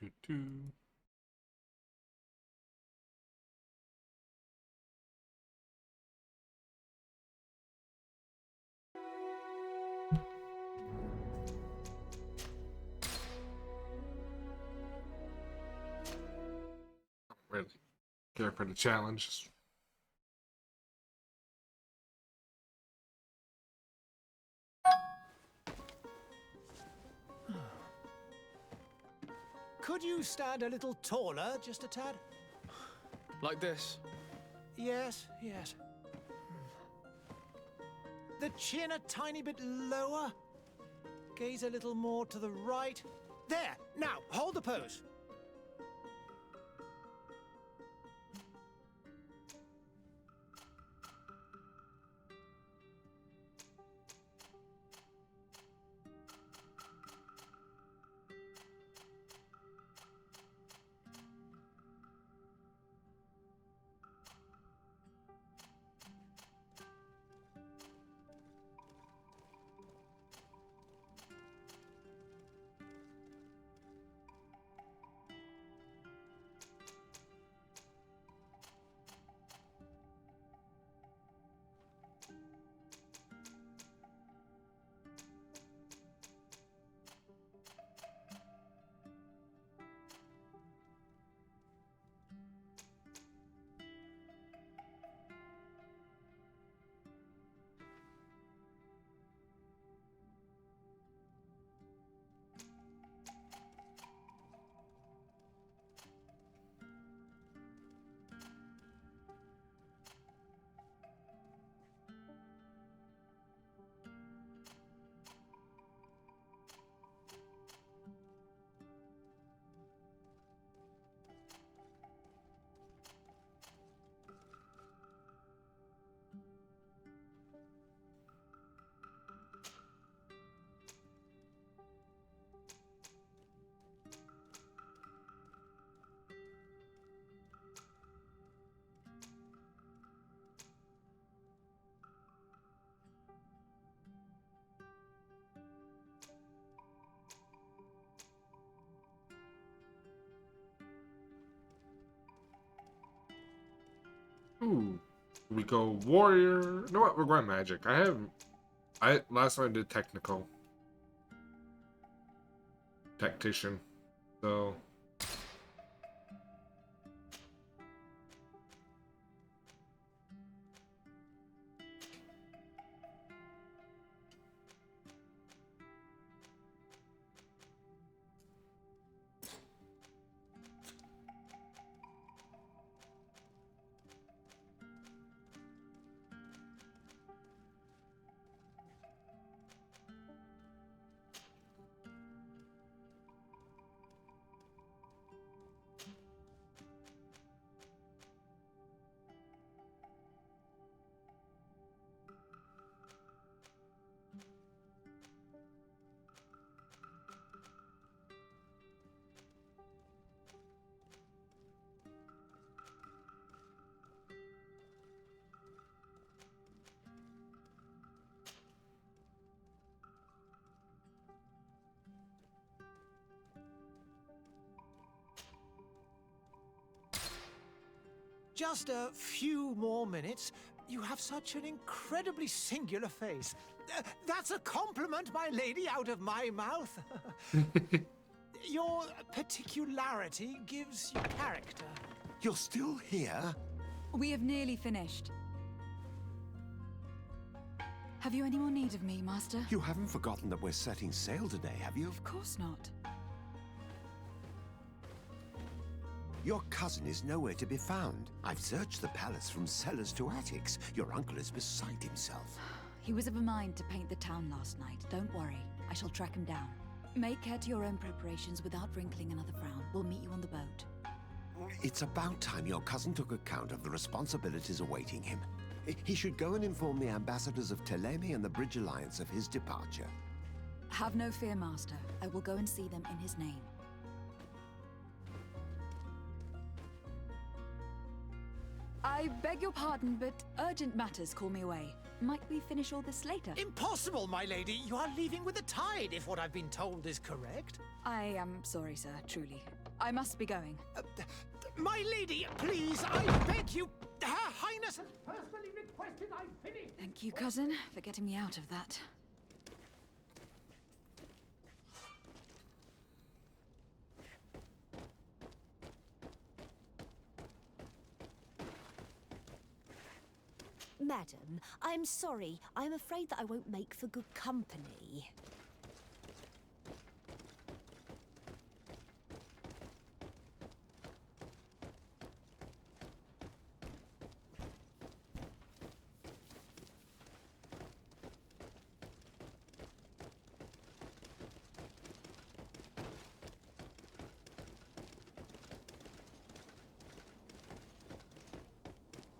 Do. Really care for the challenge. Could you stand a little taller, just a tad? Like this? Yes, yes. The chin a tiny bit lower. Gaze a little more to the right. There! Now, hold the pose. Ooh. We go warrior. You know what? We're going magic. Last time I did technical. Tactician. So Just a few more minutes. You have such an incredibly singular face. That's a compliment, my lady, out of my mouth. Your particularity gives you character. You're still here? We have nearly finished. Have you any more need of me, Master? You haven't forgotten that we're setting sail today, have you? Of course not. Your cousin is nowhere to be found. I've searched the palace from cellars to attics. Your uncle is beside himself. He was of a mind to paint the town last night. Don't worry. I shall track him down. Make care to your own preparations without wrinkling another frown. We'll meet you on the boat. It's about time your cousin took account of the responsibilities awaiting him. He should go and inform the ambassadors of Telemi and the Bridge Alliance of his departure. Have no fear, Master. I will go and see them in his name. I beg your pardon, but urgent matters call me away. Might we finish all this later? Impossible, my lady. You are leaving with the tide, if what I've been told is correct. I am sorry, sir, truly. I must be going. My lady, please, I beg you. Her Highness has personally requested I finish. Thank you, cousin, for getting me out of that. Madam, I'm sorry. I'm afraid that I won't make for good company.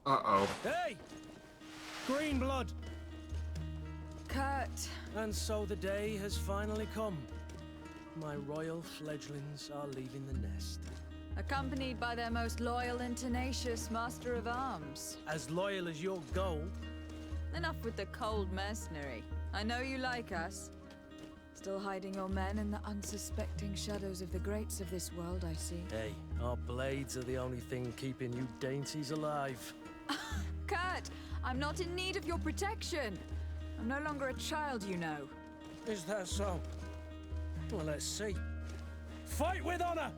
Uh-oh. Hey! Green blood! Kurt. And so the day has finally come. My royal fledglings are leaving the nest. Accompanied by their most loyal and tenacious master of arms. As loyal as your gold. Enough with the cold mercenary. I know you like us. Still hiding your men in the unsuspecting shadows of the greats of this world, I see. Hey, our blades are the only thing keeping you dainties alive. Kurt, I'm not in need of your protection. I'm no longer a child, you know. Is that so? Well, let's see. Fight with honor!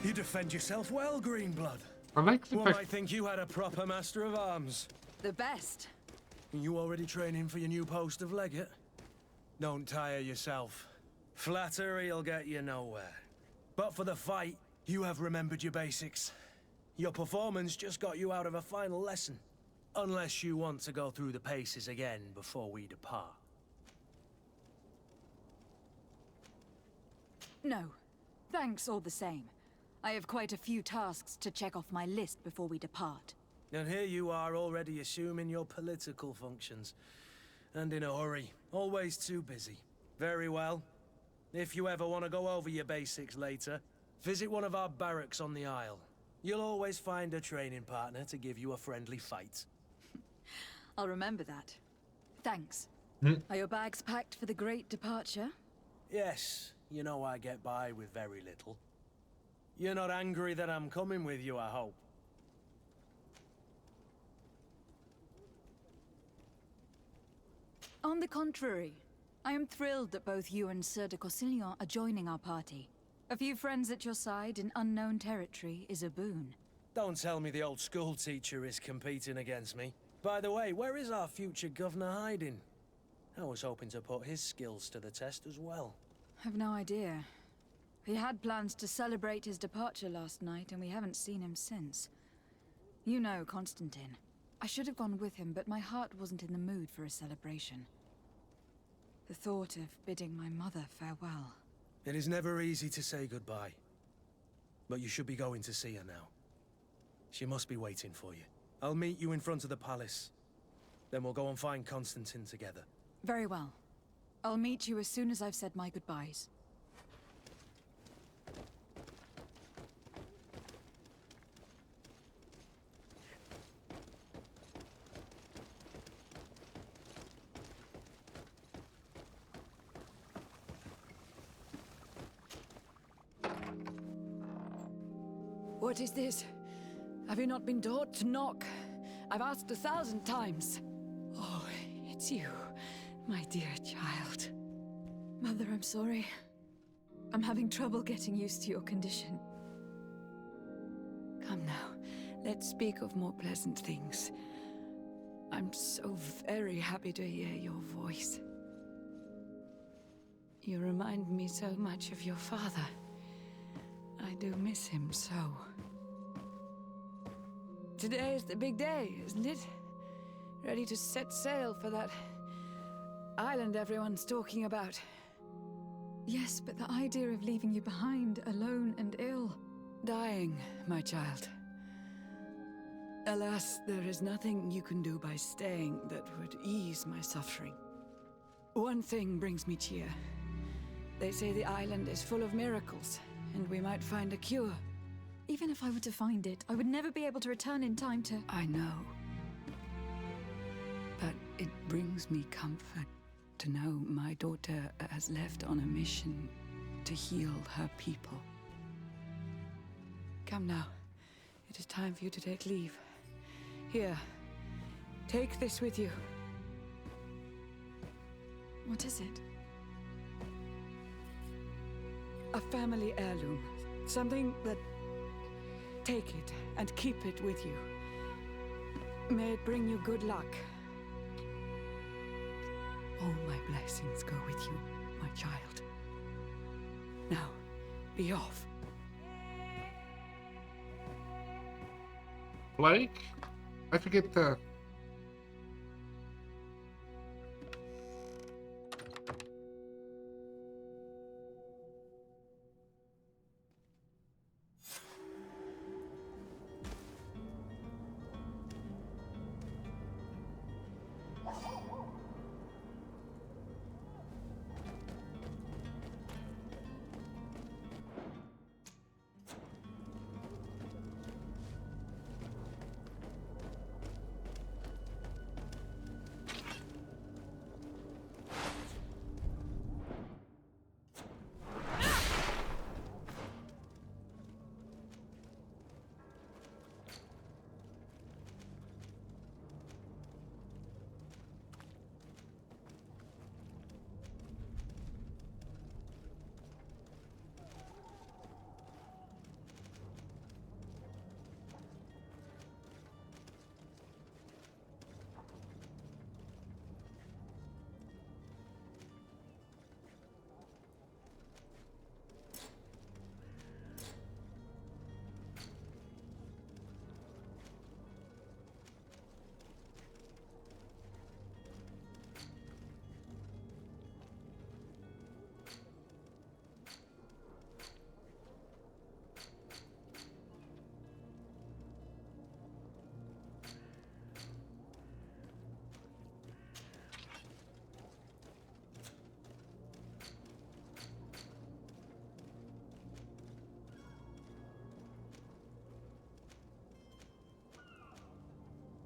You defend yourself well, Greenblood. I like the One fact. might think you had a proper master of arms. The best. You already training for your new post of legate? Don't tire yourself. Flattery'll get you nowhere. But for the fight, you have remembered your basics. Your performance just got you out of a final lesson. Unless you want to go through the paces again before we depart. No. Thanks all the same. I have quite a few tasks to check off my list before we depart. And here you are already assuming your political functions. And in a hurry. Always too busy. Very well. If you ever want to go over your basics later, visit one of our barracks on the Isle. You'll always find a training partner to give you a friendly fight. I'll remember that. Thanks. Are your bags packed for the great departure? Yes, you know I get by with very little. You're not angry that I'm coming with you, I hope. On the contrary, I am thrilled that both you and Sir de Corsillon are joining our party. A few friends at your side in unknown territory is a boon. Don't tell me the old school teacher is competing against me. By the way, where is our future governor hiding? I was hoping to put his skills to the test as well. I've no idea. He had plans to celebrate his departure last night, and we haven't seen him since. You know Constantine. I should have gone with him, but my heart wasn't in the mood for a celebration. The thought of bidding my mother farewell. It is never easy to say goodbye. But you should be going to see her now. She must be waiting for you. I'll meet you in front of the palace. Then we'll go and find Constantine together. Very well. I'll meet you as soon as I've said my goodbyes. What is this? Have you not been taught to knock? I've asked 1,000 times. Oh, it's you, my dear child. Mother, I'm sorry. I'm having trouble getting used to your condition. Come now, let's speak of more pleasant things. I'm so very happy to hear your voice. You remind me so much of your father. I do miss him so. Today is the big day, isn't it? Ready to set sail for that island everyone's talking about. Yes, but the idea of leaving you behind, alone and ill. Dying, my child. Alas, there is nothing you can do by staying that would ease my suffering. One thing brings me cheer. They say the island is full of miracles, and we might find a cure. Even if I were to find it, I would never be able to return in time to... I know. But it brings me comfort to know my daughter has left on a mission to heal her people. Come now. It is time for you to take leave. Here, take this with you. What is it? A family heirloom. Something that... Take it and keep it with you. May it bring you good luck. All my blessings go with you, my child. Now, be off. Blake? I forget the...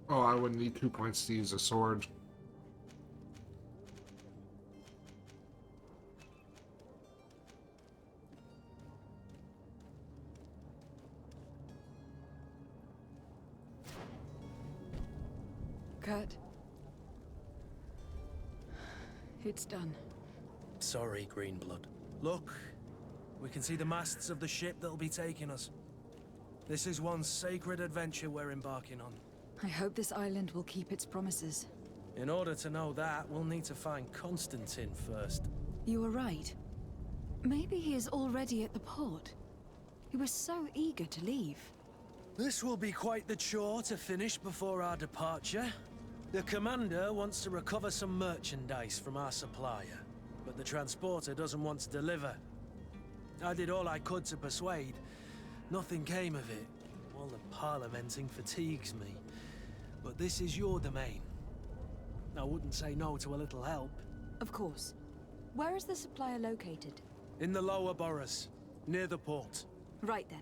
Oh, I would need 2 points to use a sword. Kurt. It's done. Sorry, Greenblood. Look, we can see the masts of the ship that'll be taking us. This is one sacred adventure we're embarking on. I hope this island will keep its promises. In order to know that, we'll need to find Constantine first. You were right. Maybe he is already at the port. He was so eager to leave. This will be quite the chore to finish before our departure. The commander wants to recover some merchandise from our supplier, but the transporter doesn't want to deliver. I did all I could to persuade. Nothing came of it. All the parliamenting fatigues me. But this is your domain. I wouldn't say no to a little help. Of course. Where is the supplier located? In the lower boroughs, near the port. Right then.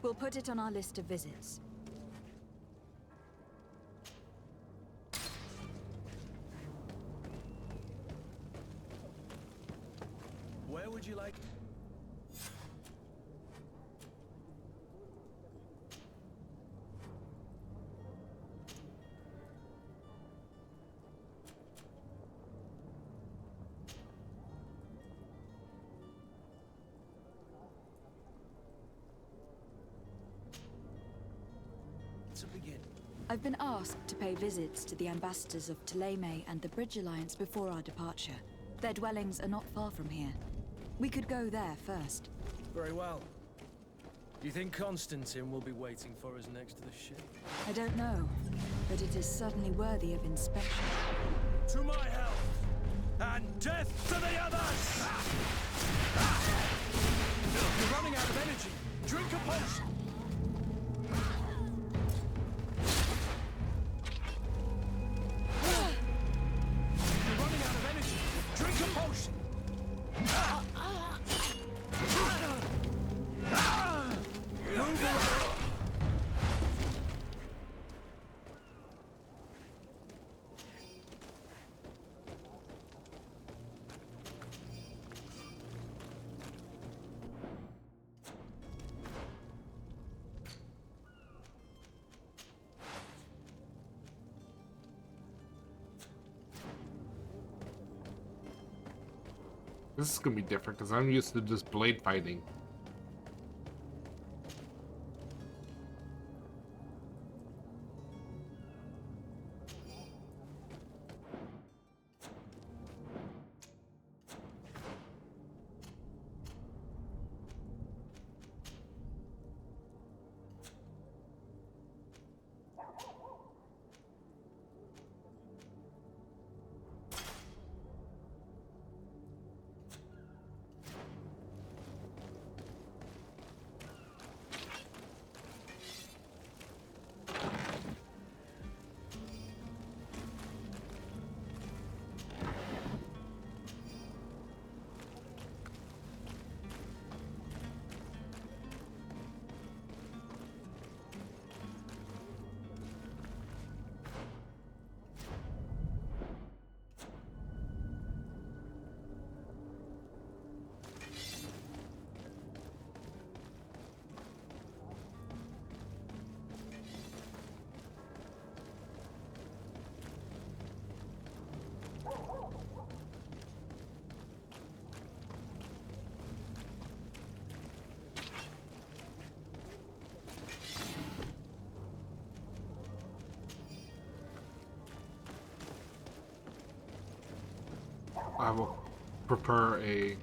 We'll put it on our list of visits. Where would you like... to begin? I've been asked to pay visits to the ambassadors of Thélème and the Bridge Alliance before our departure. Their dwellings are not far from here. We could go there first. Very well. Do you think Constantine will be waiting for us next to the ship? I don't know, but it is certainly worthy of inspection. To my health! And death to the others! You're running out of energy. Drink a potion! You're running out of energy. Drink a potion! Move away! This is gonna be different because I'm used to just blade fighting. I will prepare a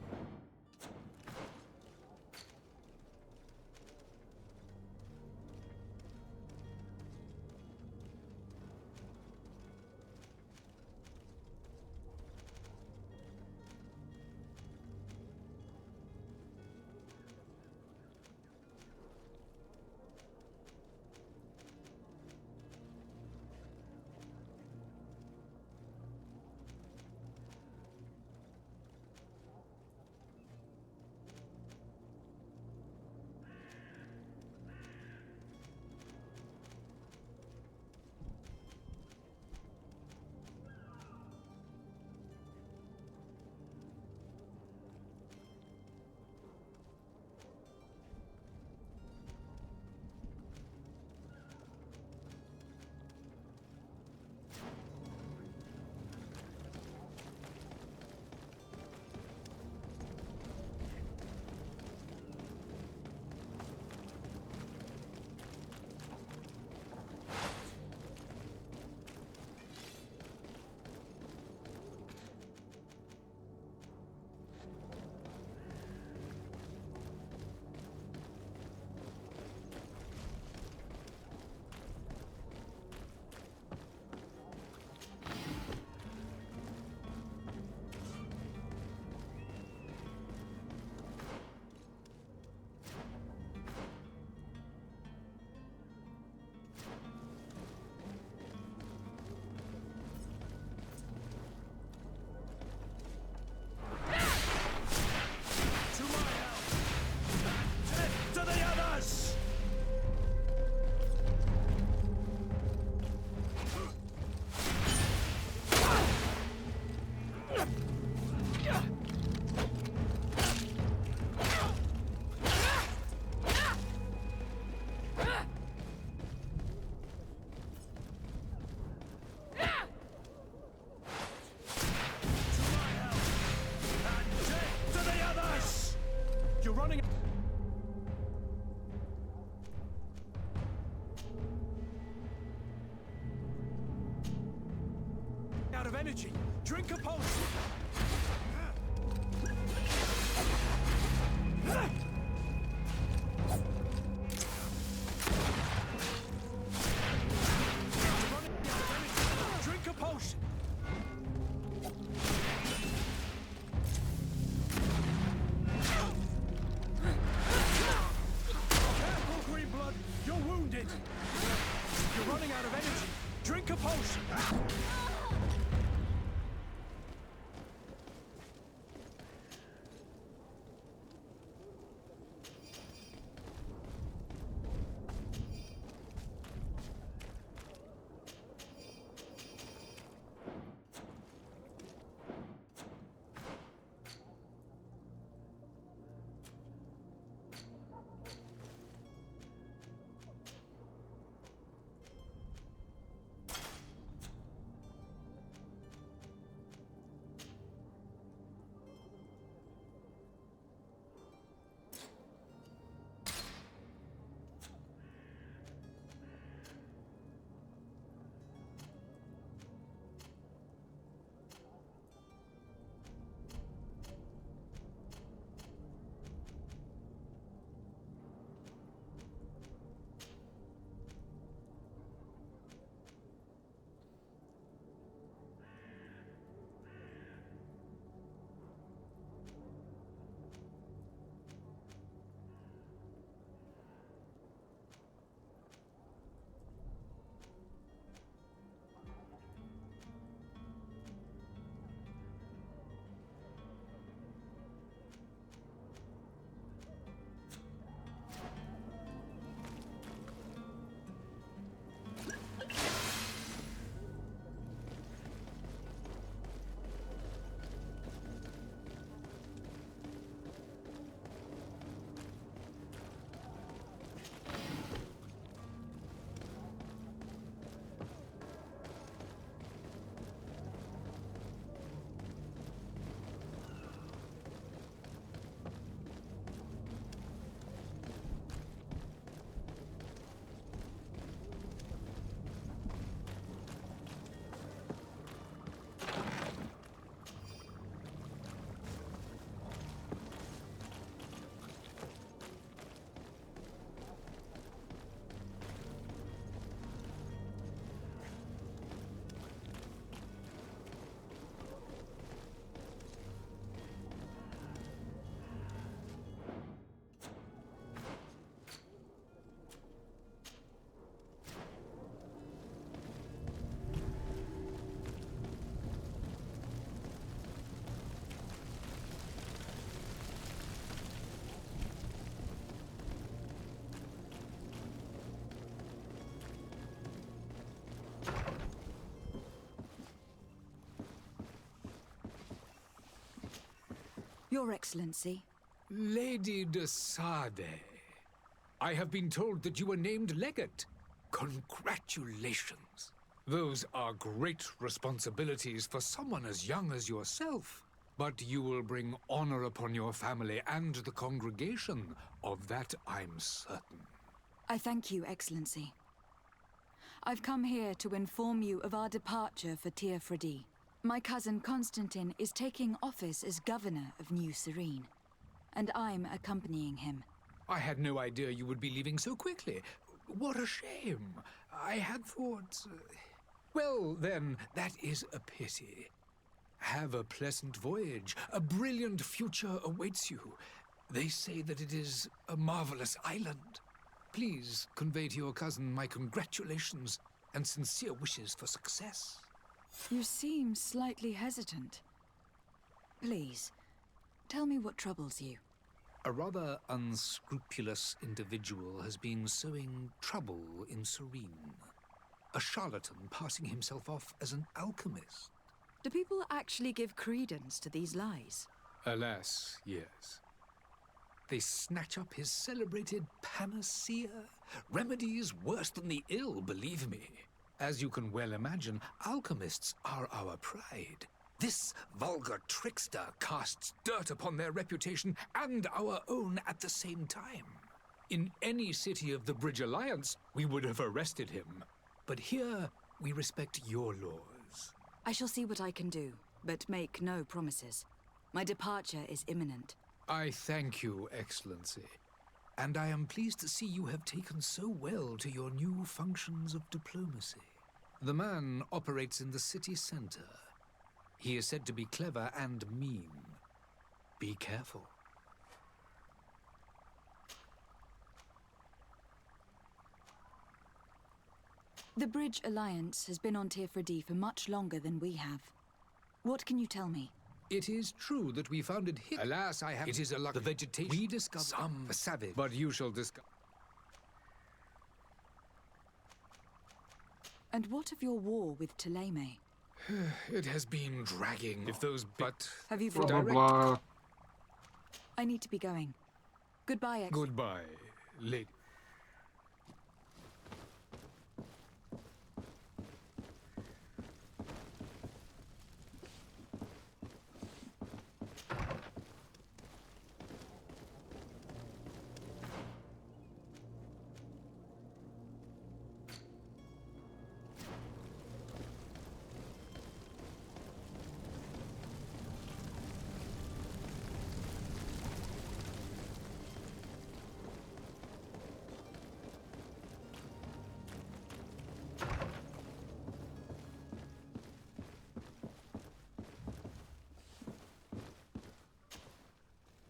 running out of energy. Drink a potion. Drink a potion. Careful, Green Blood. You're wounded. You're running out of energy. Drink a potion. Your Excellency. Lady de Sade, I have been told that you were named legate. Congratulations. Those are great responsibilities for someone as young as yourself. But you will bring honor upon your family and the congregation. Of that, I'm certain. I thank you, Excellency. I've come here to inform you of our departure for Tir Fredi. My cousin Constantine is taking office as governor of New Serene, and I'm accompanying him. I had no idea you would be leaving so quickly. What a shame. I had thought... Well, then, that is a pity. Have a pleasant voyage. A brilliant future awaits you. They say that it is a marvelous island. Please convey to your cousin my congratulations and sincere wishes for success. You seem slightly hesitant. Please, tell me what troubles you. A rather unscrupulous individual has been sowing trouble in Serene. A charlatan passing himself off as an alchemist. Do people actually give credence to these lies? Alas, yes. They snatch up his celebrated panacea. Remedies worse than the ill, believe me. As you can well imagine, alchemists are our pride. This vulgar trickster casts dirt upon their reputation and our own at the same time. In any city of the Bridge Alliance, we would have arrested him. But here, we respect your laws. I shall see what I can do, but make no promises. My departure is imminent. I thank you, Excellency. And I am pleased to see you have taken so well to your new functions of diplomacy. The man operates in the city center. He is said to be clever and mean. Be careful. The Bridge Alliance has been on Tirfredi for much longer than we have. What can you tell me? It is true that we found it hidden. Alas, I have. It is a luck. The vegetation. We discovered some savage. But you shall discover. And what of your war with Thélème? It has been dragging. If those but Have you Blah, been? blah, blah. I need to be going. Goodbye, Goodbye, lady.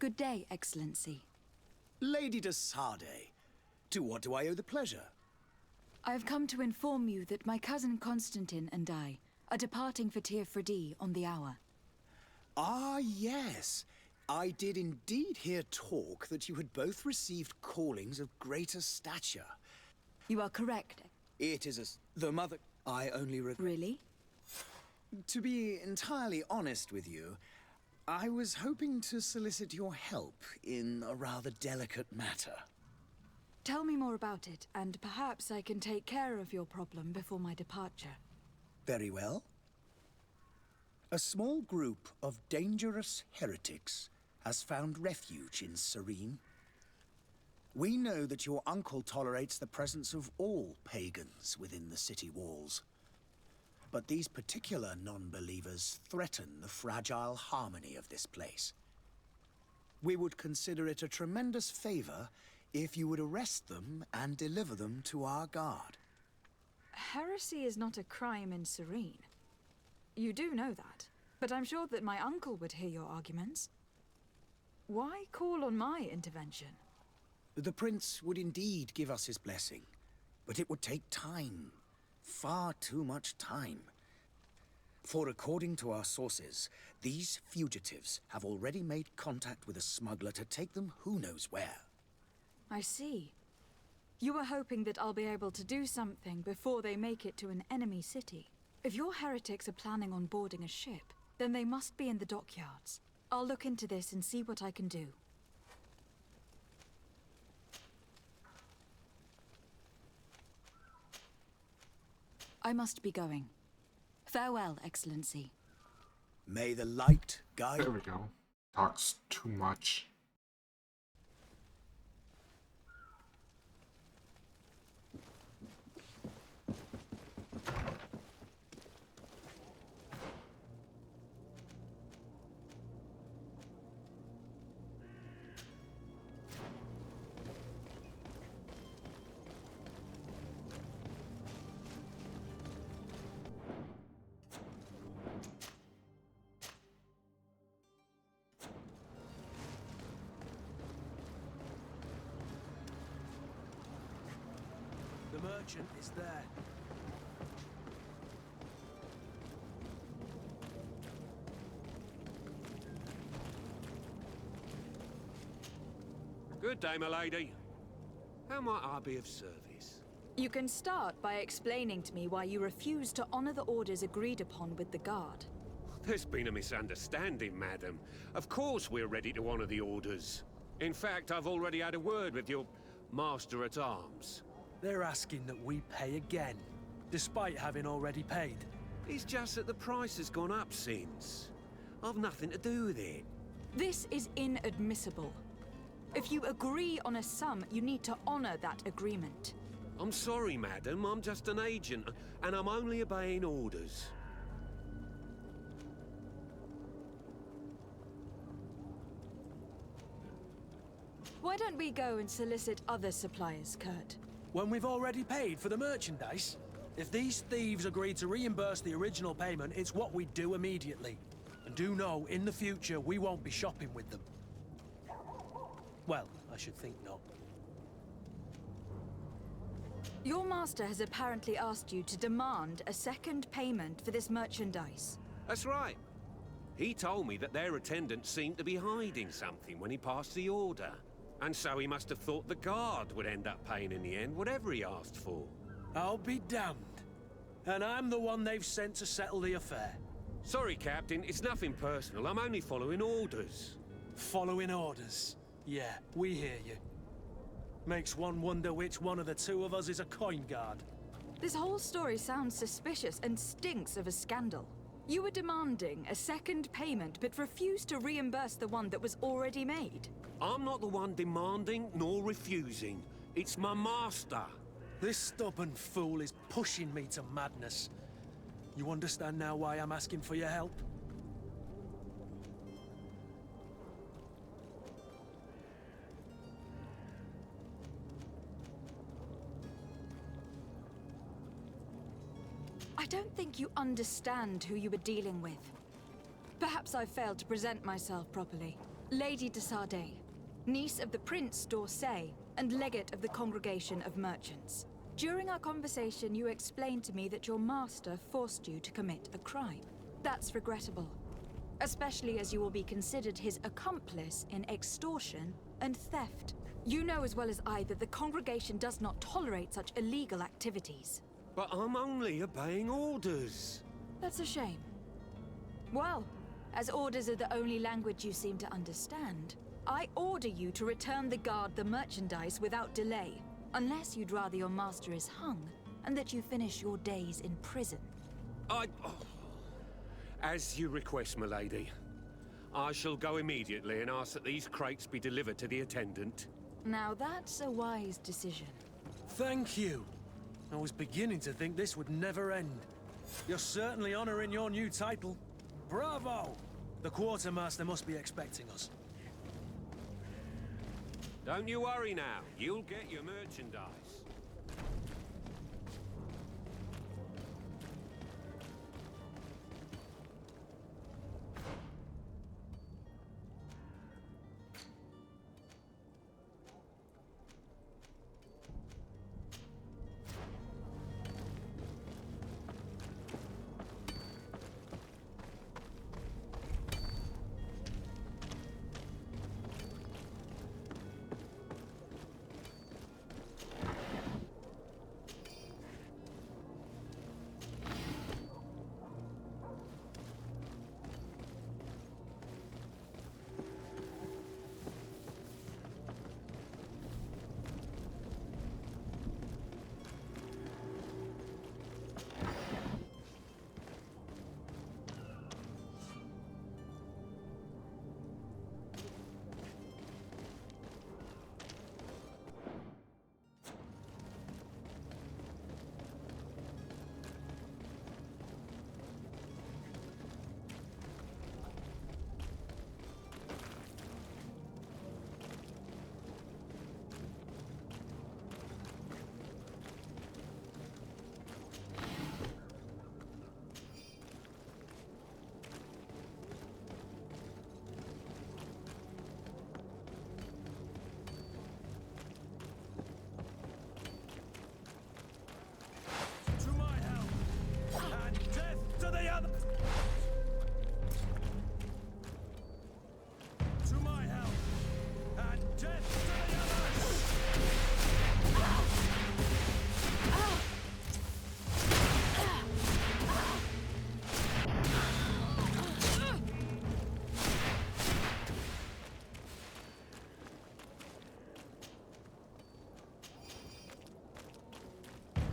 Good day, Excellency. Lady de Sardet, to what do I owe the pleasure? I have come to inform you that my cousin Constantine and I are departing for Tirfredi on the hour. Ah, yes. I did indeed hear talk that you had both received callings of greater stature. You are correct. It is the mother... I only Really? To be entirely honest with you, I was hoping to solicit your help in a rather delicate matter. Tell me more about it, and perhaps I can take care of your problem before my departure. Very well. A small group of dangerous heretics has found refuge in Serene. We know that your uncle tolerates the presence of all pagans within the city walls. But these particular non-believers threaten the fragile harmony of this place. We would consider it a tremendous favor if you would arrest them and deliver them to our guard. Heresy is not a crime in Serene. You do know that, but I'm sure that my uncle would hear your arguments. Why call on my intervention? The prince would indeed give us his blessing, but it would take time. Far too much time. For according to our sources, these fugitives have already made contact with a smuggler to take them who knows where. I see. You were hoping that I'll be able to do something before they make it to an enemy city. If your heretics are planning on boarding a ship, then they must be in the dockyards. I'll look into this and see what I can do. I must be going. Farewell, Excellency. May the light guide... There we go. Talks too much. The merchant is there. Good day, my lady. How might I be of service? You can start by explaining to me why you refuse to honor the orders agreed upon with the guard. There's been a misunderstanding, madam. Of course we're ready to honor the orders. In fact, I've already had a word with your master-at-arms. They're asking that we pay again, despite having already paid. It's just that the price has gone up since. I've nothing to do with it. This is inadmissible. If you agree on a sum, you need to honor that agreement. I'm sorry, madam. I'm just an agent, and I'm only obeying orders. Why don't we go and solicit other suppliers, Kurt? When we've already paid for the merchandise? If these thieves agree to reimburse the original payment, it's what we do immediately. And do know, in the future, we won't be shopping with them. Well, I should think not. Your master has apparently asked you to demand a second payment for this merchandise. That's right. He told me that their attendant seemed to be hiding something when he passed the order. And so he must have thought the guard would end up paying in the end, whatever he asked for. I'll be damned. And I'm the one they've sent to settle the affair. Sorry, Captain, it's nothing personal. I'm only following orders. Following orders? Yeah, we hear you. Makes one wonder which one of the two of us is a coin guard. This whole story sounds suspicious and stinks of a scandal. You were demanding a second payment, but refused to reimburse the one that was already made. I'm not the one demanding nor refusing. It's my master. This stubborn fool is pushing me to madness. You understand now why I'm asking for your help? I don't think you understand who you were dealing with. Perhaps I failed to present myself properly. Lady de Sardet, niece of the Prince d'Orsay and legate of the Congregation of Merchants. During our conversation, you explained to me that your master forced you to commit a crime. That's regrettable, especially as you will be considered his accomplice in extortion and theft. You know as well as I that the Congregation does not tolerate such illegal activities. But I'm only obeying orders. That's a shame. Well, as orders are the only language you seem to understand, I order you to return the guard the merchandise without delay, unless you'd rather your master is hung and that you finish your days in prison. As you request, milady. I shall go immediately and ask that these crates be delivered to the attendant. Now that's a wise decision. Thank you. I was beginning to think this would never end. You're certainly honoring your new title. Bravo! The quartermaster must be expecting us. Don't you worry now. You'll get your merchandise.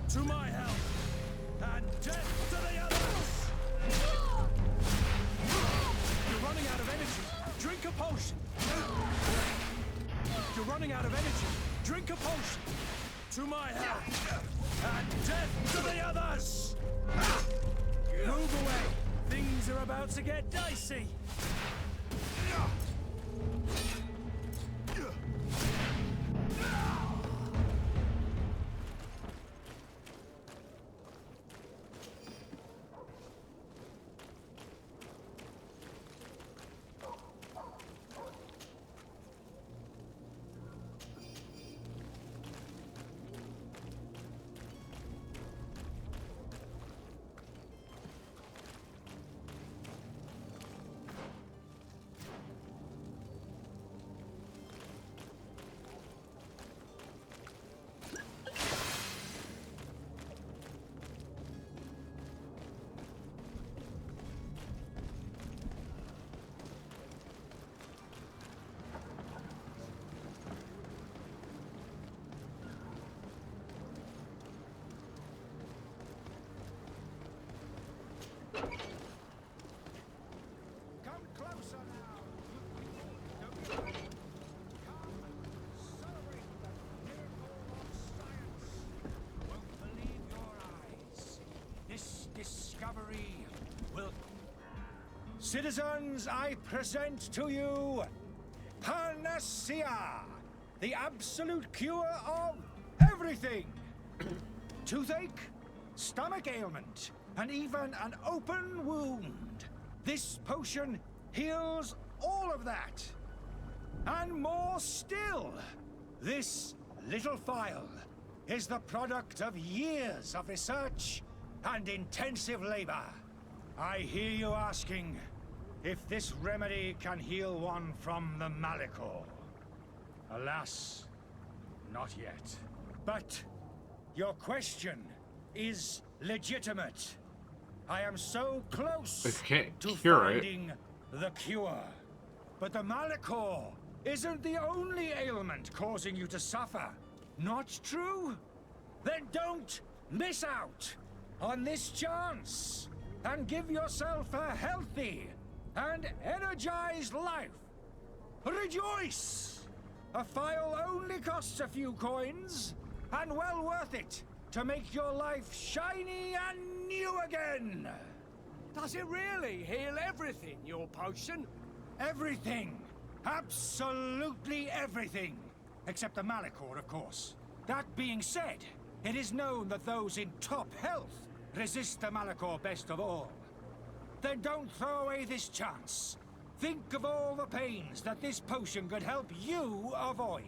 To my help, and death to the others! Drink a potion. You're running out of energy. Drink a potion. To my help. And death to the others! Move away. Things are about to get dicey. Come closer now. Don't be Come, celebrate the miracle of science. Won't believe your eyes. This discovery will... Citizens, I present to you Panacea, the absolute cure of everything. Toothache, stomach ailment, and even an open wound. This potion heals all of that. And more still. This little phial is the product of years of research and intensive labor. I hear you asking if this remedy can heal one from the Malachor. Alas, not yet. But your question is legitimate. I am so close If you can't to cure it. finding the cure. But the Malachor isn't the only ailment causing you to suffer. Not true? Then don't miss out on this chance and give yourself a healthy and energized life. Rejoice! A phial only costs a few coins, and well worth it to make your life shiny and new again. Does it really heal everything, your potion? Everything. Absolutely everything. Except the Malachor, of course. That being said, it is known that those in top health resist the Malachor best of all. Then don't throw away this chance. Think of all the pains that this potion could help you avoid.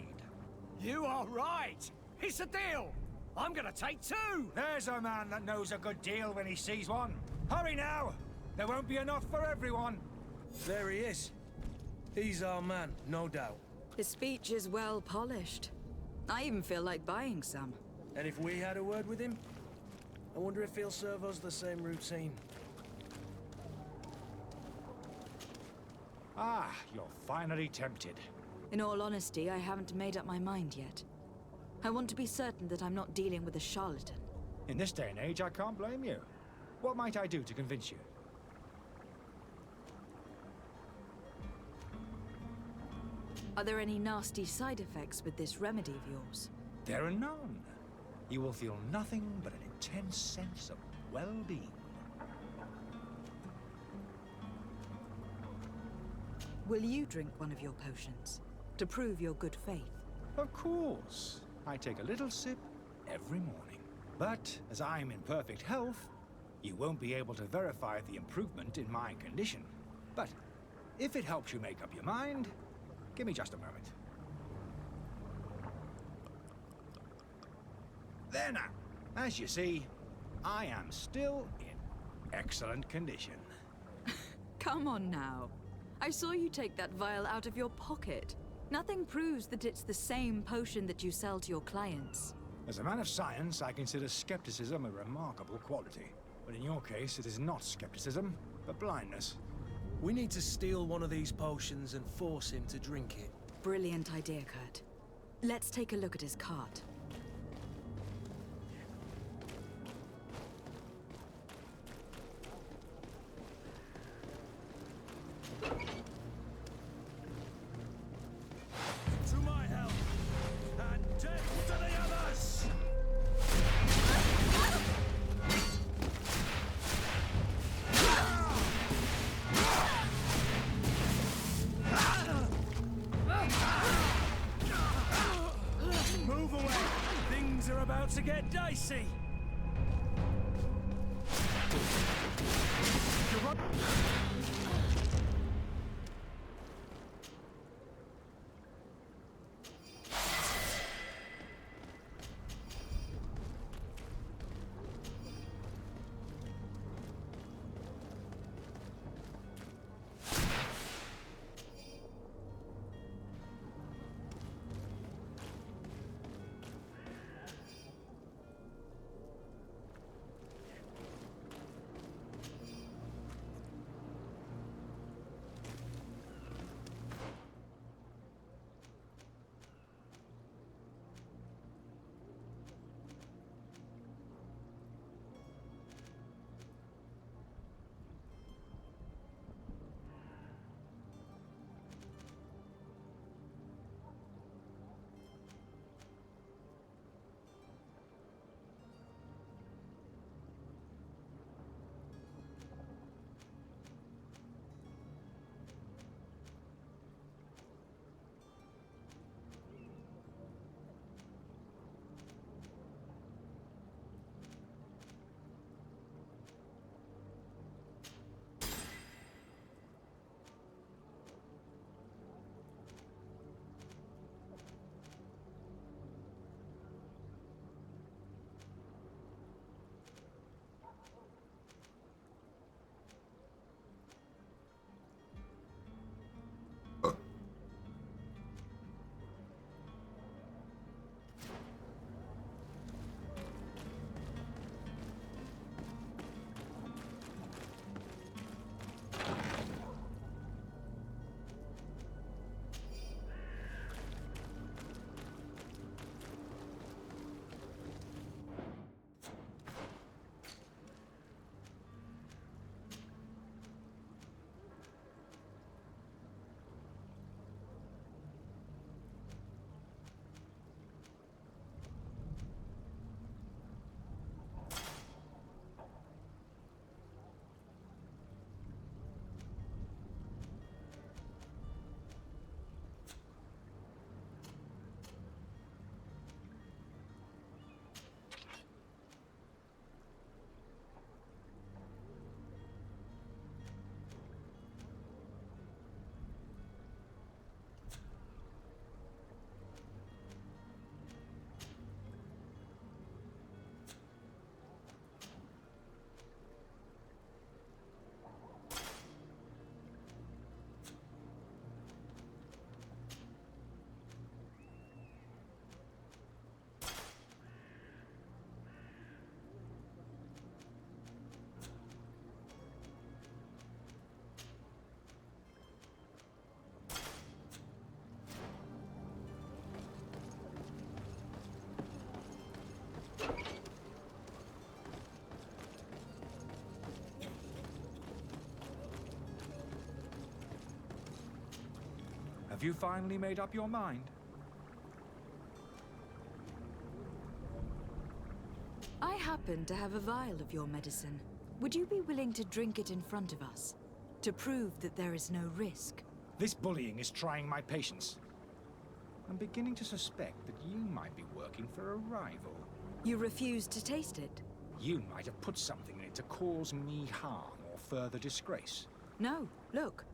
You are right. It's a deal. I'm gonna take two. There's a man that knows a good deal when he sees one. Hurry now. There won't be enough for everyone. There he is. He's our man, no doubt. His speech is well polished. I even feel like buying some. And if we had a word with him, I wonder if he'll serve us the same routine. Ah, you're finally tempted. In all honesty, I haven't made up my mind yet. I want to be certain that I'm not dealing with a charlatan. In this day and age, I can't blame you. What might I do to convince you? Are there any nasty side effects with this remedy of yours? There are none. You will feel nothing but an intense sense of well-being. Will you drink one of your potions to prove your good faith? Of course. I take a little sip every morning. But as I'm in perfect health, you won't be able to verify the improvement in my condition. But if it helps you make up your mind, give me just a moment. There now. As you see, I am still in excellent condition. Come on now. I saw you take that vial out of your pocket. Nothing proves that it's the same potion that you sell to your clients. As a man of science, I consider skepticism a remarkable quality. But in your case, it is not skepticism, but blindness. We need to steal one of these potions and force him to drink it. Brilliant idea, Kurt. Let's take a look at his cart. about to get dicey. Have you finally made up your mind? I happen to have a vial of your medicine. Would you be willing to drink it in front of us? To prove that there is no risk? This bullying is trying my patience. I'm beginning to suspect that you might be working for a rival. You refuse to taste it? You might have put something in it to cause me harm or further disgrace. No, look.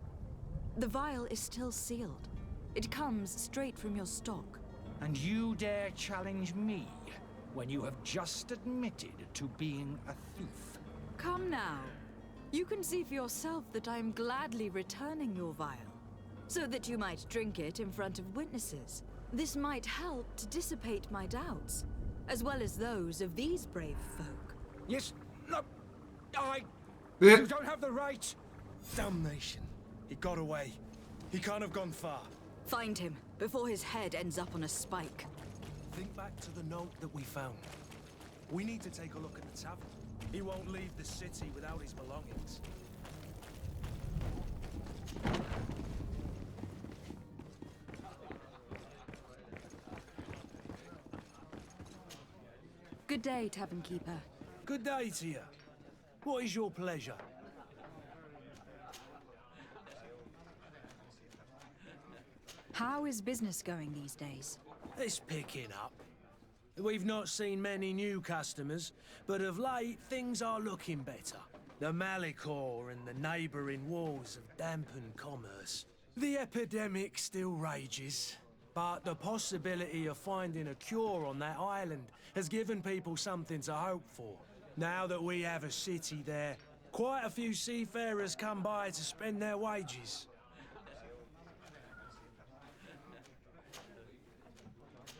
The vial is still sealed. It comes straight from your stock. And you dare challenge me when you have just admitted to being a thief? Come now. You can see for yourself that I am gladly returning your vial, so that you might drink it in front of witnesses. This might help to dissipate my doubts, as well as those of these brave folk. Yes, no, Yeah. You don't have the right! Damnation. He got away. He can't have gone far. Find him, before his head ends up on a spike. Think back to the note that we found. We need to take a look at the tavern. He won't leave the city without his belongings. Good day, Tavern Keeper. Good day to you. What is your pleasure? How is business going these days? It's picking up. We've not seen many new customers, but of late things are looking better. The Malicor and the neighbouring wars have dampened commerce. The epidemic still rages, but the possibility of finding a cure on that island has given people something to hope for. Now that we have a city there, quite a few seafarers come by to spend their wages.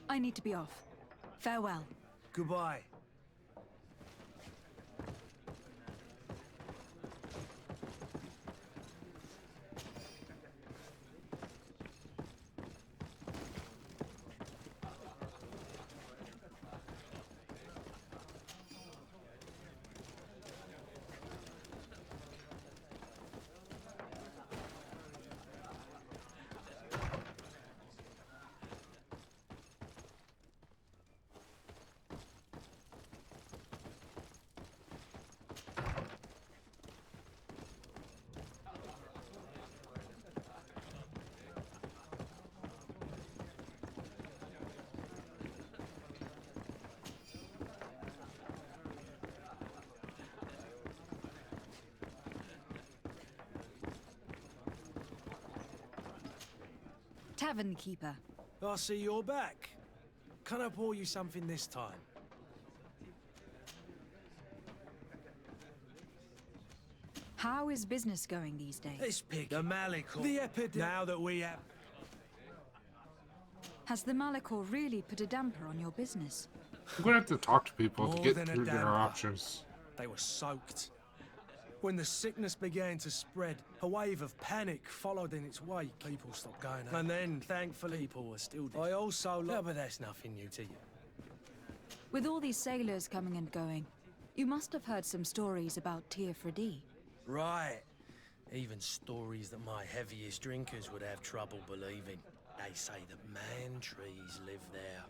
I need to be off. Farewell. Goodbye. Tavern keeper. I see you're back. Can I pour you something this time? How is business going these days? It's pig. The Malicor. The epidemic. Now that we have... Has the Malicor really put a damper on your business? I'm gonna have to talk to people More to get than a through their damper. options. They were soaked. When the sickness began to spread, a wave of panic followed in its wake. People stopped going out. And then, thankfully, people were still... I also... Yeah, but that's nothing new to you. With all these sailors coming and going, you must have heard some stories about Tir Freddy. Right. Even stories that my heaviest drinkers would have trouble believing. They say that man-trees live there.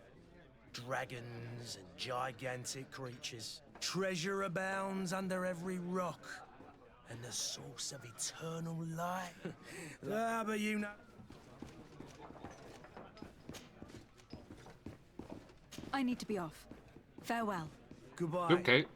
Dragons and gigantic creatures. Treasure abounds under every rock. And the source of eternal light. But you know... I need to be off. Farewell. Goodbye. Okay.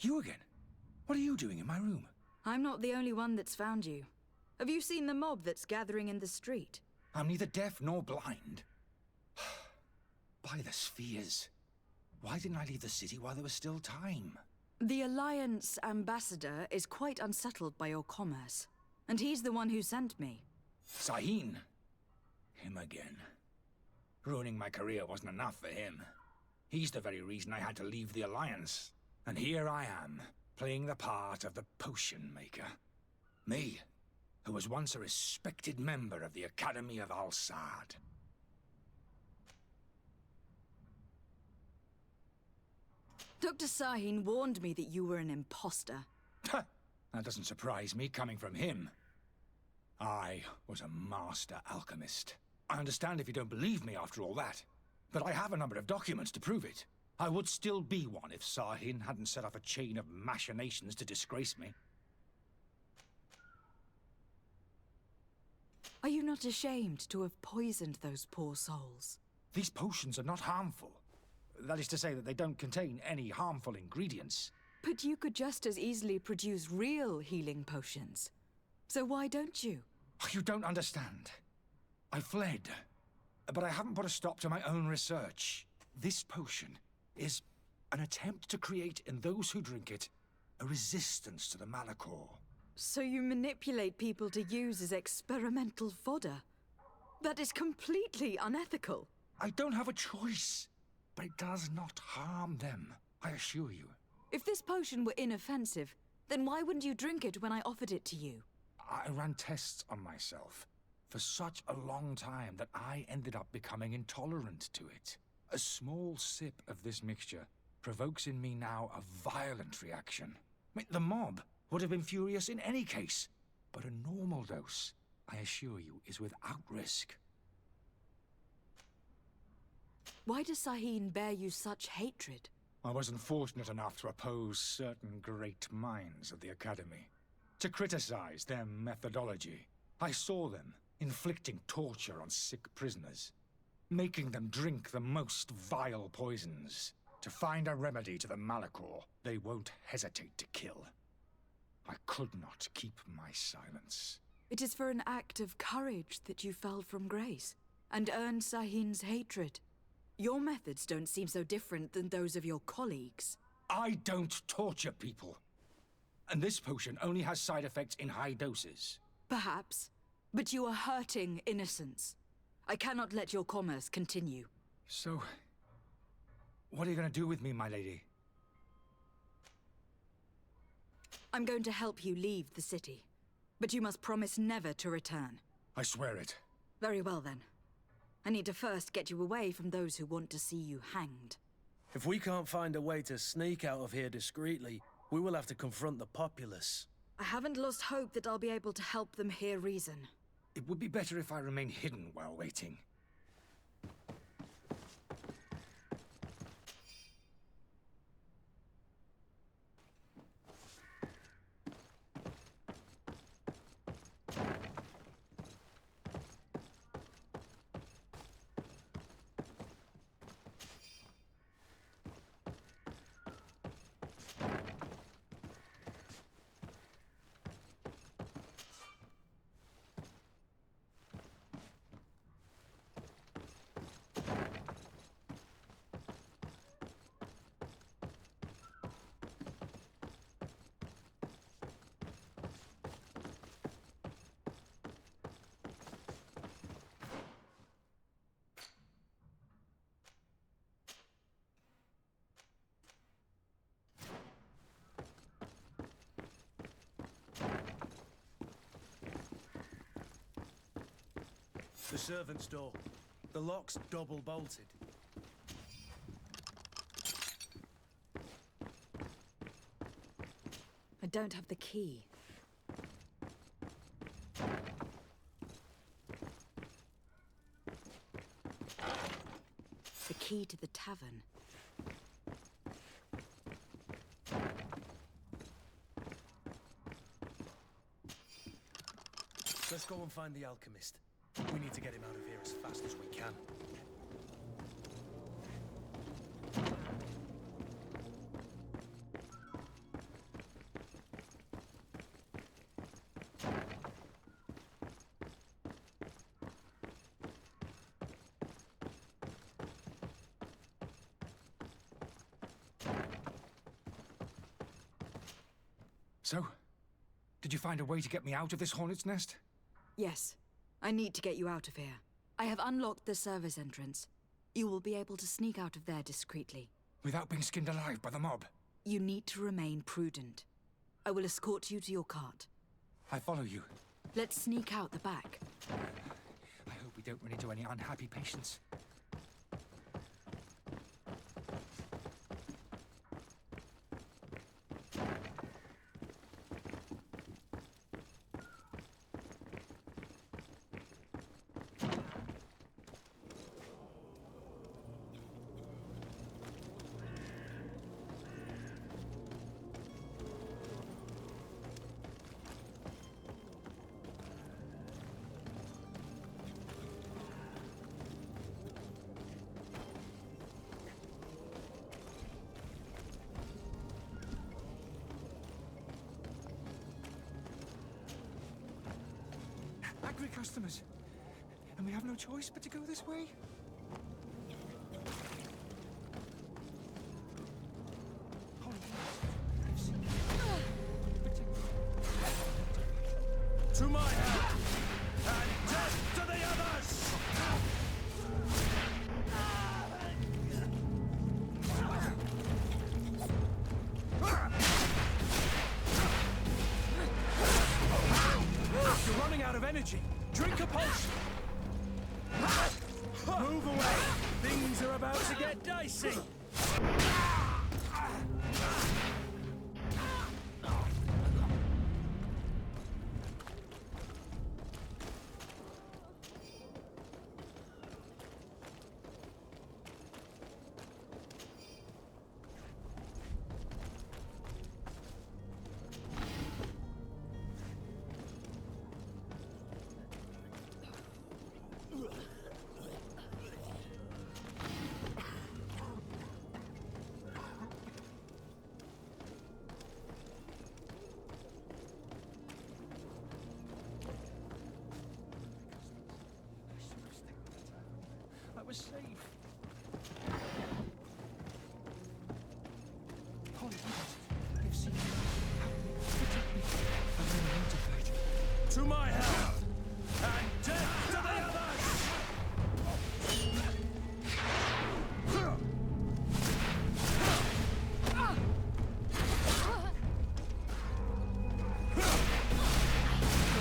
You again? What are you doing in my room? I'm not the only one that's found you. Have you seen the mob that's gathering in the street? I'm neither deaf nor blind. By the spheres. Why didn't I leave the city while there was still time? The Alliance ambassador is quite unsettled by your commerce. And he's the one who sent me. Sahin. Him again. Ruining my career wasn't enough for him. He's the very reason I had to leave the Alliance. And here I am, playing the part of the potion maker. Me, who was once a respected member of the Academy of Al-Sad. Dr. Sahin warned me that you were an imposter. That doesn't surprise me, coming from him. I was a master alchemist. I understand if you don't believe me after all that, but I have a number of documents to prove it. I would still be one if Sahin hadn't set off a chain of machinations to disgrace me. Are you not ashamed to have poisoned those poor souls? These potions are not harmful. That is to say that they don't contain any harmful ingredients. But you could just as easily produce real healing potions. So why don't you? You don't understand. I fled, but I haven't put a stop to my own research. This potion is an attempt to create in those who drink it a resistance to the Malicor. So you manipulate people to use as experimental fodder? That is completely unethical. I don't have a choice, but it does not harm them, I assure you. If this potion were inoffensive, then why wouldn't you drink it when I offered it to you? I ran tests on myself for such a long time that I ended up becoming intolerant to it. A small sip of this mixture provokes in me now a violent reaction. I mean, the mob would have been furious in any case, but a normal dose, I assure you, is without risk. Why does Sahin bear you such hatred? I wasn't fortunate enough to oppose certain great minds of the Academy, to criticize their methodology. I saw them inflicting torture on sick prisoners, making them drink the most vile poisons. To find a remedy to the Malachor, they won't hesitate to kill. I could not keep my silence. It is for an act of courage that you fell from grace, and earned Sahin's hatred. Your methods don't seem so different than those of your colleagues. I don't torture people. And this potion only has side effects in high doses. Perhaps, but you are hurting innocents. I cannot let your commerce continue. So, what are you going to do with me, my lady? I'm going to help you leave the city, but you must promise never to return. I swear it. Very well, then. I need to first get you away from those who want to see you hanged. If we can't find a way to sneak out of here discreetly, we will have to confront the populace. I haven't lost hope that I'll be able to help them hear reason. It would be better if I remain hidden while waiting. The servant's door. The lock's double bolted. I don't have the key. The key to the tavern. Let's go and find the alchemist. We need to get him out of here as fast as we can. So, did you find a way to get me out of this hornet's nest? Yes. I need to get you out of here. I have unlocked the service entrance. You will be able to sneak out of there discreetly. Without being skinned alive by the mob? You need to remain prudent. I will escort you to your cart. I follow you. Let's sneak out the back. I hope we don't run into any unhappy patients. Angry customers. And we have no choice but to go this way? To my help! And death to the others! You're running out of energy. Drink a potion. Move away. Things Things are about to get dicey. I was safe. Polly, I've seen you. Protect me. I'm running to fight. To my health! And death to the others! You're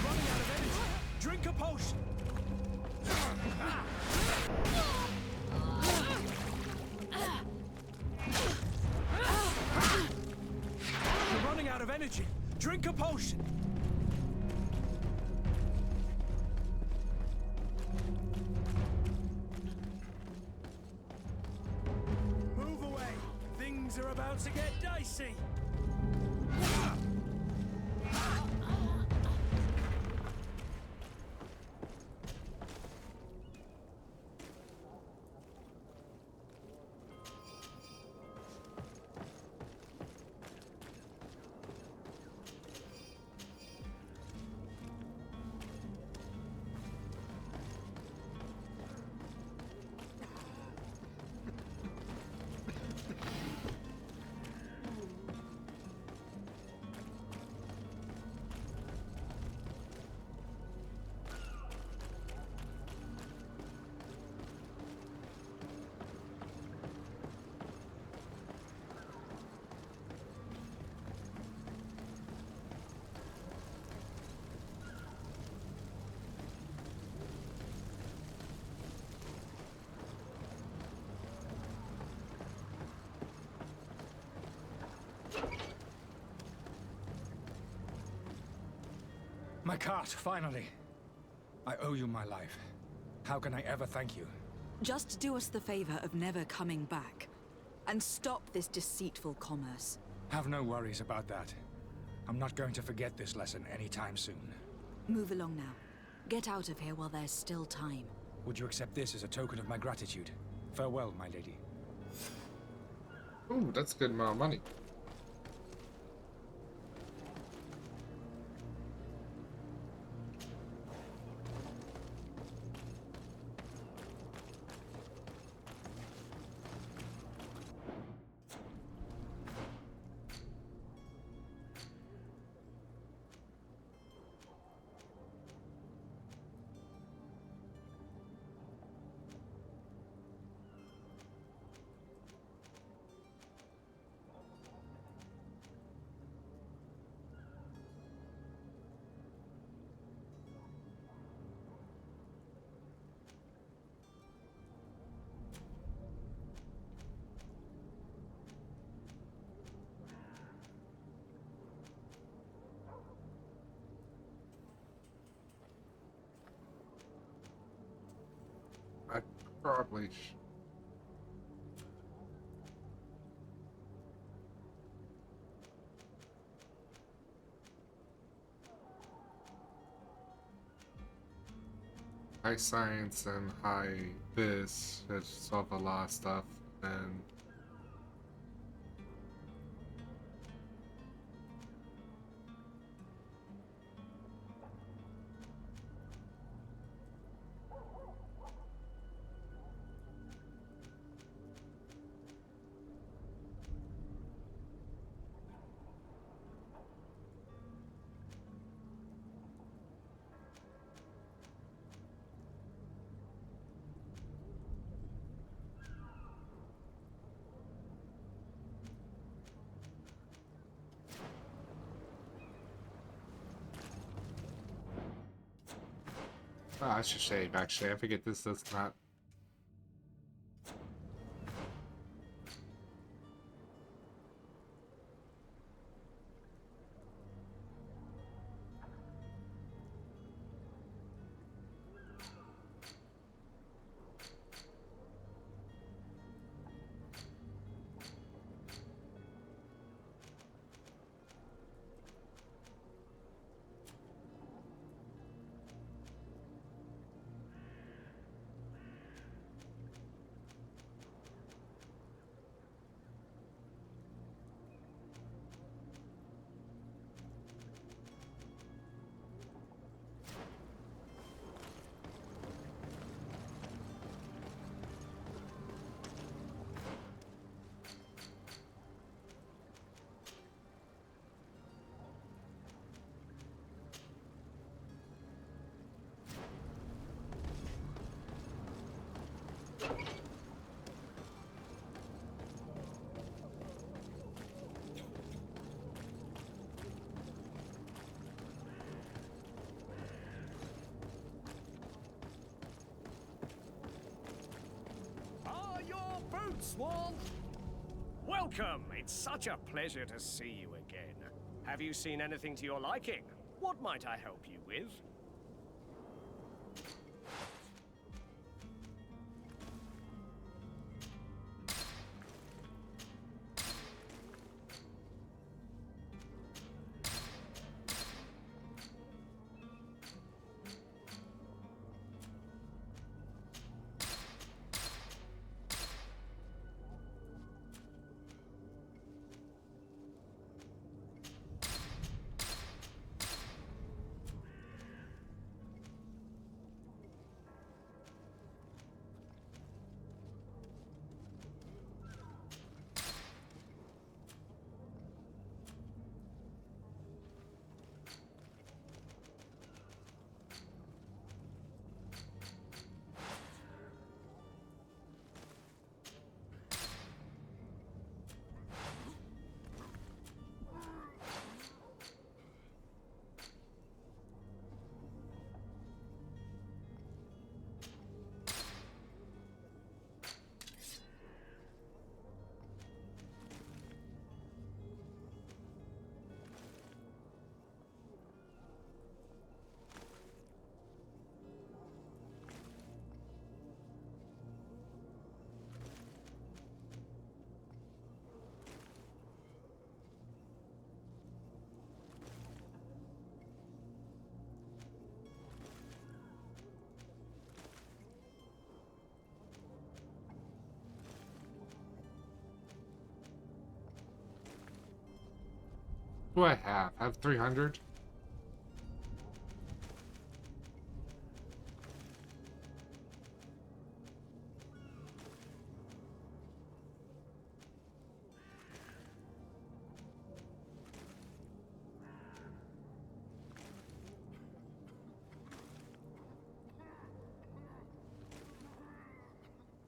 running out of energy. Drink a potion. You're running out of energy. Drink a potion. Move away. Things are about to get dicey. My cart, finally. I owe you my life. How can I ever thank you? Just do us the favor of never coming back. And stop this deceitful commerce. Have no worries about that. I'm not going to forget this lesson anytime soon. Move along now. Get out of here while there's still time. Would you accept this as a token of my gratitude? Farewell, my lady. Ooh, that's a good amount of money. I probably high science and high this, it's solve a lot of stuff, and I should save actually. I forget this does not. got boots, Wall? Welcome. It's such a pleasure to see you again. Have you seen anything to your liking? What might I help you with? What do I have? I have 300.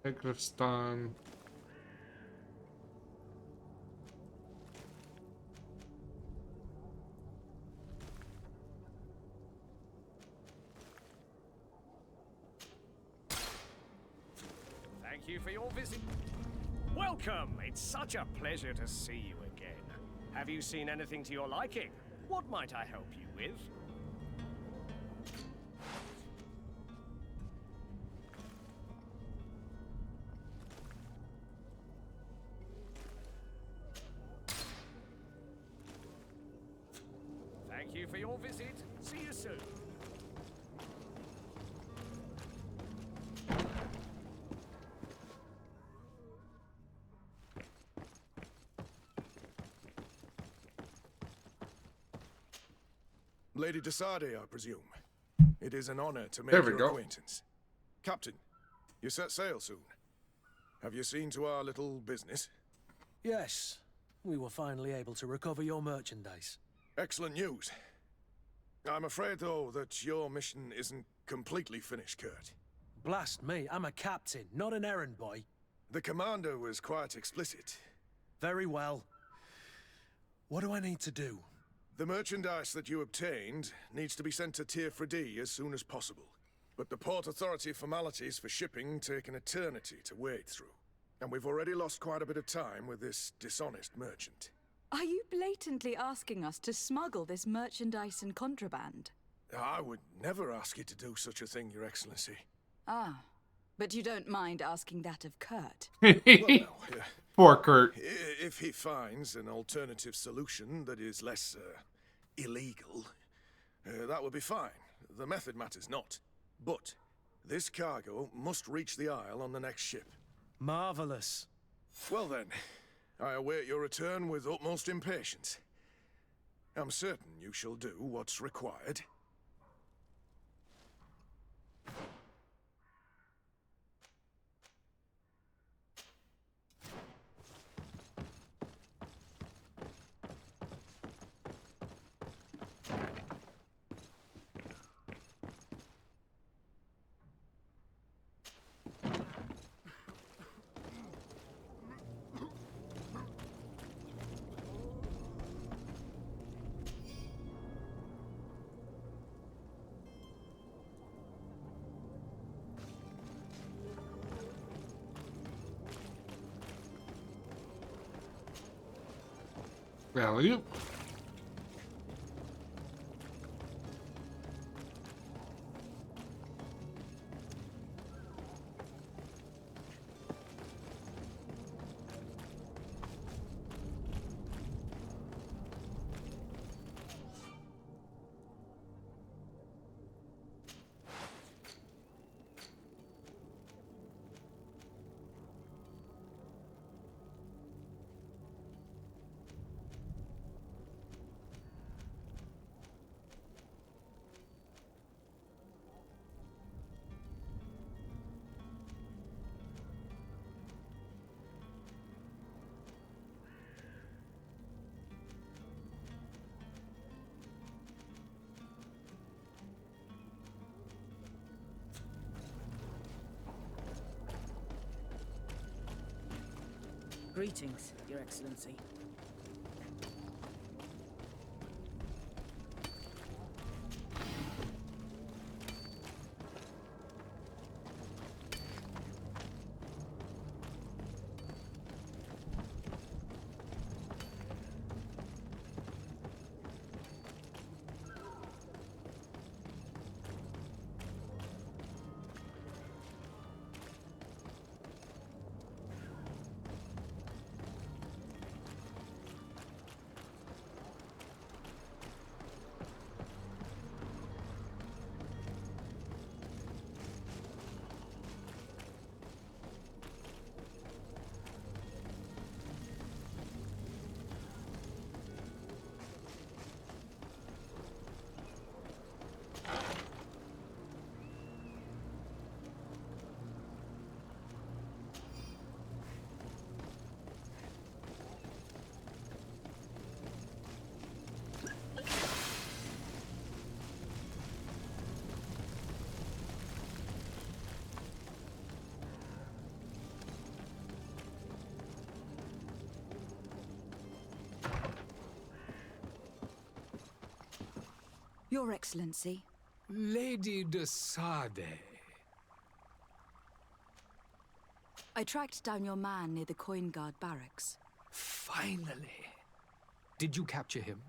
Negative stun. Thank you for your visit. Welcome. It's such a pleasure to see you again. Have you seen anything to your liking? What might I help you with? Thank you for your visit. See you soon. Lady Desade, I presume. It is an honor to make There we your go. acquaintance. Captain, you set sail soon. Have you seen to our little business? Yes, we were finally able to recover your merchandise. Excellent news. I'm afraid, though, that your mission isn't completely finished, Kurt. Blast me, I'm a captain, not an errand boy. The commander was quite explicit. Very well. What do I need to do? The merchandise that you obtained needs to be sent to Tier 4D as soon as possible. But the Port Authority formalities for shipping take an eternity to wade through. And we've already lost quite a bit of time with this dishonest merchant. Are you blatantly asking us to smuggle this merchandise and contraband? I would never ask you to do such a thing, Your Excellency. Ah, but you don't mind asking that of Kurt. Poor Kurt. If he finds an alternative solution that is less illegal, that would be fine. The method matters not. But this cargo must reach the Isle on the next ship. Marvelous. Well then, I await your return with utmost impatience. I'm certain you shall do what's required. Value. Greetings, Your Excellency. Your Excellency. Lady de Sade. I tracked down your man near the Coin Guard barracks. Finally. Did you capture him?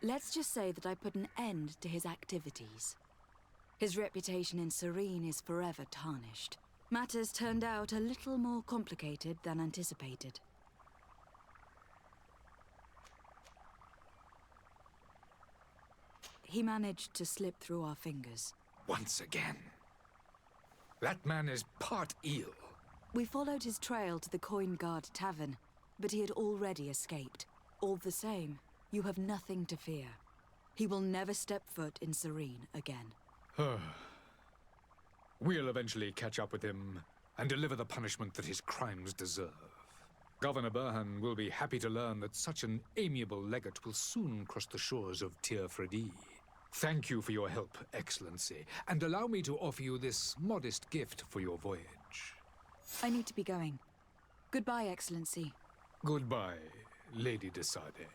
Let's just say that I put an end to his activities. His reputation in Serene is forever tarnished. Matters turned out a little more complicated than anticipated. He managed to slip through our fingers. Once again. That man is part eel. We followed his trail to the Coin Guard Tavern, but he had already escaped. All the same, you have nothing to fear. He will never step foot in Serene again. We'll eventually catch up with him and deliver the punishment that his crimes deserve. Governor Burhan will be happy to learn that such an amiable legate will soon cross the shores of Tir Fredi. Thank you for your help, Excellency, and allow me to offer you this modest gift for your voyage. I need to be going. Goodbye, Excellency. Goodbye, Lady de Sade.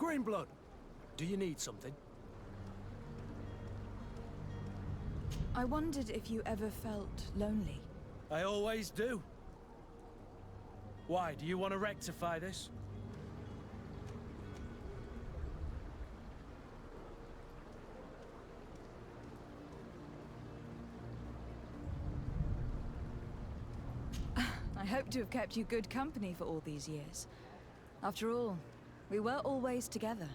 Greenblood, do you need something? I wondered if you ever felt lonely. I always do. Why, do you want to rectify this? I hope to have kept you good company for all these years. After all, we were always together.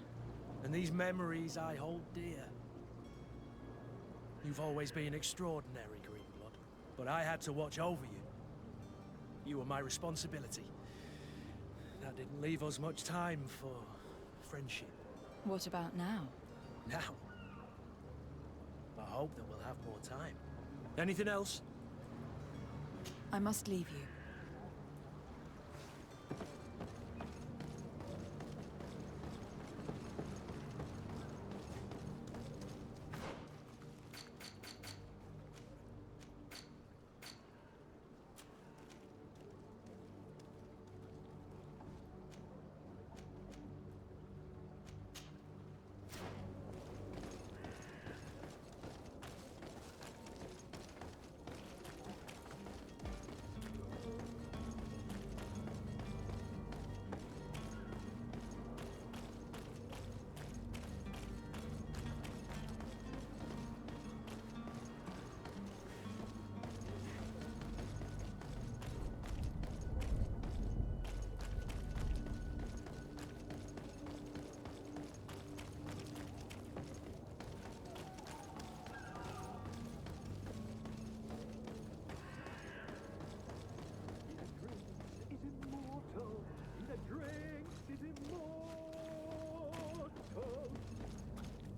And these memories I hold dear. You've always been extraordinary, Greenblood, but I had to watch over you. You were my responsibility. That didn't leave us much time for friendship. What about now? Now? I hope that we'll have more time. Anything else? I must leave you.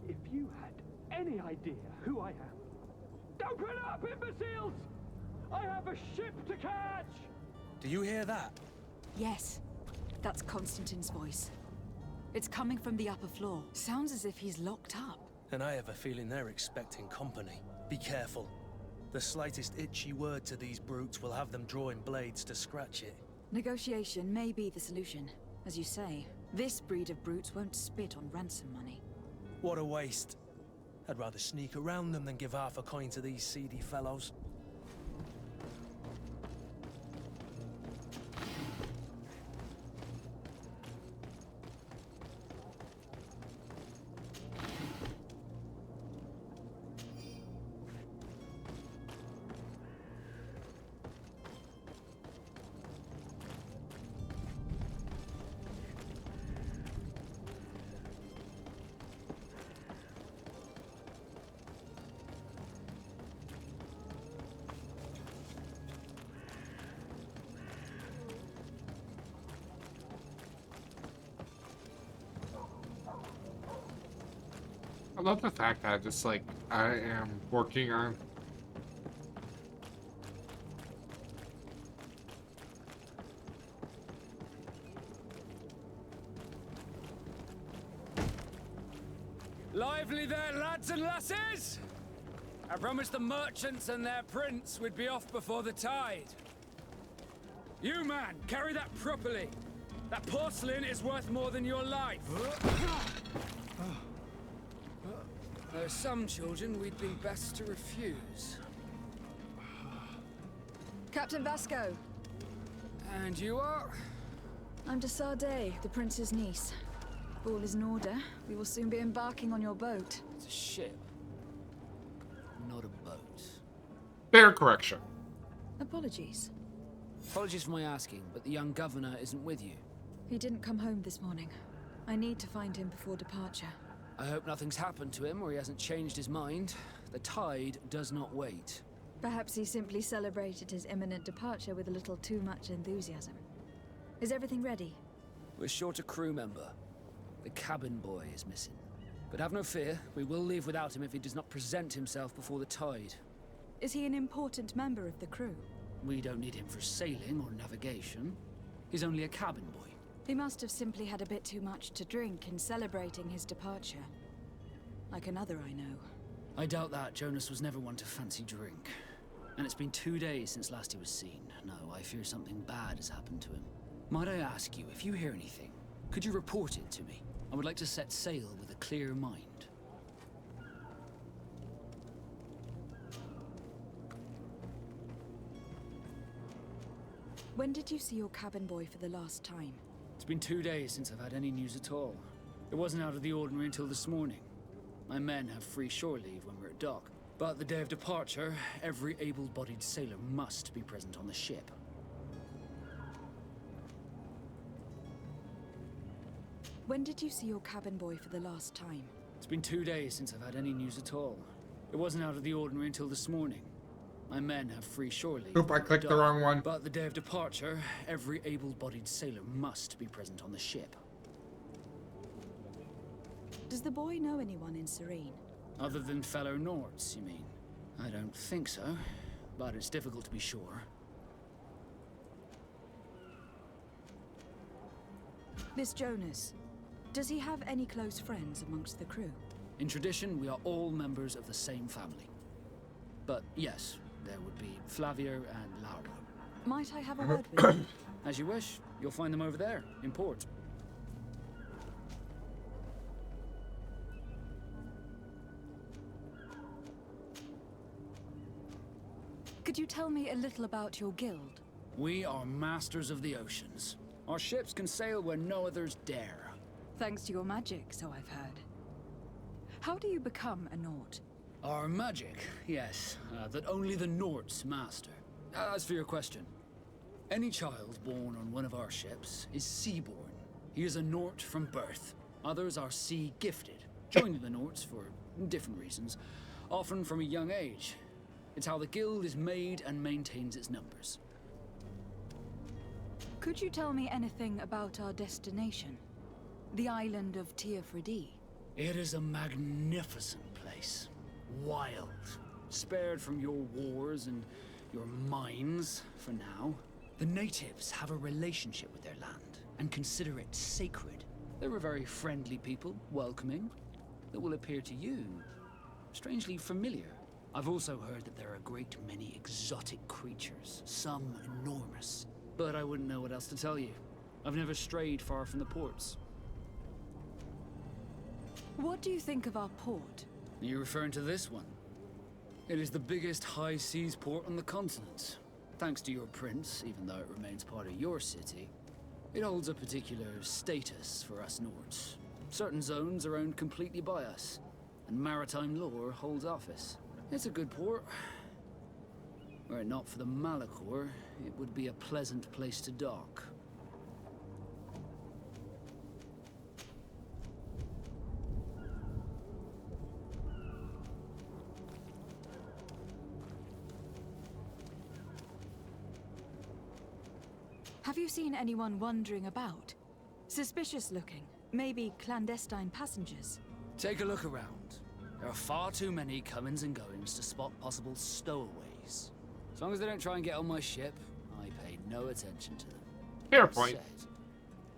If you had any idea who I am. Open up, imbeciles! I have a ship to catch! Do you hear that? Yes, that's Constantine's voice. It's coming from the upper floor. Sounds as if he's locked up. And I have a feeling they're expecting company. Be careful. The slightest itchy word to these brutes will have them drawing blades to scratch it. Negotiation may be the solution. As you say, this breed of brutes won't spit on ransom money. What a waste. I'd rather sneak around them than give half a coin to these seedy fellows. I love the fact that it's like I am working on Lively there, lads and lasses! I promised the merchants and their prince we'd be off before the tide. You, man, carry that properly. That porcelain is worth more than your life. There are some children we'd be best to refuse. Captain Vasco. And you are? I'm de Sardet, the prince's niece. If all is in order, we will soon be embarking on your boat. It's a ship, not a boat. fair correction. Apologies. Apologies for my asking, but the young governor isn't with you. He didn't come home this morning. I need to find him before departure. I hope nothing's happened to him or he hasn't changed his mind. The tide does not wait. Perhaps he simply celebrated his imminent departure with a little too much enthusiasm. Is everything ready? We're short a crew member. The cabin boy is missing. But have no fear, we will leave without him if he does not present himself before the tide. Is he an important member of the crew? We don't need him for sailing or navigation. He's only a cabin boy. He must have simply had a bit too much to drink in celebrating his departure. Like another I know. I doubt that. Jonas was never one to fancy drink. And it's been 2 days since last he was seen. No, I fear something bad has happened to him. Might I ask you, if you hear anything, could you report it to me? I would like to set sail with a clear mind. When did you see your cabin boy for the last time? It's been 2 days since I've had any news at all. It wasn't out of the ordinary until this morning. My men have free shore leave when we're at dock. But the day of departure, every able-bodied sailor must be present on the ship. When did you see your cabin boy for the last time? It's been 2 days since I've had any news at all. It wasn't out of the ordinary until this morning. My men have free shore leave. Oop, I clicked the wrong one. But the day of departure, every able-bodied sailor must be present on the ship. Does the boy know anyone in Serene? Other than fellow Nords, you mean? I don't think so, but it's difficult to be sure. Miss Jonas, does he have any close friends amongst the crew? In tradition, we are all members of the same family. But yes, there would be Flavio and Laura. Might I have a word with them? As you wish. You'll find them over there, in port. Could you tell me a little about your guild? We are masters of the oceans. Our ships can sail where no others dare. Thanks to your magic, so I've heard. How do you become a Nord? Our magic, yes, that only the Nords master. As for your question, any child born on one of our ships is sea-born. He is a Nord from birth. Others are sea-gifted, joining the Nords for different reasons, often from a young age. It's how the guild is made and maintains its numbers. Could you tell me anything about our destination? The island of Through? It is a magnificent place. Wild. Spared from your wars and your mines, for now. The natives have a relationship with their land and consider it sacred. They're a very friendly people, welcoming, that will appear to you strangely familiar. I've also heard that there are a great many exotic creatures, some enormous. But I wouldn't know what else to tell you. I've never strayed far from the ports. What do you think of our port? Are you referring to this one? It is the biggest high seas port on the continent. Thanks to your prince, even though it remains part of your city, it holds a particular status for us Nords. Certain zones are owned completely by us, and maritime law holds office. It's a good port. Were it not for the Malachor, it would be a pleasant place to dock. Have you seen anyone wandering about? Suspicious looking. Maybe clandestine passengers. Take a look around. There are far too many comings and goings to spot possible stowaways. As long as they don't try and get on my ship, I pay no attention to them. Fair point. Said,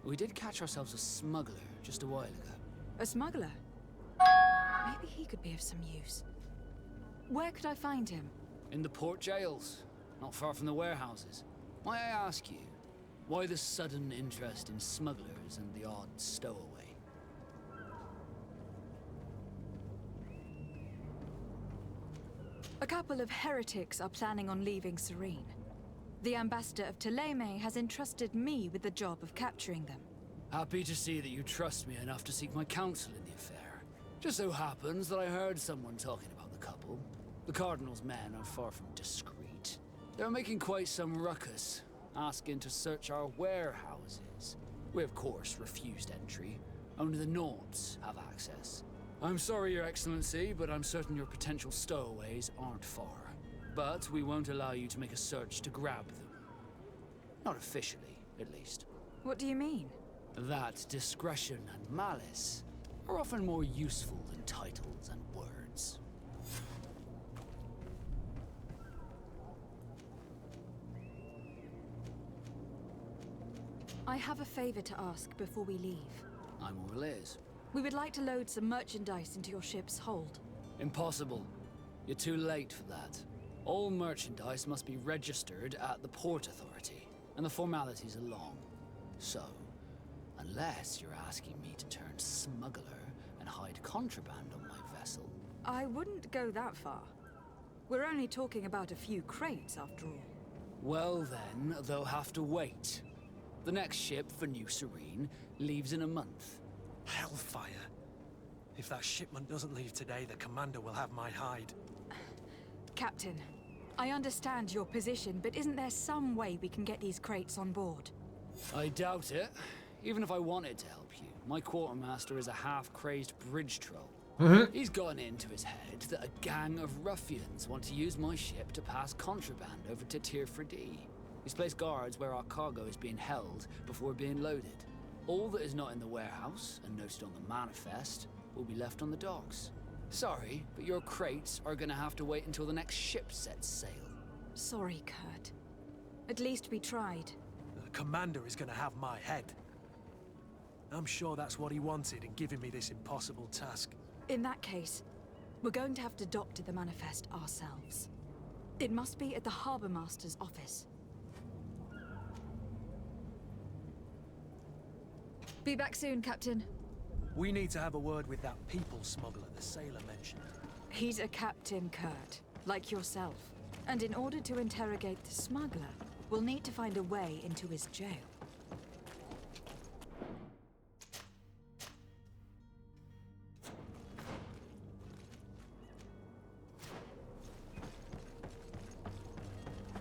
we did catch ourselves a smuggler just a while ago. A smuggler? Maybe he could be of some use. Where could I find him? In the port jails, not far from the warehouses. Might I ask you, why the sudden interest in smugglers and the odd stowaway? A couple of heretics are planning on leaving Serene. The ambassador of Thélème has entrusted me with the job of capturing them. Happy to see that you trust me enough to seek my counsel in the affair. Just so happens that I heard someone talking about the couple. The Cardinal's men are far from discreet. They're making quite some ruckus, asking to search our warehouses. We, of course, refused entry. Only the Nords have access. I'm sorry, Your Excellency, but I'm certain your potential stowaways aren't far. But we won't allow you to make a search to grab them. Not officially, at least. What do you mean? That discretion and malice are often more useful than titles and words. I have a favor to ask before we leave. I'm all ears. We would like to load some merchandise into your ship's hold. Impossible. You're too late for that. All merchandise must be registered at the Port Authority, and the formalities are long. So, Unless you're asking me to turn smuggler and hide contraband on my vessel. I wouldn't go that far. We're only talking about a few crates, after all. Well then, they'll have to wait. The next ship for New Serene leaves in a month. Hellfire. If that shipment doesn't leave today, the commander will have my hide. Captain, I understand your position, but isn't there some way we can get these crates on board? I doubt it. Even if I wanted to help you, my quartermaster is a half-crazed bridge troll. He's gotten into his head that a gang of ruffians want to use my ship to pass contraband over to Through. He's placed guards where our cargo is being held before being loaded. All that is not in the warehouse and noted on the manifest will be left on the docks. Sorry, but your crates are gonna have to wait until the next ship sets sail. Sorry, Kurt. At least we tried. The commander is gonna have my head. I'm sure that's what he wanted in giving me this impossible task. In that case, we're going to have to doctor the manifest ourselves. It must be at the Harbour Master's office. Be back soon, Captain. We need to have a word with that people smuggler the sailor mentioned. He's a captain, Kurt, like yourself. And in order to interrogate the smuggler, we'll need to find a way into his jail.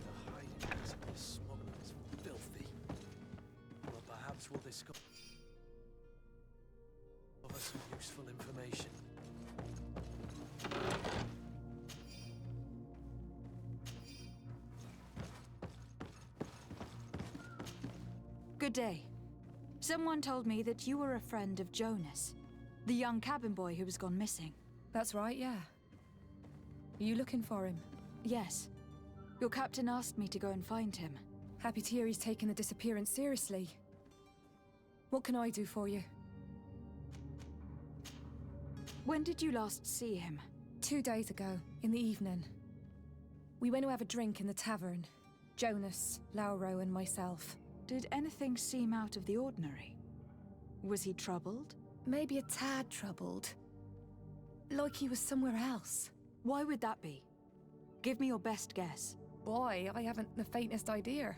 The hiding place of this smuggler is filthy. Well, perhaps we'll discover some useful information. Good day. Someone told me that you were a friend of Jonas, the young cabin boy who was gone missing. That's right, yeah. Are you looking for him? Yes. Your captain asked me to go and find him. Happy to hear he's taken the disappearance seriously. What can I do for you? When did you last see him? 2 days ago, in the evening. We went to have a drink in the tavern. Jonas, Lauro, and myself. Did anything seem out of the ordinary? Was he troubled? Maybe a tad troubled. Like he was somewhere else. Why would that be? Give me your best guess. Why? I haven't the faintest idea.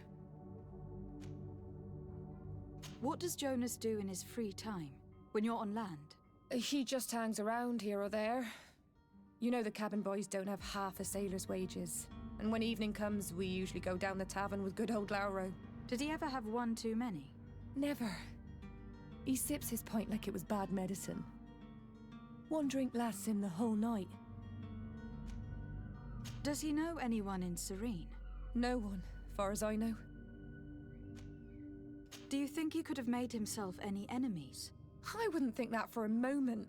What does Jonas do in his free time, when you're on land? He just hangs around here or there. You know the cabin boys don't have half a sailor's wages. And when evening comes, we usually go down the tavern with good old Lauro. Did he ever have one too many? Never. He sips his pint like it was bad medicine. One drink lasts him the whole night. Does he know anyone in Serene? No one, far as I know. Do you think he could have made himself any enemies? I wouldn't think that for a moment.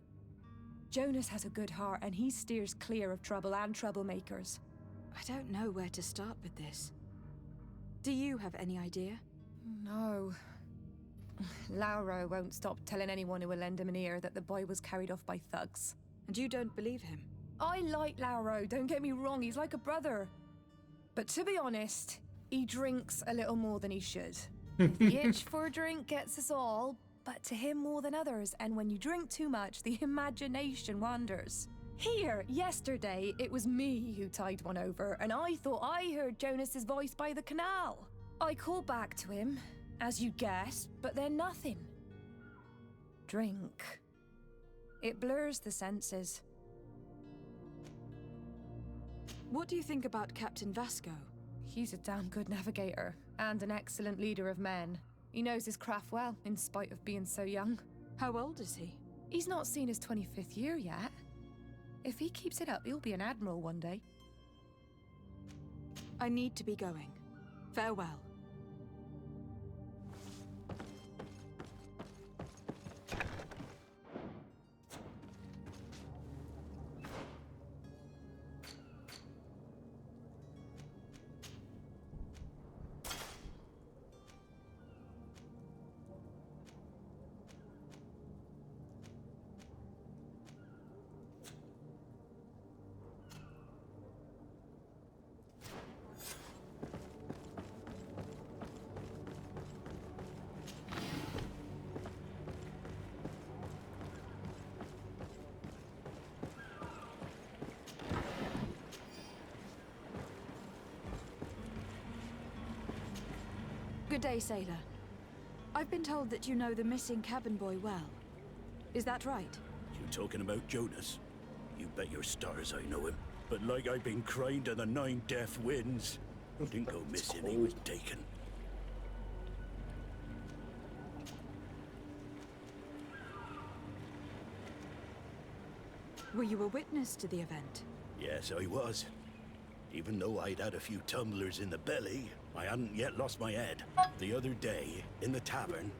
Jonas has a good heart and he steers clear of trouble and troublemakers. I don't know where to start with this. Do you have any idea? No. Lauro won't stop telling anyone who will lend him an ear that the boy was carried off by thugs. And you don't believe him? I like Lauro, don't get me wrong, he's like a brother. But to be honest, he drinks a little more than he should. The itch for a drink gets us all, but to him more than others, and when you drink too much, the imagination wanders. Here, yesterday, it was me who tied one over, and I thought I heard Jonas's voice by the canal. I called back to him, as you guessed, but then nothing. Drink. It blurs the senses. What do you think about Captain Vasco? He's a damn good navigator, and an excellent leader of men. He knows his craft well, in spite of being so young. How old is he? He's not seen his 25th year yet. If he keeps it up, he'll be an admiral one day. I need to be going. Farewell. Good day, sailor. I've been told that you know the missing cabin boy well. Is that right? You talking about Jonas? You bet your stars I know him. But like I've been crying to the 9 deaf winds. Didn't go missing, he was taken. Were you a witness to the event? Yes, I was. Even though I'd had a few tumblers in the belly, I hadn't yet lost my head. The other day, in the tavern,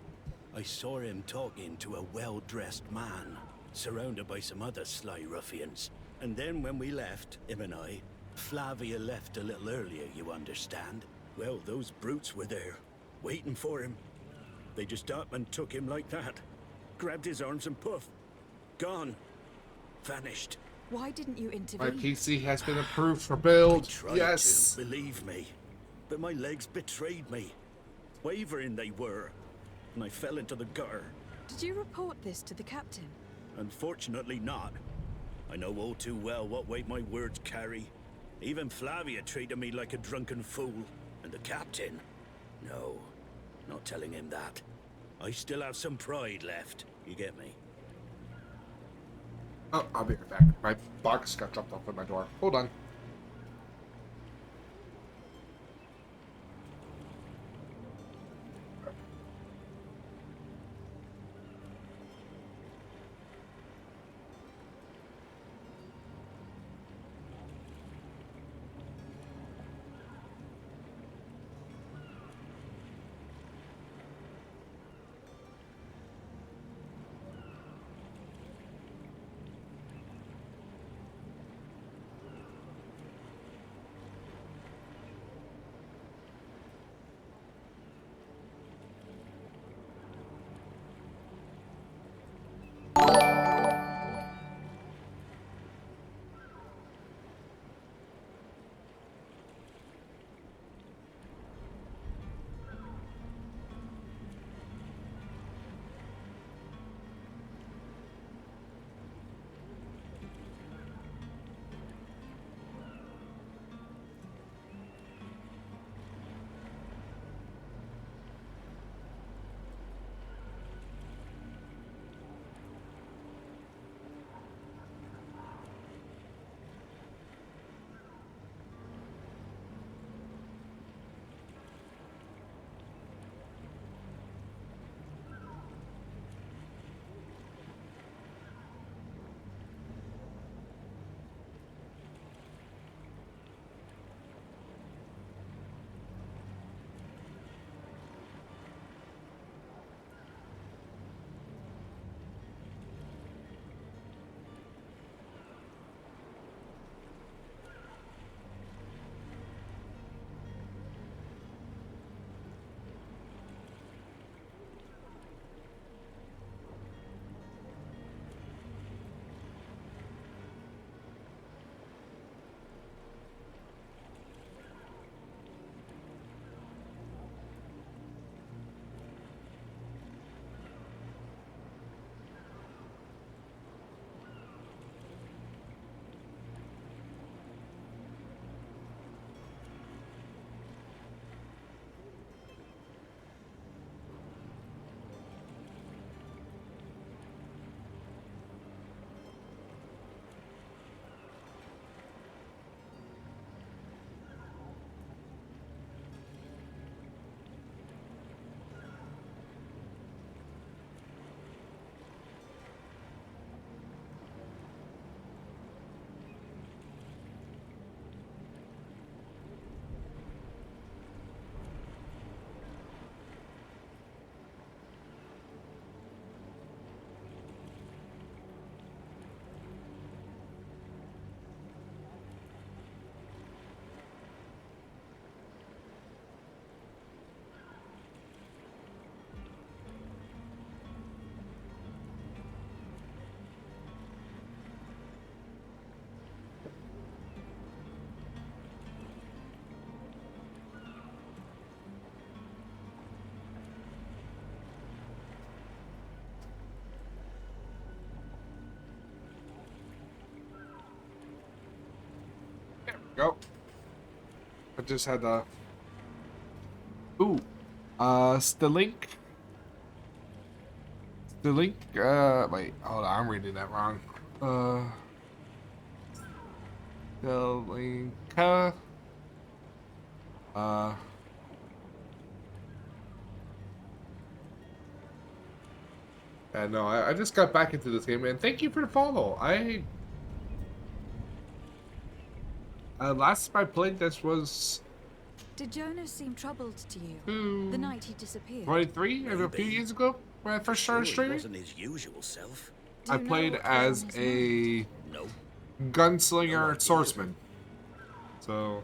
I saw him talking to a well-dressed man, surrounded by some other sly ruffians. And then when we left, him and I, Flavia left a little earlier, you understand? Well, those brutes were there, waiting for him. They just up and took him like that. Grabbed his arms and poof. Gone. Vanished. Why didn't you intervene? My PC has been approved for build. I tried Yes. to, believe me. But my legs betrayed me. Wavering they were. And I fell into the gutter. Did you report this to the captain? Unfortunately not. I know all too well what weight my words carry. Even Flavia treated me like a drunken fool. And the captain? No, not telling him that. I still have some pride left. You get me? Oh, I'll be right back. My box got dropped off at my door. Hold on. Go. I just had Ooh. Stilink. Stilink, wait, hold on, I'm reading that wrong. Stilinka. Yeah, no, I just got back into this game, and thank you for the follow. Last time I played this was... Did Jonas seem troubled to you? The night he disappeared? 23, a few years ago, when I first started streaming. Wasn't his usual self. I played as a gunslinger swordsman. So...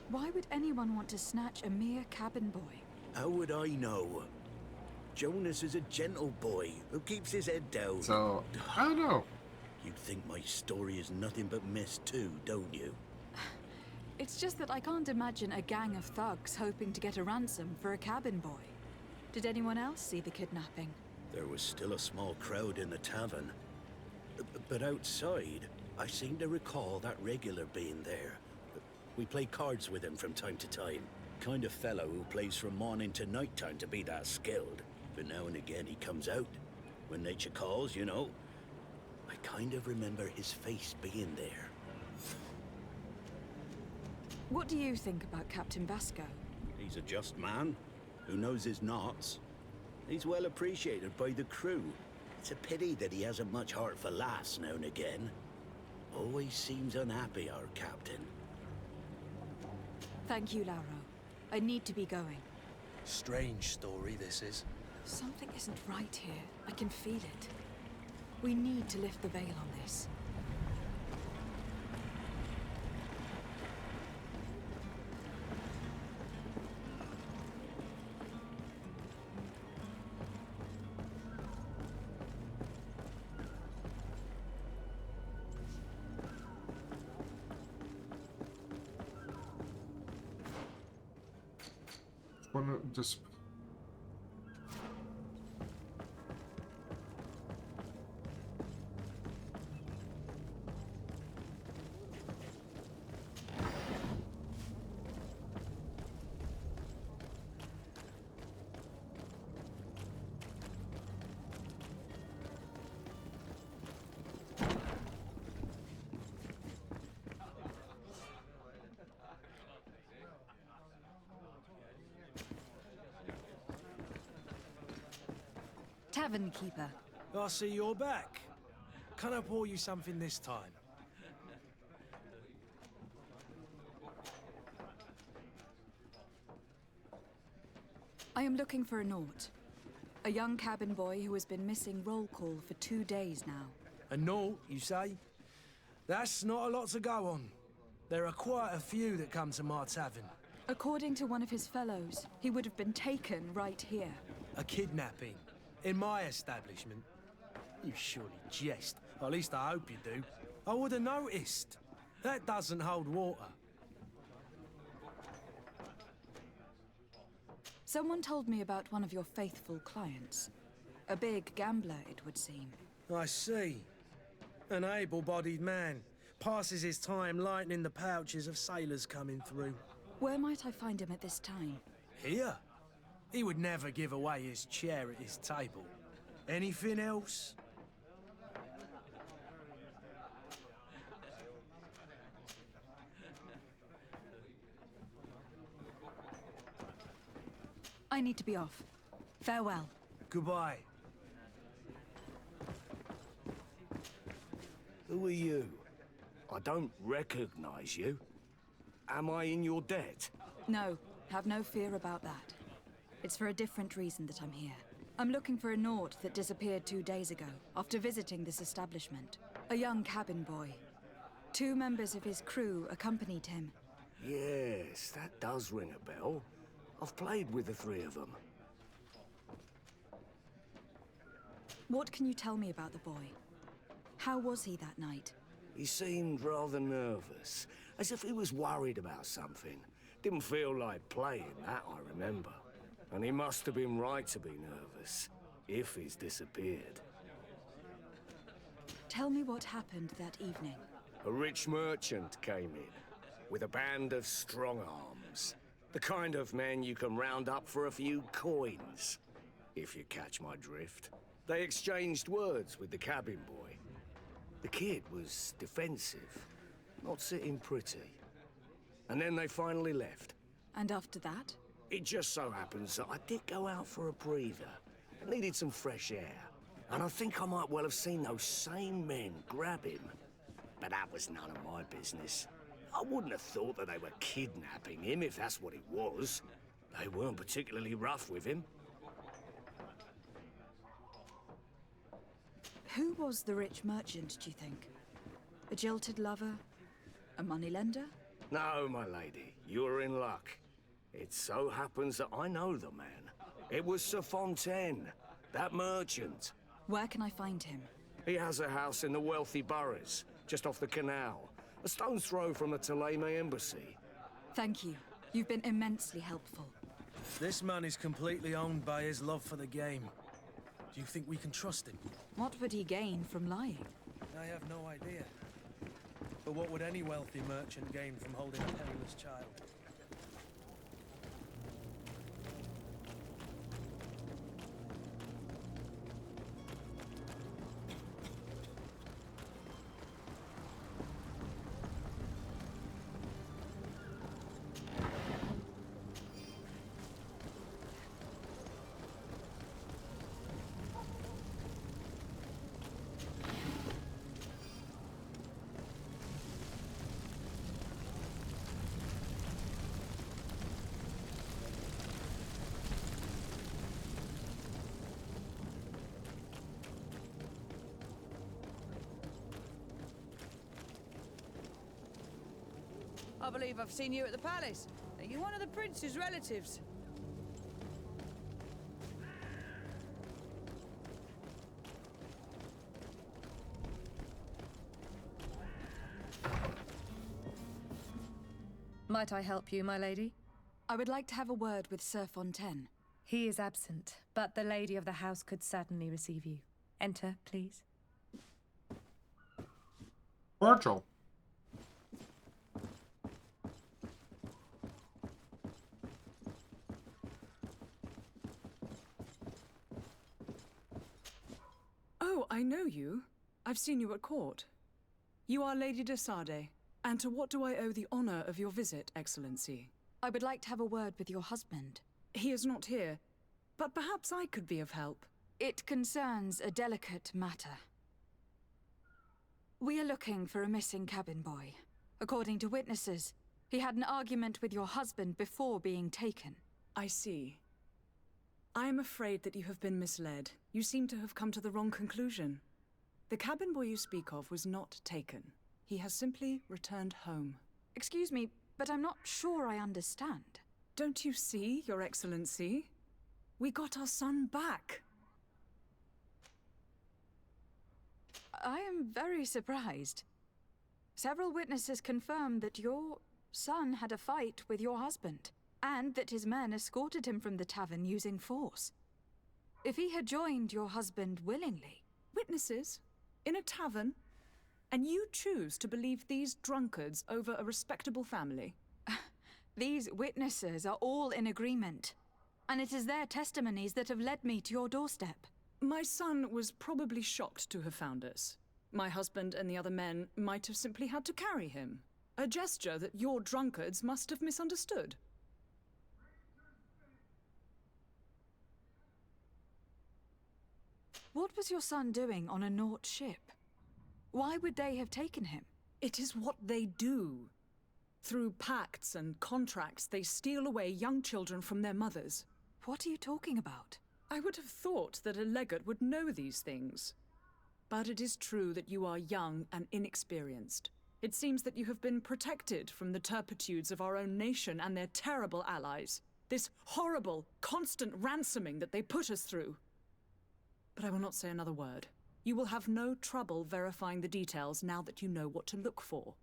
Why would anyone want to snatch a mere cabin boy? How would I know? Jonas is a gentle boy who keeps his head down. So, I don't know. You think my story is nothing but mess too, don't you? It's just that I can't imagine a gang of thugs hoping to get a ransom for a cabin boy. Did anyone else see the kidnapping? There was still a small crowd in the tavern. But outside, I seem to recall that regular being there. We play cards with him from time to time. Kind of fellow who plays from morning to night time to be that skilled. But now and again he comes out. When nature calls, you know. I kind of remember his face being there. What do you think about Captain Vasco? He's a just man who knows his knots. He's well appreciated by the crew. It's a pity that he hasn't much heart for laughs now and again. Always seems unhappy, our captain. Thank you, Lauro. I need to be going. Strange story, this is. Something isn't right here. I can feel it. We need to lift the veil on this. Just... Tavern keeper. I see you're back. Can I pour you something this time? I am looking for a Naut. A young cabin boy who has been missing roll call for 2 days now. A Naut, you say? That's not a lot to go on. There are quite a few that come to my tavern. According to one of his fellows, he would have been taken right here. A kidnapping? In my establishment? You surely jest. At least I hope you do. I would have noticed. That doesn't hold water. Someone told me about one of your faithful clients. A big gambler, it would seem. I see. An able-bodied man. Passes his time lightening the pouches of sailors coming through. Where might I find him at this time? Here? He would never give away his chair at his table. Anything else? I need to be off. Farewell. Goodbye. Who are you? I don't recognize you. Am I in your debt? No, have no fear about that. It's for a different reason that I'm here. I'm looking for a Naut that disappeared 2 days ago, after visiting this establishment. A young cabin boy. 2 members of his crew accompanied him. Yes, that does ring a bell. I've played with the 3 of them. What can you tell me about the boy? How was he that night? He seemed rather nervous, as if he was worried about something. Didn't feel like playing, that I remember. And he must have been right to be nervous, if he's disappeared. Tell me what happened that evening. A rich merchant came in, with a band of strong arms. The kind of men you can round up for a few coins, if you catch my drift. They exchanged words with the cabin boy. The kid was defensive, not sitting pretty. And then they finally left. And after that? It just so happens that I did go out for a breather. I needed some fresh air. And I think I might well have seen those same men grab him. But that was none of my business. I wouldn't have thought that they were kidnapping him if that's what it was. They weren't particularly rough with him. Who was the rich merchant, do you think? A jilted lover? A moneylender? No, my lady, you're in luck. It so happens that I know the man. It was Sir Fontaine, that merchant. Where can I find him? He has a house in the wealthy boroughs, just off the canal. A stone's throw from the Thélème embassy. Thank you. You've been immensely helpful. This man is completely owned by his love for the game. Do you think we can trust him? What would he gain from lying? I have no idea. But what would any wealthy merchant gain from holding a penniless child? I believe I've seen you at the palace. Are you one of the prince's relatives? Might I help you, my lady? I would like to have a word with Sir Fontaine. He is absent, but the lady of the house could certainly receive you. Enter, please. Virgil. Oh, I know you. I've seen you at court. You are Lady de Sade. And to what do I owe the honor of your visit, Excellency? I would like to have a word with your husband. He is not here, but perhaps I could be of help. It concerns a delicate matter. We are looking for a missing cabin boy. According to witnesses, he had an argument with your husband before being taken. I see. I am afraid that you have been misled. You seem to have come to the wrong conclusion. The cabin boy you speak of was not taken. He has simply returned home. Excuse me, but I'm not sure I understand. Don't you see, Your Excellency? We got our son back. I am very surprised. Several witnesses confirmed that your son had a fight with your husband, and that his men escorted him from the tavern using force. If he had joined your husband willingly... Witnesses? In a tavern? And you choose to believe these drunkards over a respectable family? These witnesses are all in agreement, and it is their testimonies that have led me to your doorstep. My son was probably shocked to have found us. My husband and the other men might have simply had to carry him. A gesture that your drunkards must have misunderstood. What was your son doing on a Naut ship? Why would they have taken him? It is what they do. Through pacts and contracts, they steal away young children from their mothers. What are you talking about? I would have thought that a legate would know these things. But it is true that you are young and inexperienced. It seems that you have been protected from the turpitudes of our own nation and their terrible allies. This horrible, constant ransoming that they put us through. But I will not say another word. You will have no trouble verifying the details now that you know what to look for.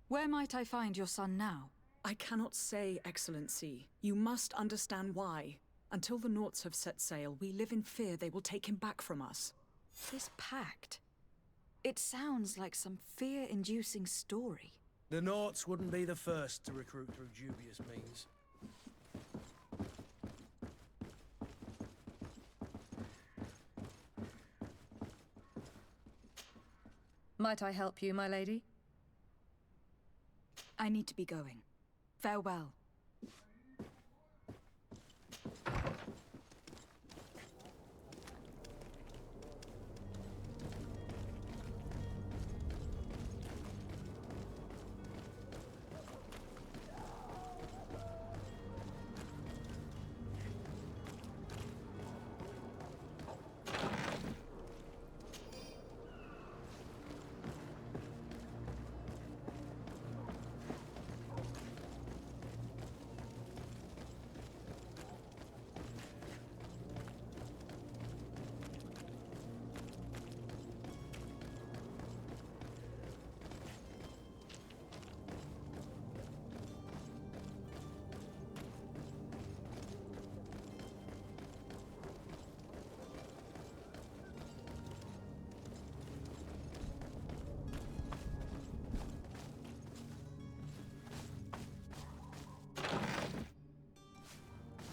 Where might I find your son now? I cannot say, Excellency. You must understand why. Until the Nauts have set sail, we live in fear they will take him back from us. This pact... It sounds like some fear-inducing story. The Nauts wouldn't be the first to recruit through dubious means. Might I help you, my lady? I need to be going. Farewell.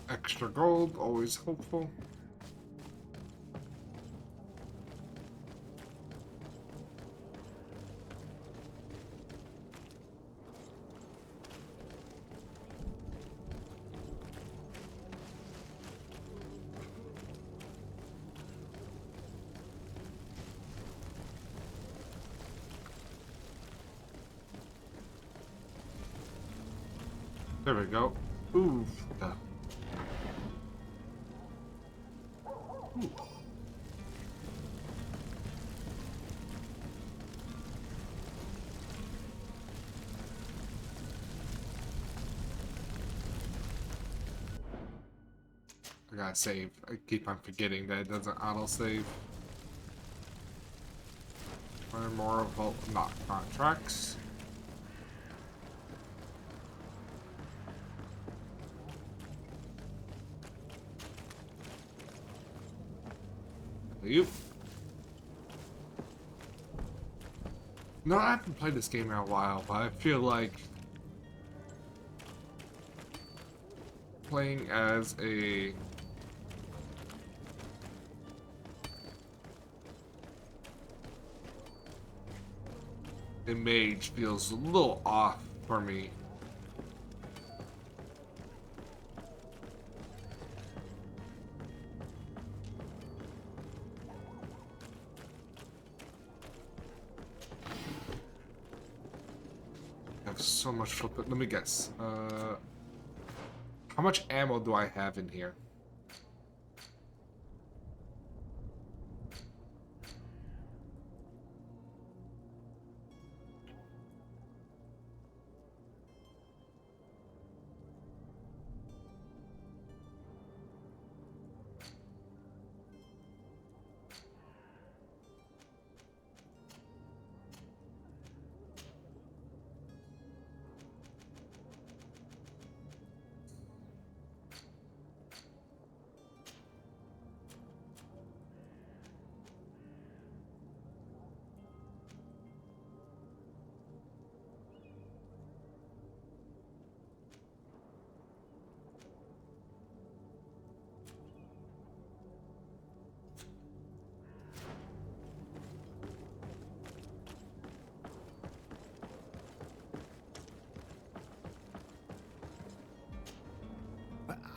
Extra gold, always helpful. There we go. Ooh. Ooh. I gotta save. I keep on forgetting that it doesn't auto-save. Learn more about not contracts. You. No, I haven't played this game in a while, but I feel like playing as a mage feels a little off for me. I have so much footprint. Let me guess. How much ammo do I have in here?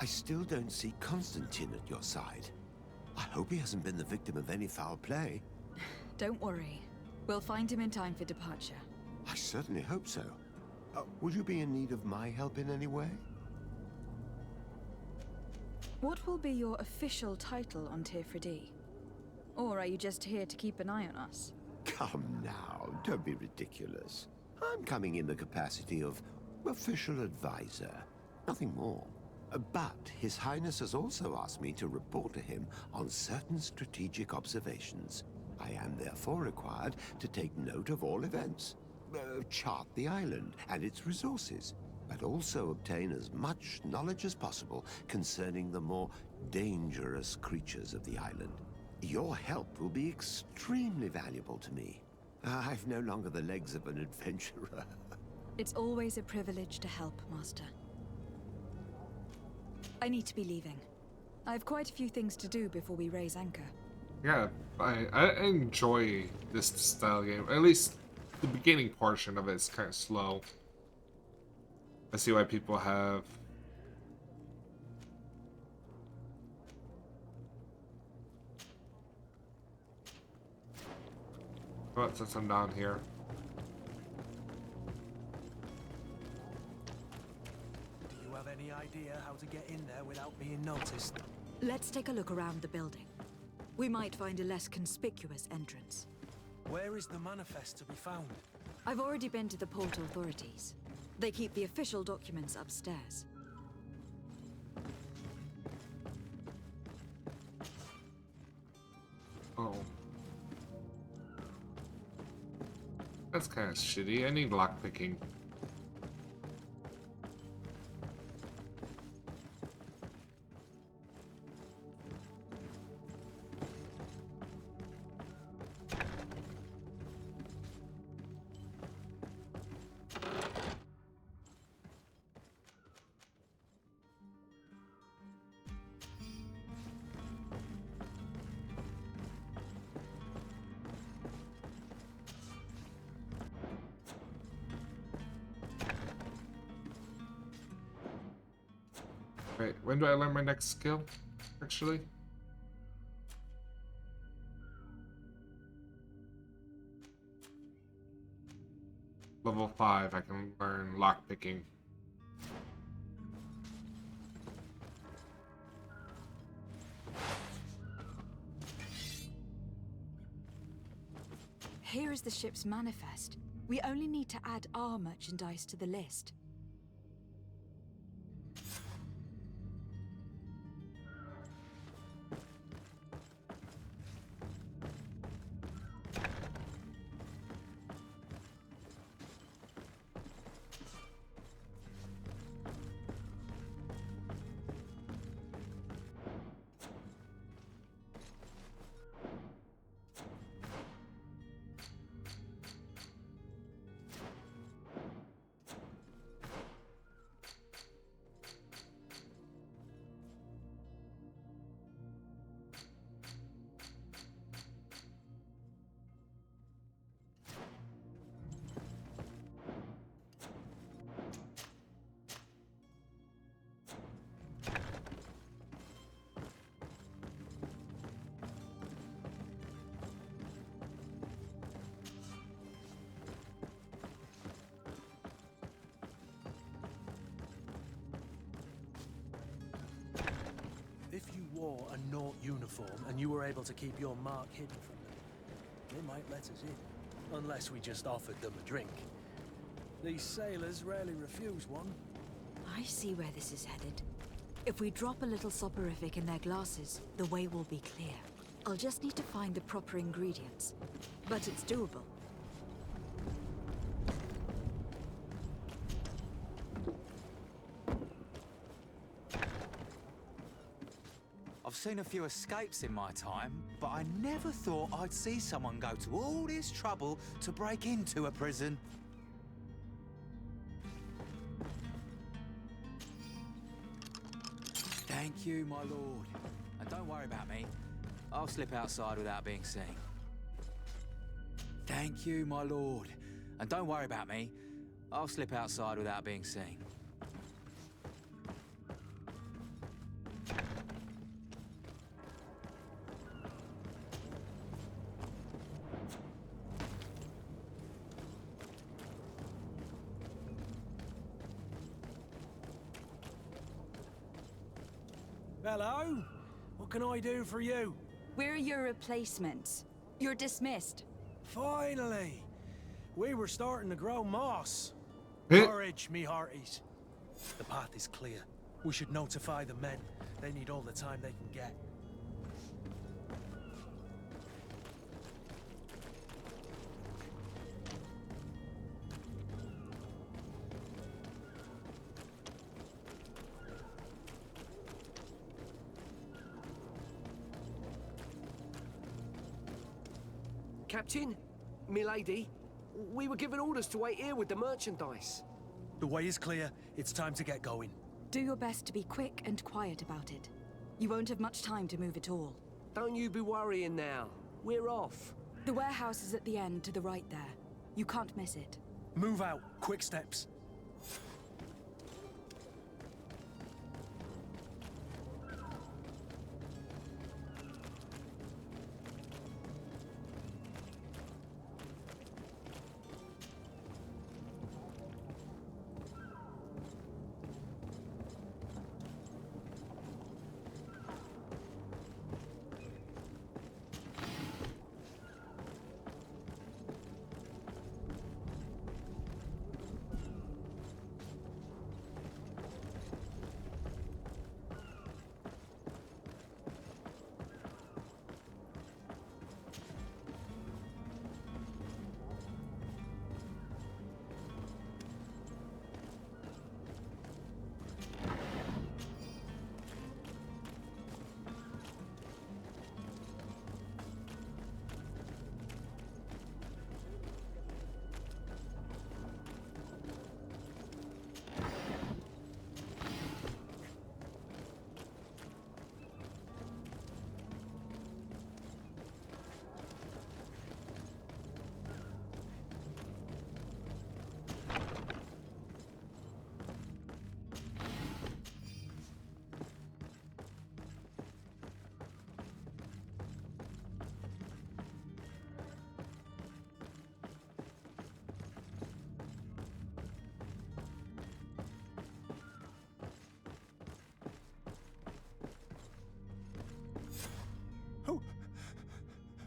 I still don't see Constantine at your side. I hope he hasn't been the victim of any foul play. Don't worry. We'll find him in time for departure. I certainly hope so. Would you be in need of my help in any way? What will be your official title on Tifredi? Or are you just here to keep an eye on us? Come now, don't be ridiculous. I'm coming in the capacity of official advisor, nothing more. But His Highness has also asked me to report to him on certain strategic observations. I am therefore required to take note of all events, chart the island and its resources, but also obtain as much knowledge as possible concerning the more dangerous creatures of the island. Your help will be extremely valuable to me. I've no longer the legs of an adventurer. It's always a privilege to help, Master. I need to be leaving. I have quite a few things to do before we raise anchor. Yeah, I enjoy this style game. At least the beginning portion of it is kind of slow. I see why people have. But since I'm down here. Do you have any idea how to get in there without being noticed? Let's take a look around the building. We might find a less conspicuous entrance. Where is the manifest to be found? I've already been to the port authorities. They keep the official documents upstairs. Oh. That's kind of shitty. I need lockpicking. Wait, when do I learn my next skill, actually? Level 5, I can learn lockpicking. Here is the ship's manifest. We only need to add our merchandise to the list. If you wore a Naut uniform and you were able to keep your mark hidden from them, they might let us in. Unless we just offered them a drink. These sailors rarely refuse one. I see where this is headed. If we drop a little soporific in their glasses, the way will be clear. I'll just need to find the proper ingredients. But it's doable. I've seen a few escapes in my time, but I never thought I'd see someone go to all this trouble to break into a prison. Thank you, my lord. And don't worry about me. I'll slip outside without being seen. Thank you, my lord. And don't worry about me. I'll slip outside without being seen. Hello? What can I do for you? We're your replacements. You're dismissed. Finally! We were starting to grow moss. Eh? Courage, me hearties. The path is clear. We should notify the men. They need all the time they can get. Captain, milady, we were given orders to wait here with the merchandise. The way is clear. It's time to get going. Do your best to be quick and quiet about it. You won't have much time to move at all. Don't you be worrying now. We're off. The warehouse is at the end to the right there. You can't miss it. Move out. Quick steps.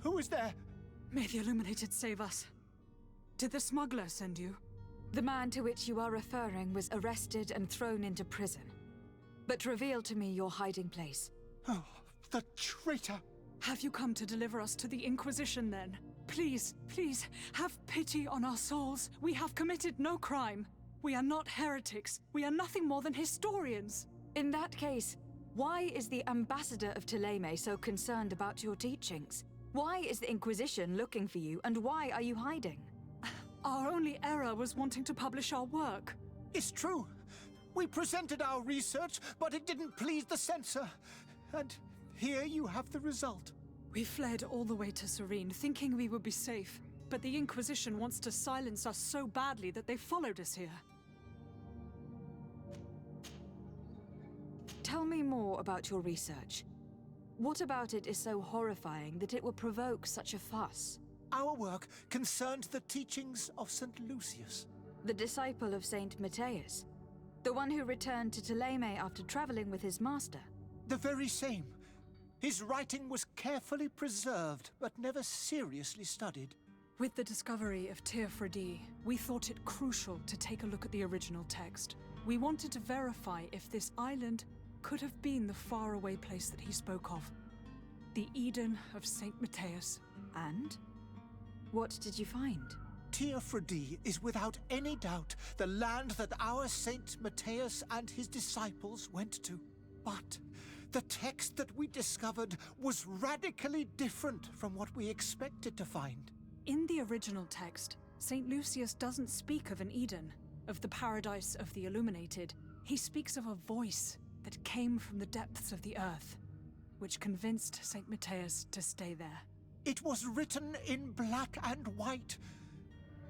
Who is there? May the Illuminated save us. Did the smuggler send you? The man to which you are referring was arrested and thrown into prison. But reveal to me your hiding place. Oh, the traitor! Have you come to deliver us to the Inquisition, then? Please, please, have pity on our souls. We have committed no crime. We are not heretics. We are nothing more than historians. In that case, why is the ambassador of Thélème so concerned about your teachings? Why is the Inquisition looking for you, and why are you hiding? Our only error was wanting to publish our work. It's true. We presented our research, but it didn't please the censor. And here you have the result. We fled all the way to Serene, thinking we would be safe. But the Inquisition wants to silence us so badly that they followed us here. Tell me more about your research. What about it is so horrifying that it will provoke such a fuss? Our work concerned the teachings of St. Lucius. The disciple of Saint Matthias? The one who returned to Thélème after traveling with his master? The very same. His writing was carefully preserved, but never seriously studied. With the discovery of Through, we thought it crucial to take a look at the original text. We wanted to verify if this island could have been the faraway place that he spoke of. The Eden of Saint Matthias. And? What did you find? Through is without any doubt the land that our Saint Matthias and his disciples went to. But the text that we discovered was radically different from what we expected to find. In the original text, Saint Lucius doesn't speak of an Eden, of the paradise of the Illuminated. He speaks of a voice that came from the depths of the earth, which convinced Saint Matthias to stay there. It was written in black and white,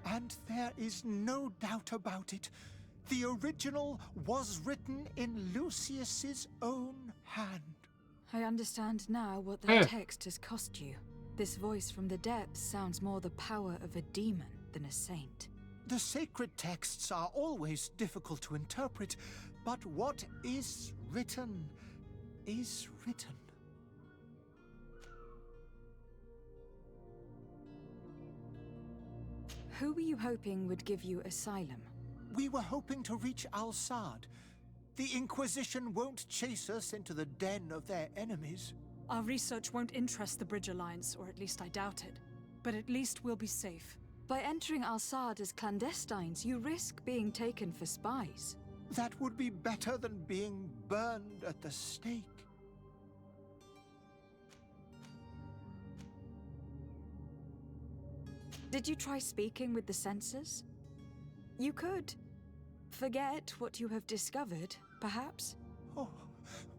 and there is no doubt about it. The original was written in Lucius's own hand. I understand now what that text has cost you. This voice from the depths sounds more the power of a demon than a saint. The sacred texts are always difficult to interpret, but what is written is written. Who were you hoping would give you asylum? We were hoping to reach Al-Sad. The Inquisition won't chase us into the den of their enemies. Our research won't interest the Bridge Alliance, or at least I doubt it. But at least we'll be safe. By entering Al-Sad as clandestines, you risk being taken for spies. That would be better than being burned at the stake. Did you try speaking with the censors? You could. Forget what you have discovered, perhaps? Oh,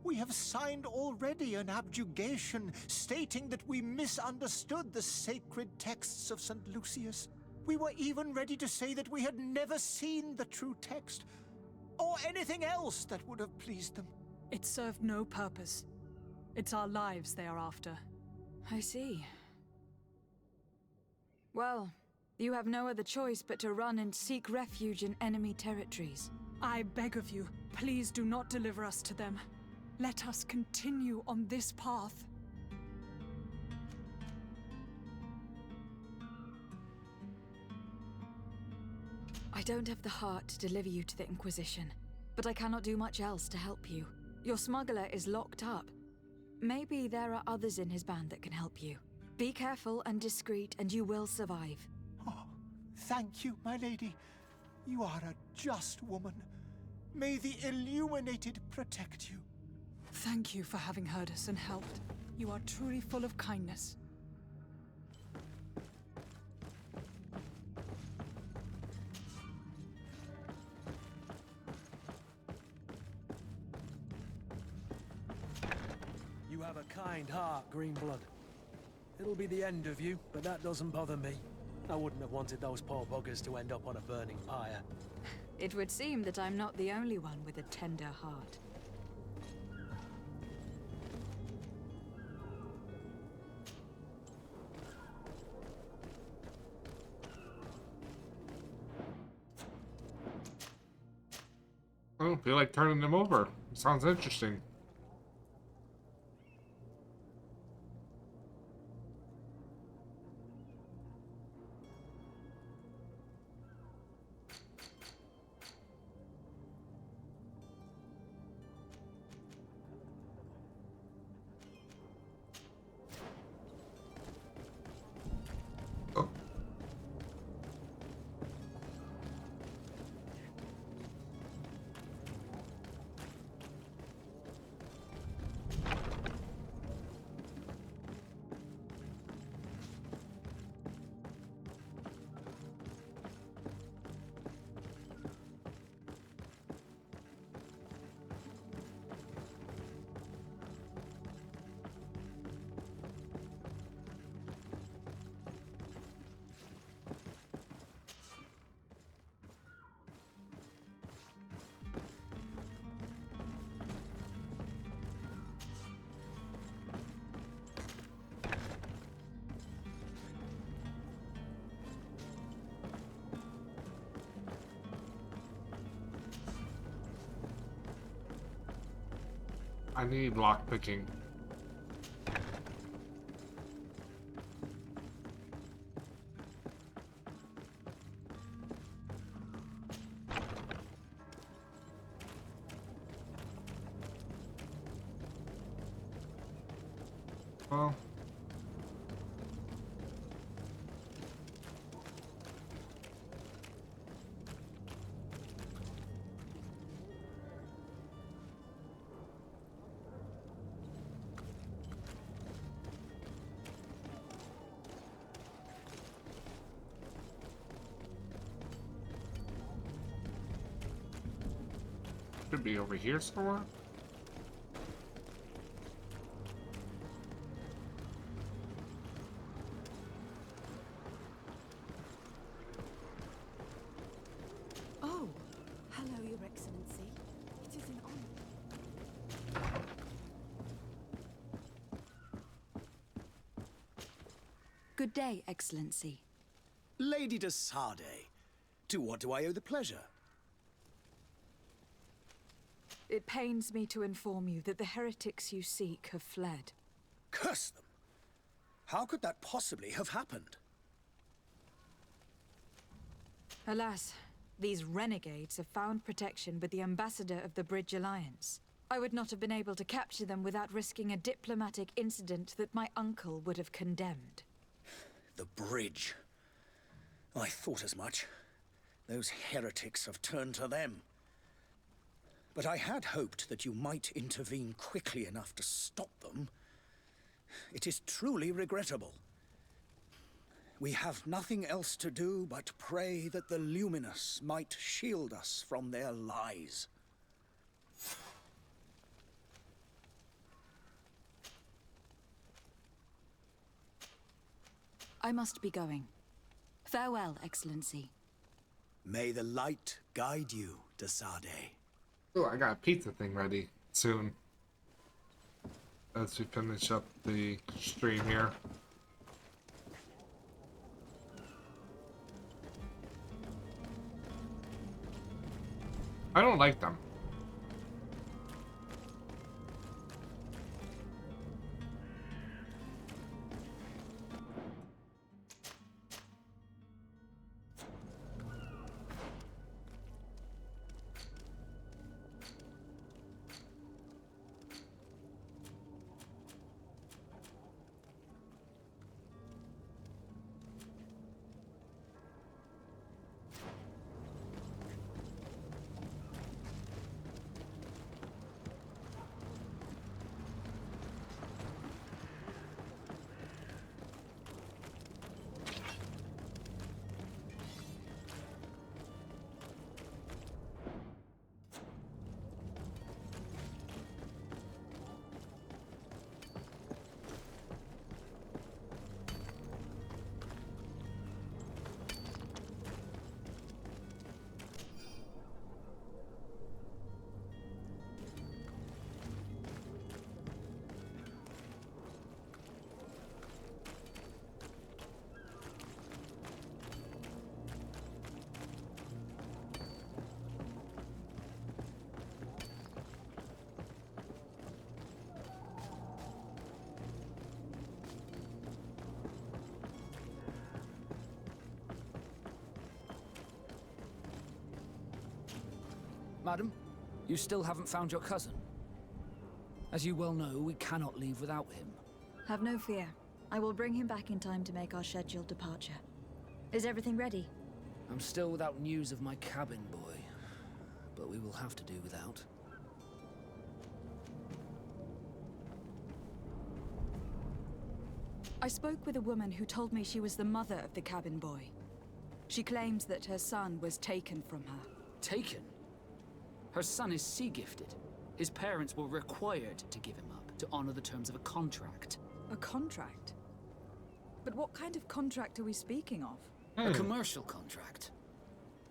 We have signed already an abjugation stating that we misunderstood the sacred texts of St. Lucius. We were even ready to say that we had never seen the true text, or anything else that would have pleased them. It served no purpose. It's our lives they are after. I see. Well, you have no other choice but to run and seek refuge in enemy territories. I beg of you, please do not deliver us to them. Let us continue on this path. I don't have the heart to deliver you to the Inquisition, but I cannot do much else to help you. Your smuggler is locked up. Maybe there are others in his band that can help you. Be careful and discreet, and you will survive. Oh, thank you, my lady. You are a just woman. May the Illuminated protect you. Thank you for having heard us and helped. You are truly full of kindness. You have a kind heart, Greenblood. It'll be the end of you, but that doesn't bother me. I wouldn't have wanted those poor buggers to end up on a burning pyre. It would seem that I'm not the only one with a tender heart. I don't feel like turning them over. Sounds interesting. I need lockpicking. Well, should be over here somewhere. Oh, hello, Your Excellency. It is an honor. Good day, Excellency. Lady de Sade, to what do I owe the pleasure? It pains me to inform you that the heretics you seek have fled. Curse them! How could that possibly have happened? Alas, these renegades have found protection with the ambassador of the Bridge Alliance. I would not have been able to capture them without risking a diplomatic incident that my uncle would have condemned. The bridge. I thought as much. Those heretics have turned to them. But I had hoped that you might intervene quickly enough to stop them. It is truly regrettable. We have nothing else to do but pray that the Luminous might shield us from their lies. I must be going. Farewell, Excellency. May the light guide you, de Sade. Oh, I got a pizza thing ready soon. As we finish up the stream here. I don't like them. Madam, you still haven't found your cousin. As you well know, we cannot leave without him. Have no fear. I will bring him back in time to make our scheduled departure. Is everything ready? I'm still without news of my cabin boy, but we will have to do without. I spoke with a woman who told me she was the mother of the cabin boy. She claims that her son was taken from her. Taken? Her son is sea-gifted. His parents were required to give him up to honor the terms of a contract. A contract? But what kind of contract are we speaking of? A commercial contract.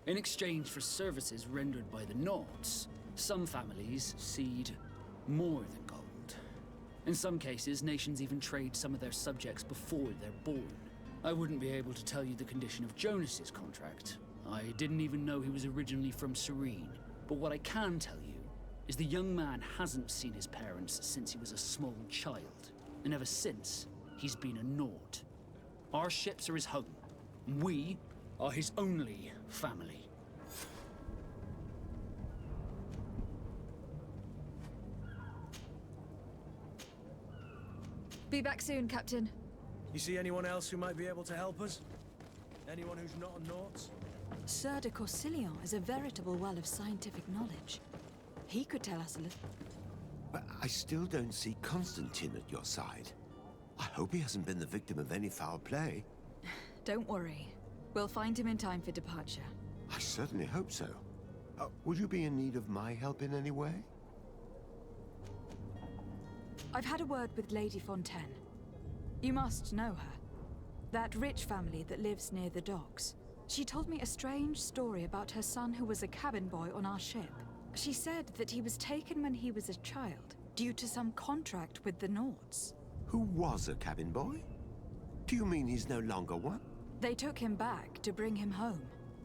In exchange for services rendered by the Nords, some families cede more than gold. In some cases, nations even trade some of their subjects before they're born. I wouldn't be able to tell you the condition of Jonas's contract. I didn't even know he was originally from Serene. But what I can tell you is the young man hasn't seen his parents since he was a small child. And ever since, he's been a Nord. Our ships are his home. We are his only family. Be back soon, Captain. You see anyone else who might be able to help us? Anyone who's not a Naut? Sir de Corsilion is a veritable well of scientific knowledge. He could tell us a little. But I still don't see Constantine at your side. I hope he hasn't been the victim of any foul play. Don't worry. We'll find him in time for departure. I certainly hope so. Would you be in need of my help in any way? I've had a word with Lady Fontaine. You must know her. That rich family that lives near the docks. She told me a strange story about her son who was a cabin boy on our ship. She said that he was taken when he was a child, due to some contract with the Nords. Who was a cabin boy? Do you mean he's no longer one? They took him back to bring him home.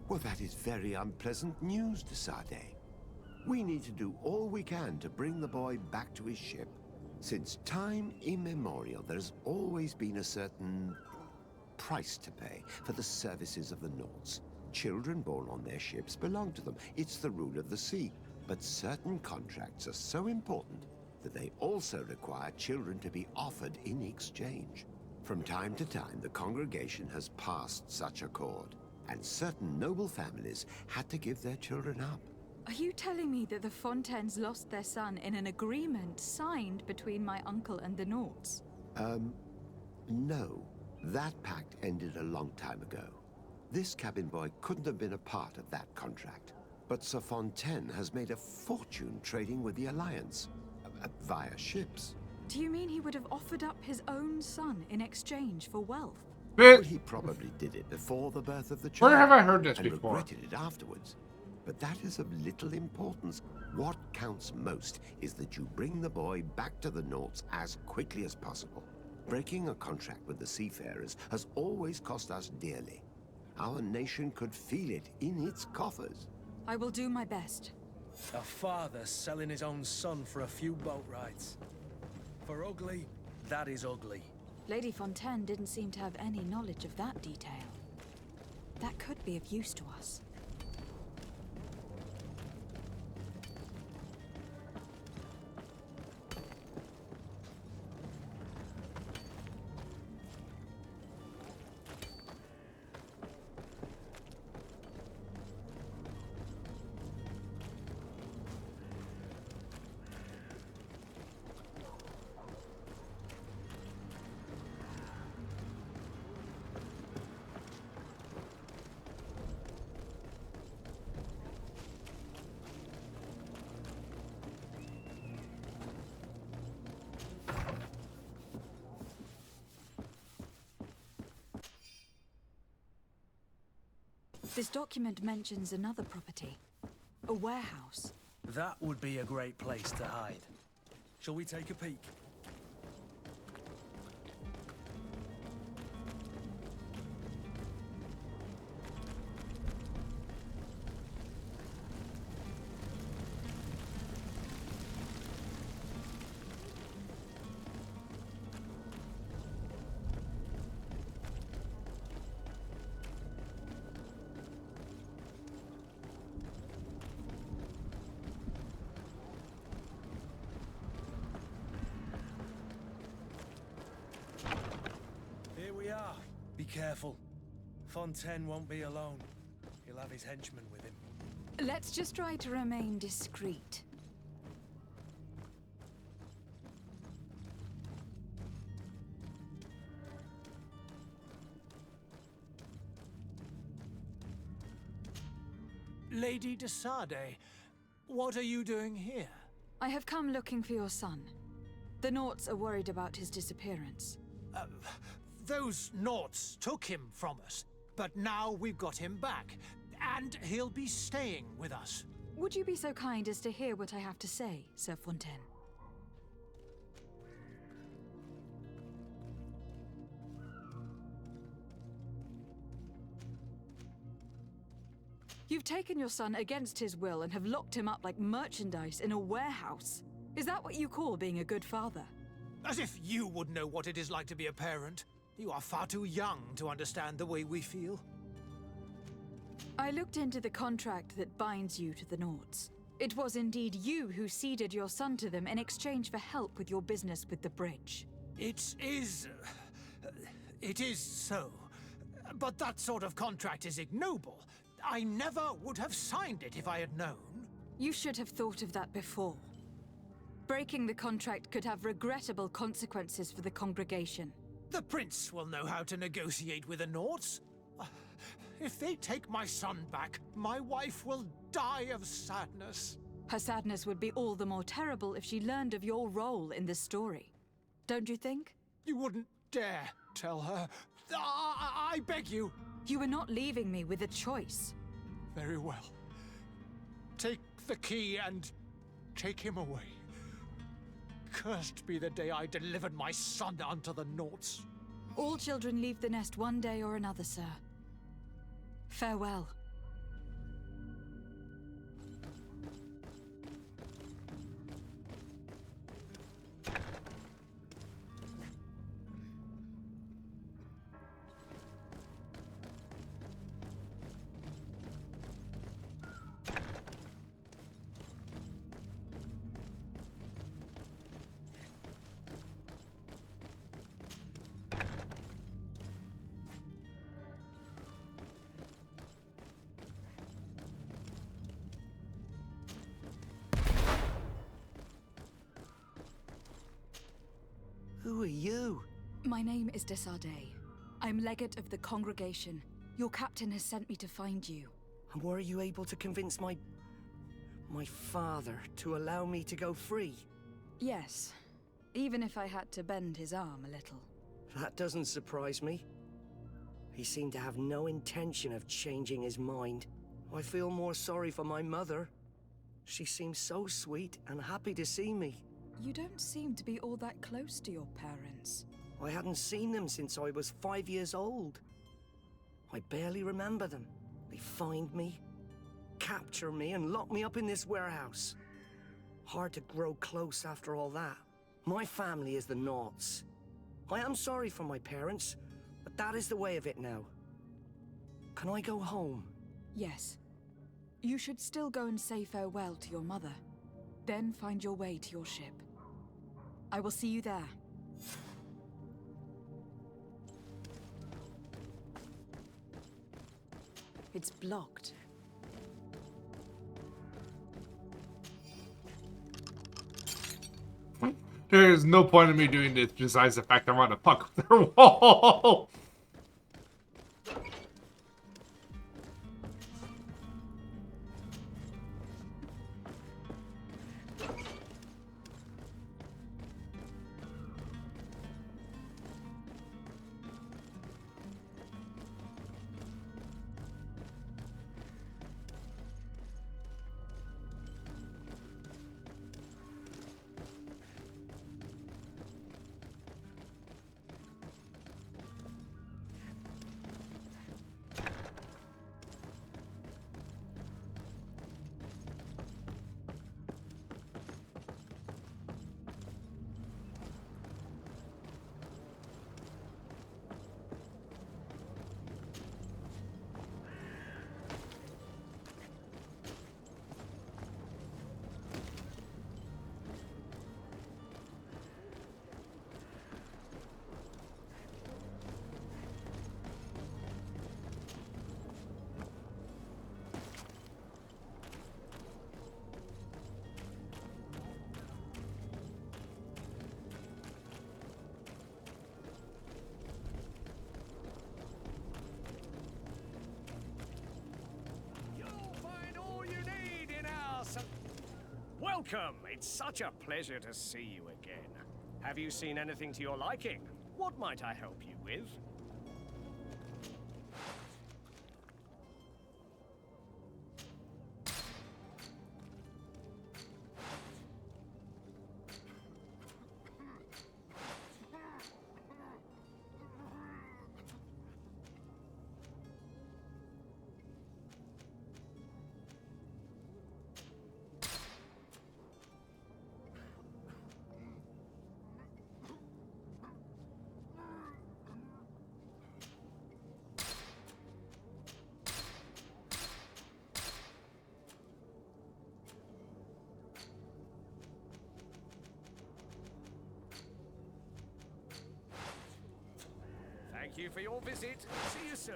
Well, that is very unpleasant news, de Sade. We need to do all we can to bring the boy back to his ship. Since time immemorial, there's always been a certain price to pay for the services of the Nords. Children born on their ships belong to them. It's the rule of the sea. But certain contracts are so important that they also require children to be offered in exchange. From time to time, the congregation has passed such accord, and certain noble families had to give their children up. Are you telling me that the Fontaines lost their son in an agreement signed between my uncle and the Nords? No. That pact ended a long time ago. This cabin boy couldn't have been a part of that contract. But Sir Fontaine has made a fortune trading with the Alliance, via ships. Do you mean he would have offered up his own son in exchange for wealth? But he probably did it before the birth of the where child. have I heard this and before? regretted it afterwards. But that is of little importance. What counts most is that you bring the boy back to the Nauts as quickly as possible. Breaking a contract with the seafarers has always cost us dearly. Our nation could feel it in its coffers. I will do my best. A father selling his own son for a few boat rides. For ugly, that is ugly. Lady Fontaine didn't seem to have any knowledge of that detail. That could be of use to us. This document mentions another property. A warehouse. That would be a great place to hide. Shall we take a peek? Here we are. Be careful. Fontaine won't be alone. He'll have his henchmen with him. Let's just try to remain discreet. Lady de Sade, what are you doing here? I have come looking for your son. The Nauts are worried about his disappearance. Those Nauts took him from us, but now we've got him back, and he'll be staying with us. Would you be so kind as to hear what I have to say, Sir Fontaine? You've taken your son against his will and have locked him up like merchandise in a warehouse. Is that what you call being a good father? As if you would know what it is like to be a parent. You are far too young to understand the way we feel. I looked into the contract that binds you to the Nauts. It was indeed you who ceded your son to them in exchange for help with your business with the bridge. It is so. But that sort of contract is ignoble. I never would have signed it if I had known. You should have thought of that before. Breaking the contract could have regrettable consequences for the congregation. The prince will know how to negotiate with the Nauts. If they take my son back, my wife will die of sadness. Her sadness would be all the more terrible if she learned of your role in this story. Don't you think? You wouldn't dare tell her. I beg you. You were not leaving me with a choice. Very well. Take the key and take him away. Cursed be the day I delivered my son unto the Nauts. All children leave the nest one day or another, sir. Farewell. Who are you? My name is de Sade. I'm legate of the congregation. Your captain has sent me to find you. And were you able to convince my father to allow me to go free? Yes, even if I had to bend his arm a little. That doesn't surprise me. He seemed to have no intention of changing his mind. I feel more sorry for my mother. She seemed so sweet and happy to see me. You don't seem to be all that close to your parents. I hadn't seen them since I was 5 years old. I barely remember them. They find me, capture me, and lock me up in this warehouse. Hard to grow close after all that. My family is the Naughts. I am sorry for my parents, but that is the way of it now. Can I go home? Yes. You should still go and say farewell to your mother. Then find your way to your ship. I will see you there. It's blocked. There is no point in me doing this besides the fact I want to fuck up their wall. Welcome! It's such a pleasure to see you again. Have you seen anything to your liking? What might I help you with? Thank you for your visit. See you soon.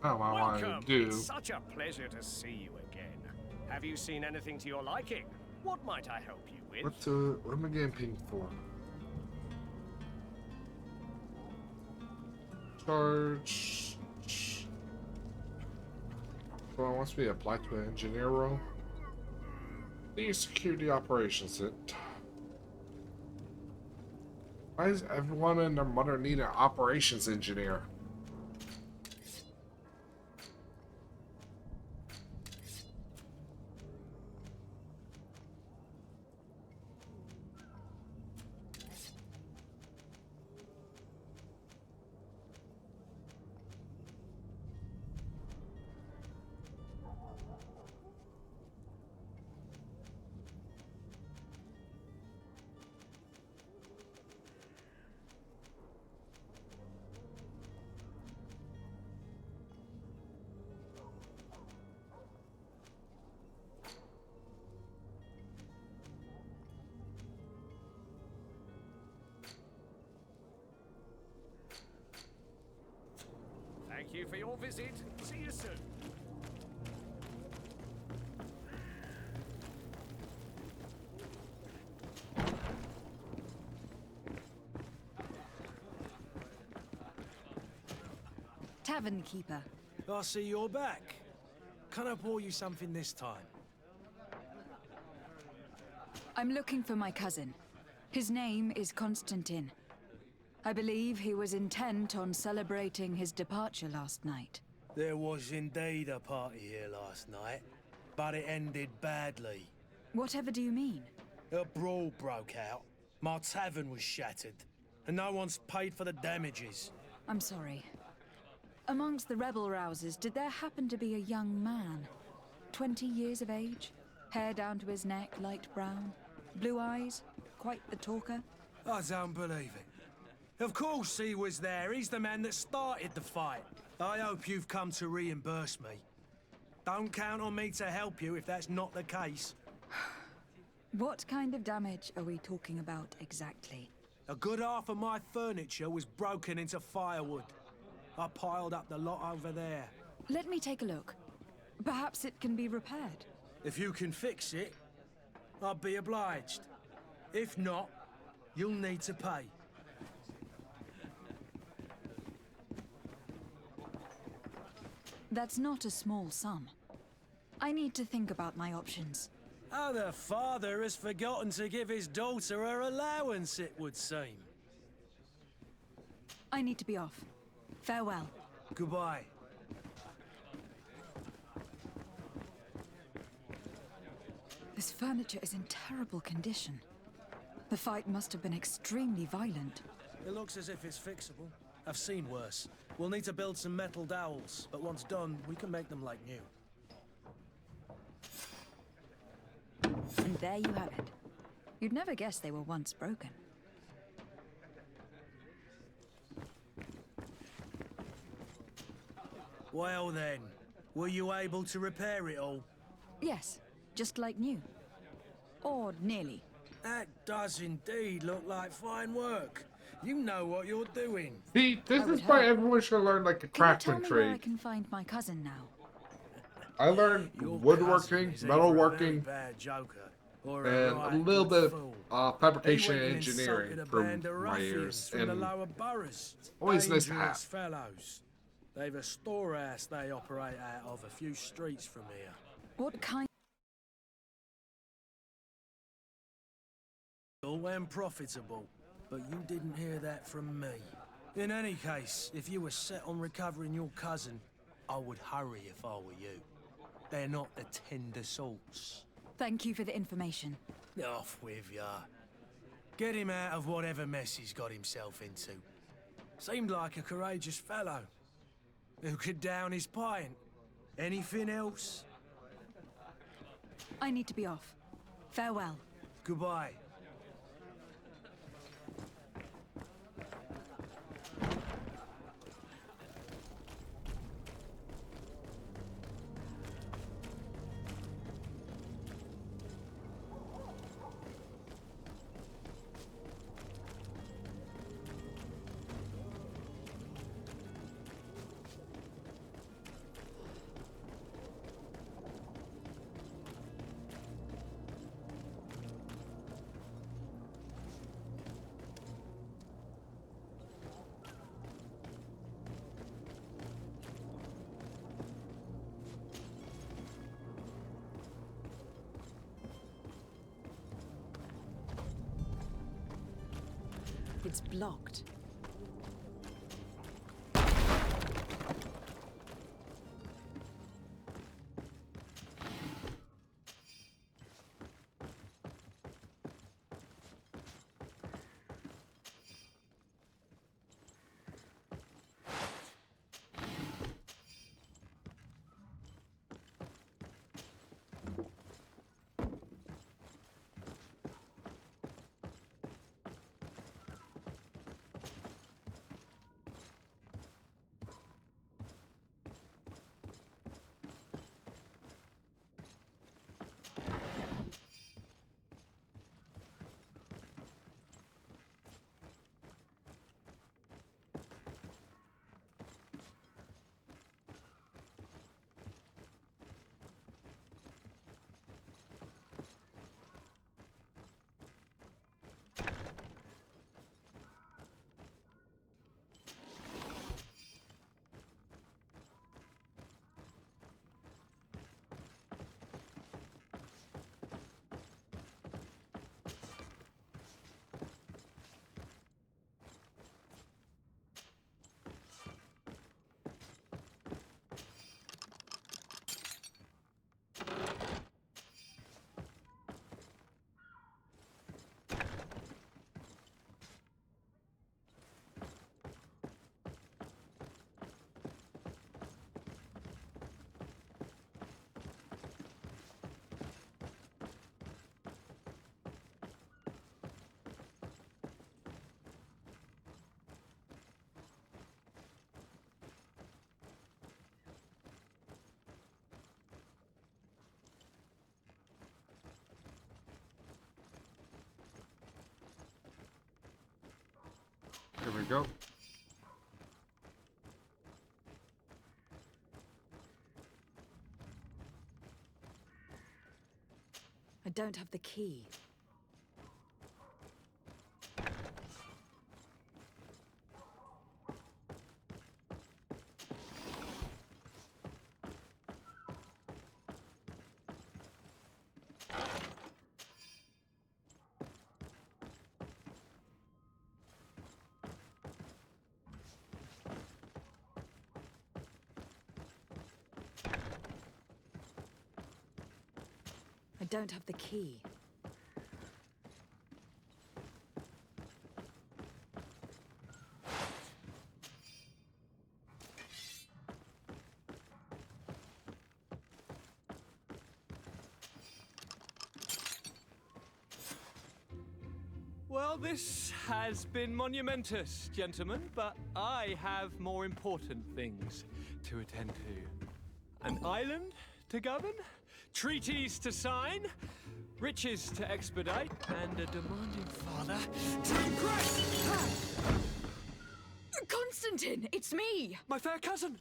Oh, I want to Welcome. do. It's such a pleasure to see you again. Have you seen anything to your liking? What might I help you with? What am I getting pinged for? Charge. Well, wants me to apply to an engineer role. The security operations it. Why does everyone and their mother need an operations engineer? Thank you for your visit. See you soon. Tavern keeper. I see you're back. Can I pour you something this time? I'm looking for my cousin. His name is Constantine. I believe he was intent on celebrating his departure last night. There was indeed a party here last night, but it ended badly. Whatever do you mean? A brawl broke out. My tavern was shattered, and no one's paid for the damages. I'm sorry. Amongst the rebel rousers, did there happen to be a young man? 20 years of age? Hair down to his neck, light brown? Blue eyes? Quite the talker? I don't believe it. Of course he was there. He's the man that started the fight. I hope you've come to reimburse me. Don't count on me to help you if that's not the case. What kind of damage are we talking about exactly? A good half of my furniture was broken into firewood. I piled up the lot over there. Let me take a look. Perhaps it can be repaired. If you can fix it, I'll be obliged. If not, you'll need to pay. That's not a small sum. I need to think about my options. Oh, the father has forgotten to give his daughter her allowance, it would seem. I need to be off. Farewell. Goodbye. This furniture is in terrible condition. The fight must have been extremely violent. It looks as if it's fixable. I've seen worse. We'll need to build some metal dowels, but once done, we can make them like new. And there you have it. You'd never guess they were once broken. Well then, were you able to repair it all? Yes, just like new. Or nearly. That does indeed look like fine work. You know what you're doing. See, this is why everyone should learn like a craftsman Can you tell me where I trade. can find my cousin now? I learned woodworking, metalworking, and a little bit of fabrication and engineering from my years. And always nice to have. Fellows. They've a storehouse they operate out of a few streets from here. What kind? And profitable, but you didn't hear that from me. In any case, if you were set on recovering your cousin, I would hurry if I were you. They're not the tender sorts. Thank you for the information. Off with ya. Get him out of whatever mess he's got himself into. Seemed like a courageous fellow. Who could down his pint? Anything else? I need to be off. Farewell. Goodbye. It's blocked. Here we go. I don't have the key. I don't have the key. Well, this has been monumentous, gentlemen, but I have more important things to attend to. An island to govern, treaties to sign, riches to expedite, and a demanding father to impress! Constantine, it's me! My fair cousin!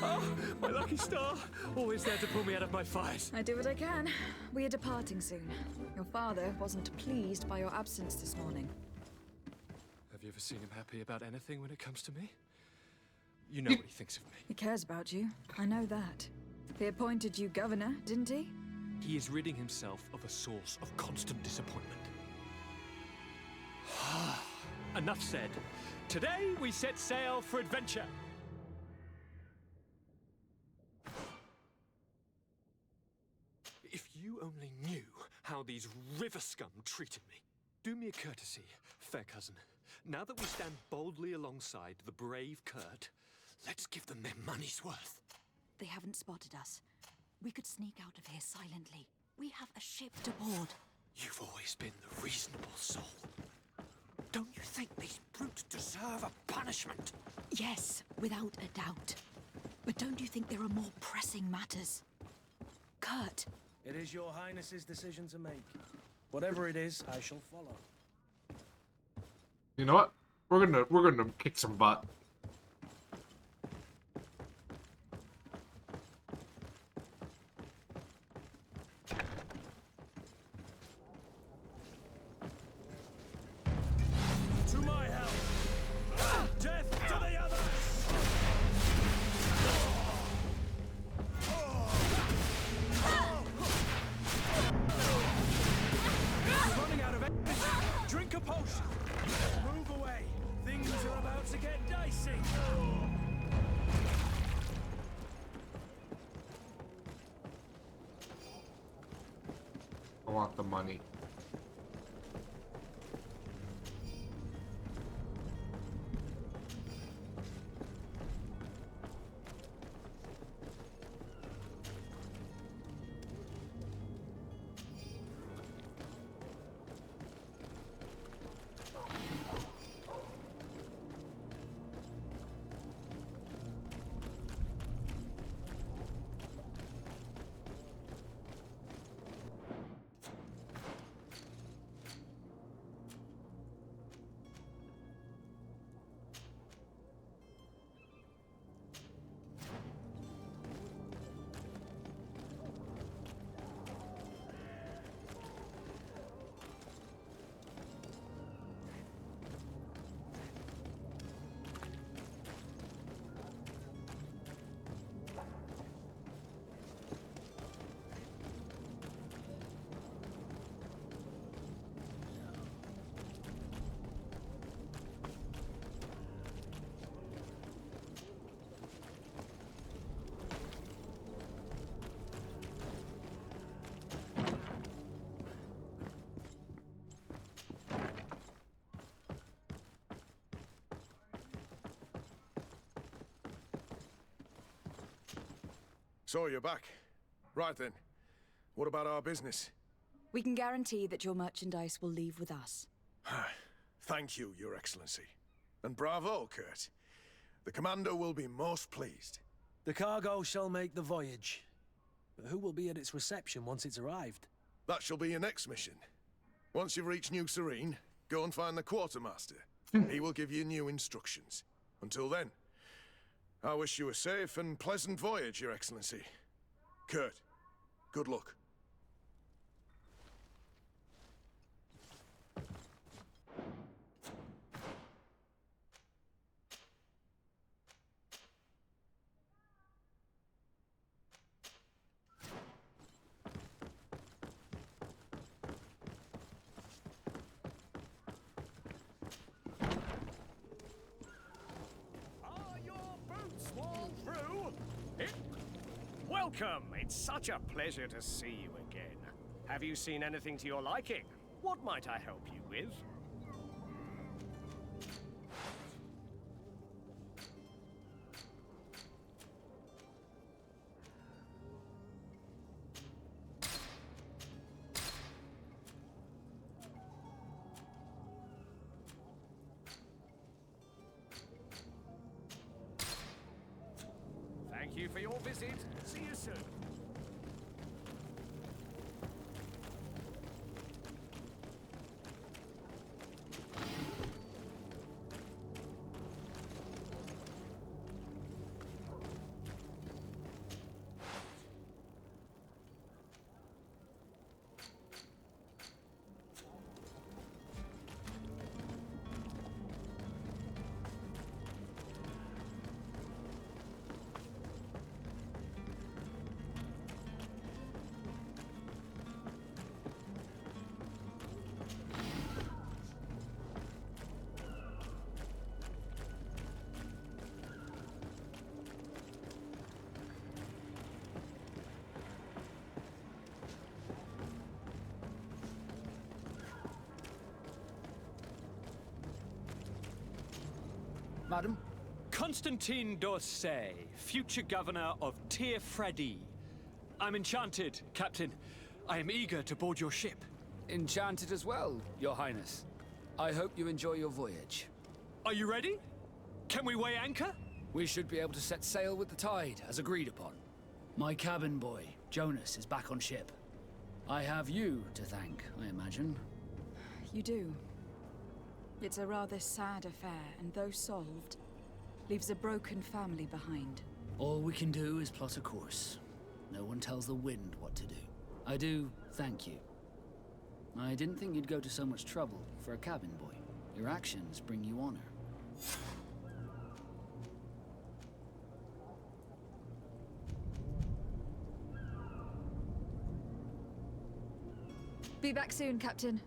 Oh, my lucky star! Always there to pull me out of my fires. I do what I can. We are departing soon. Your father wasn't pleased by your absence this morning. Have you ever seen him happy about anything when it comes to me? You know what he thinks of me. He cares about you. I know that. He appointed you governor, didn't he? He is ridding himself of a source of constant disappointment. Enough said. Today we set sail for adventure. If you only knew how these river scum treated me. Do me a courtesy, fair cousin. Now that we stand boldly alongside the brave Kurt, let's give them their money's worth. They haven't spotted us. We could sneak out of here silently. We have a ship to board. You've always been the reasonable soul. Don't you think these brutes deserve a punishment? Yes, without a doubt. But don't you think there are more pressing matters? Kurt. It is your highness's decision to make. Whatever it is, I shall follow. You know what? We're gonna kick some butt. To my help! Death to the others! We're running out of energy. Drink a potion. Move away. Things are about to get dicey. I want the money. So you're back. Right then. What about our business? We can guarantee that your merchandise will leave with us. Thank you, Your Excellency. And bravo, Kurt. The Commander will be most pleased. The cargo shall make the voyage. But who will be at its reception once it's arrived? That shall be your next mission. Once you've reached New Serene, go and find the quartermaster. He will give you new instructions. Until then, I wish you a safe and pleasant voyage, Your Excellency. Kurt, good luck. Welcome! It's such a pleasure to see you again. Have you seen anything to your liking? What might I help you with? Thank you for your visit. See you soon. Madam? Constantine d'Orsay, future governor of Tir Freddy. I'm enchanted, Captain. I am eager to board your ship. Enchanted as well, Your Highness. I hope you enjoy your voyage. Are you ready? Can we weigh anchor? We should be able to set sail with the tide, as agreed upon. My cabin boy, Jonas, is back on ship. I have you to thank, I imagine. You do. It's a rather sad affair, and though solved, leaves a broken family behind. All we can do is plot a course. No one tells the wind what to do. I do thank you. I didn't think you'd go to so much trouble for a cabin boy. Your actions bring you honor. Be back soon, Captain.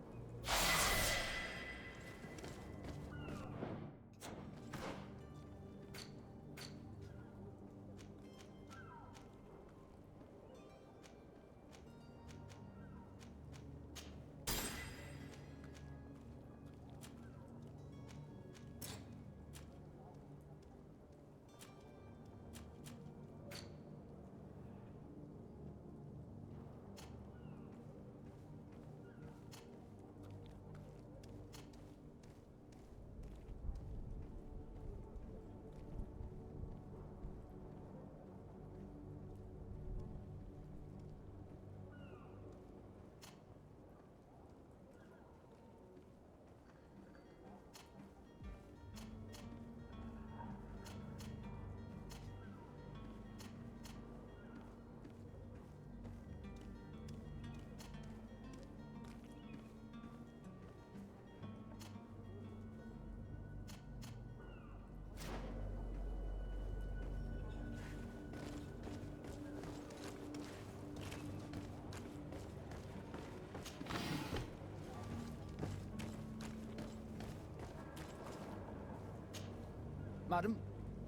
Madam?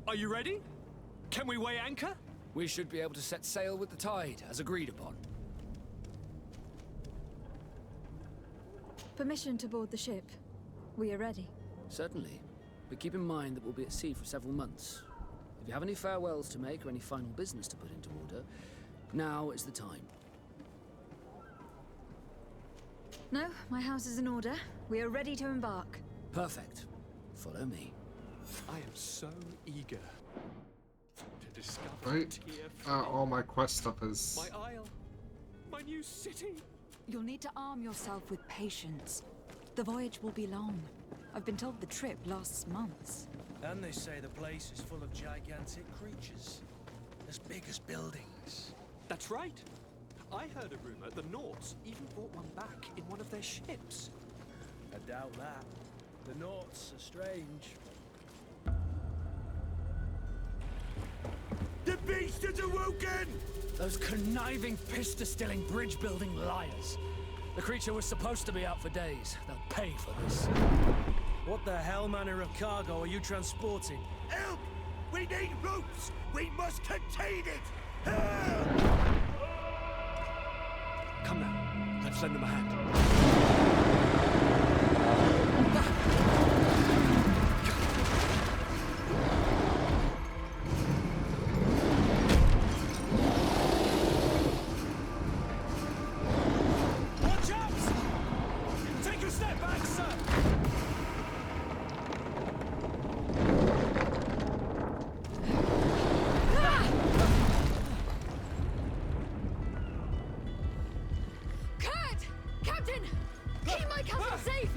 Are you ready? Can we weigh anchor? We should be able to set sail with the tide, as agreed upon. Permission to board the ship. We are ready. Certainly. But keep in mind that we'll be at sea for several months. If you have any farewells to make or any final business to put into order, now is the time. No, my house is in order. We are ready to embark. Perfect. Follow me. I am so eager to discover Right. Tir All my quest stuff is... my isle, my new city. You'll need to arm yourself with patience. The voyage will be long. I've been told the trip lasts months. And they say the place is full of gigantic creatures. As big as buildings. That's right. I heard a rumor the Norts even brought one back in one of their ships. I doubt that. The Norts are strange. The beast has awoken! Those conniving, pista-stilling, bridge-building liars. The creature was supposed to be out for days. They'll pay for this. What the hell manner of cargo are you transporting? Help! We need ropes! We must contain it! Help! Come now, let's lend them a hand. Watch out! Take a step back, sir! Kurt! Captain! Keep my cousin safe!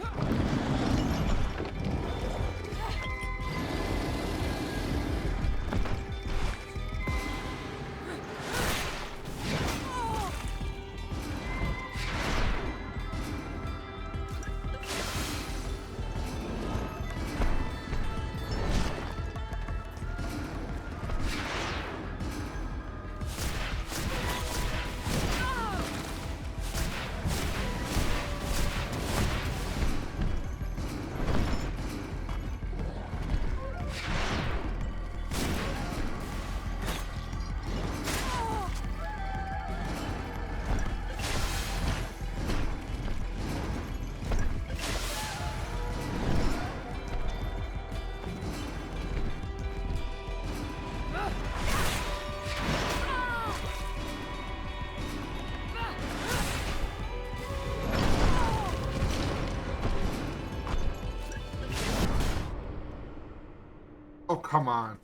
Oh, come on.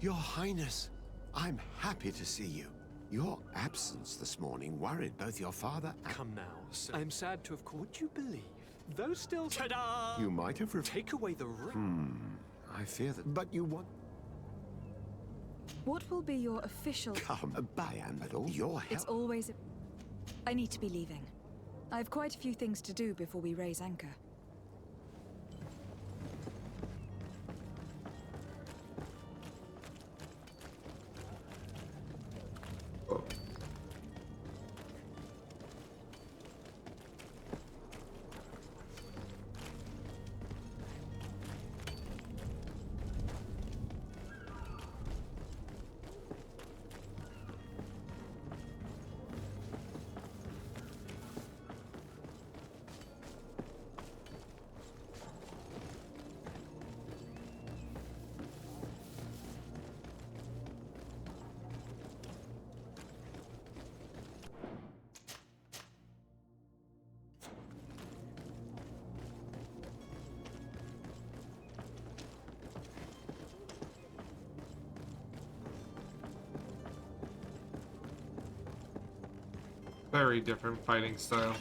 Your Highness, I'm happy to see you. Your absence this morning worried both your father and... Come now, sir. I'm sad to have called. Would you believe those stills? Ta-da! You might have... Take away the ring. I fear that... But you want... What will be your official... Come, Bayan, but all your help... It's always... I need to be leaving. I have quite a few things to do before we raise anchor. Very different fighting style.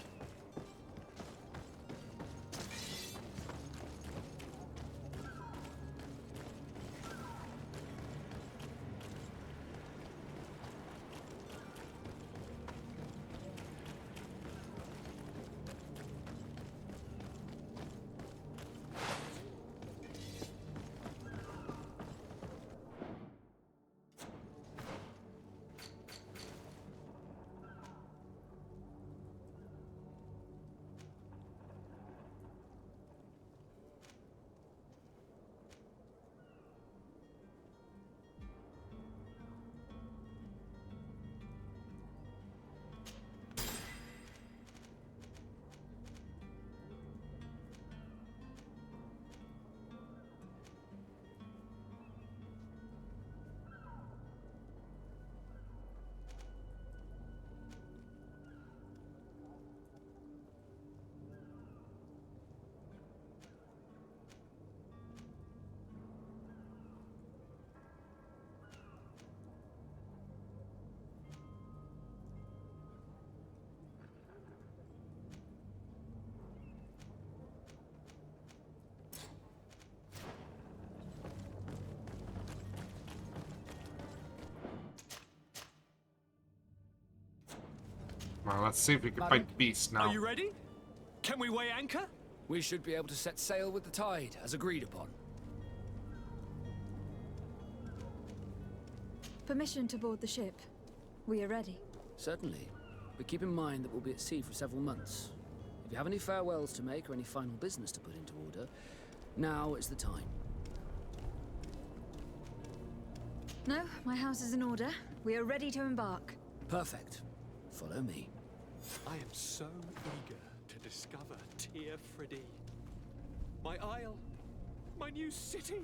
Well, let's see if we can Madam, fight beasts now. Are you ready? Can we weigh anchor? We should be able to set sail with the tide, as agreed upon. Permission to board the ship. We are ready. Certainly. But keep in mind that we'll be at sea for several months. If you have any farewells to make or any final business to put into order, now is the time. No, my house is in order. We are ready to embark. Perfect. Follow me. I am so eager to discover Tyr Freddy. My isle, my new city.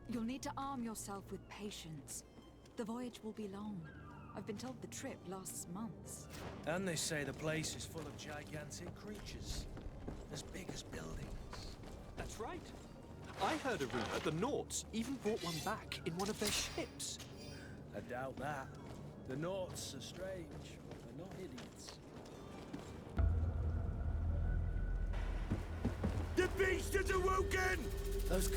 You'll need to arm yourself with patience. The voyage will be long. I've been told the trip lasts months. And they say the place is full of gigantic creatures, as big as buildings. That's right. I heard a rumor the Nauts even brought one back in one of their ships. I doubt that. The Nauts are strange, but they're not idiots. The beast has awoken! Those...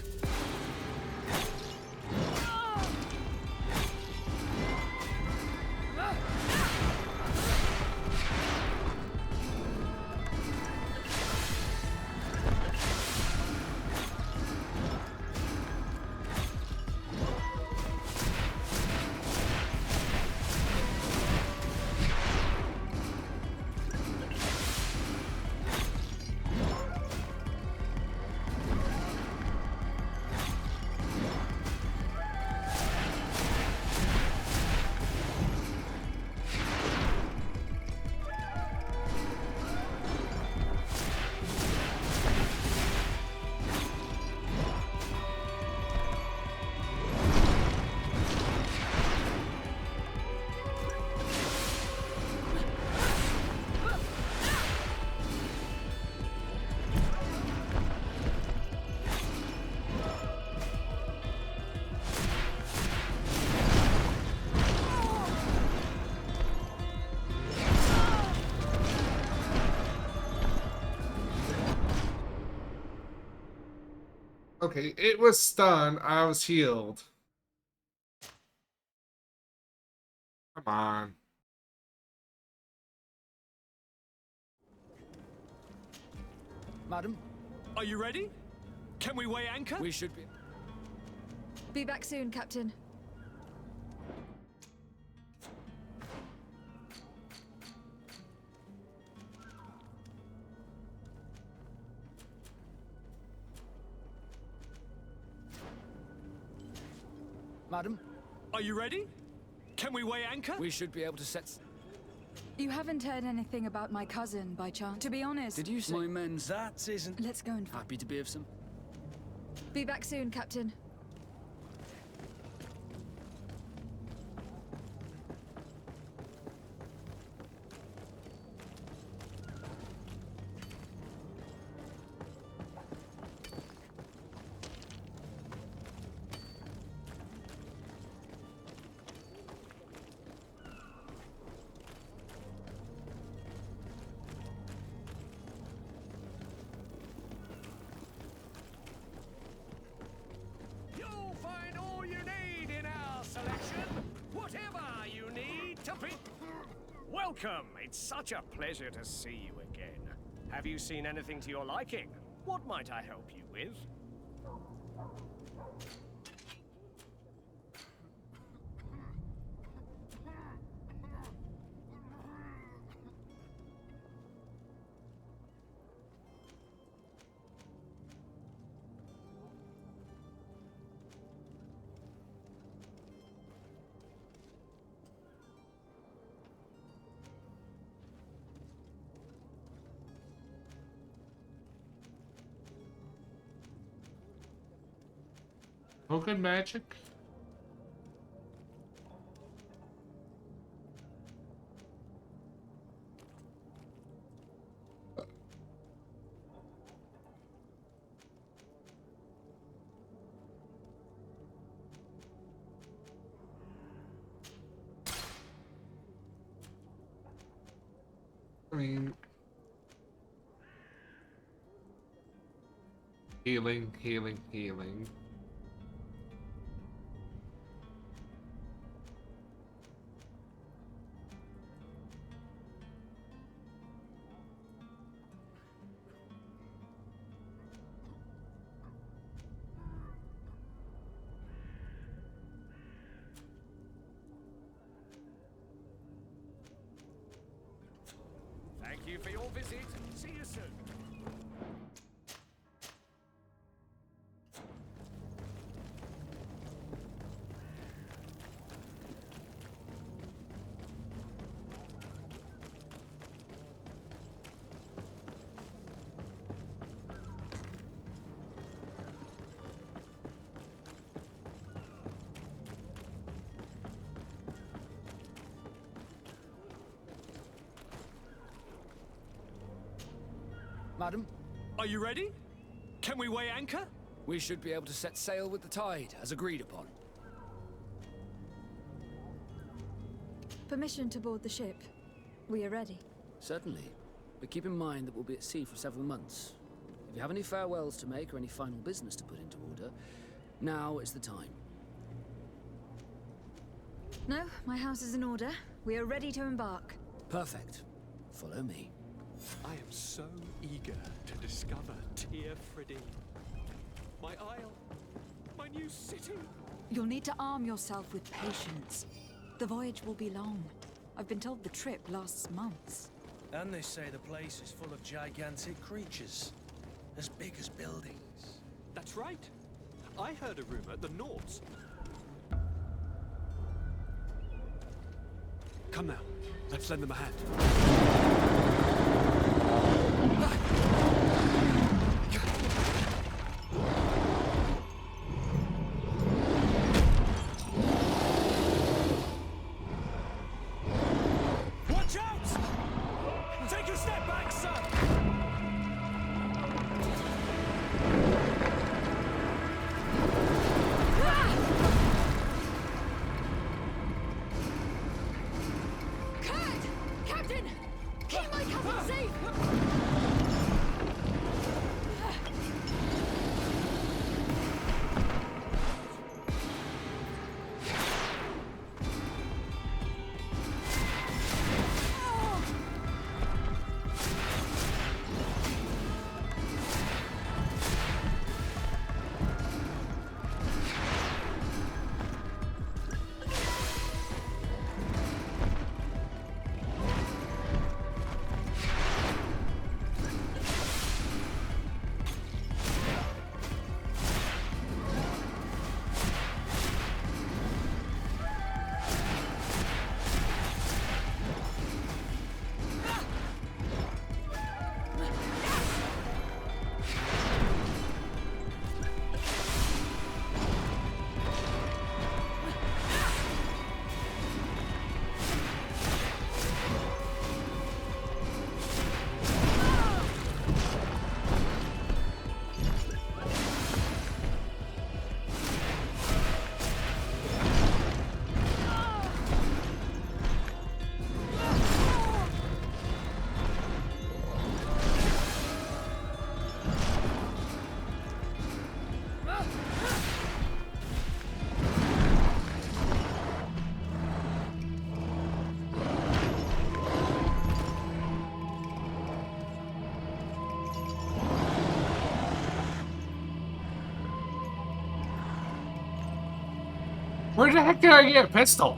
Okay, it was stunned. I was healed. Come on. Madam? Are you ready? Can we weigh anchor? We should be... Be back soon, Captain. Madam? Are you ready? Can we weigh anchor? We should be able to set... You haven't heard anything about my cousin, by chance? To be honest... Did you say... My men's... That isn't... Let's go and... Happy to be of some... Be back soon, Captain. You'll find all you need in our selection. Whatever you need to be... Welcome. It's such a pleasure to see you again. Have you seen anything to your liking? What might I help you with? Token magic? I mean... Healing, healing, healing. you for your visit. See you soon. Madam? Are you ready? Can we weigh anchor? We should be able to set sail with the tide, as agreed upon. Permission to board the ship. We are ready. Certainly. But keep in mind that we'll be at sea for several months. If you have any farewells to make or any final business to put into order, now is the time. No, my house is in order. We are ready to embark. Perfect. Follow me. I am so eager to discover Tyr Fridee. My isle, my new city. You'll need to arm yourself with patience. The voyage will be long. I've been told the trip lasts months. And they say the place is full of gigantic creatures. As big as buildings. That's right. I heard a rumor the Nords. Come now, let's lend them a hand. Watch out! Take a step back, sir! Kurt! Captain! Keep my cousin safe! Where the heck did I get a pistol?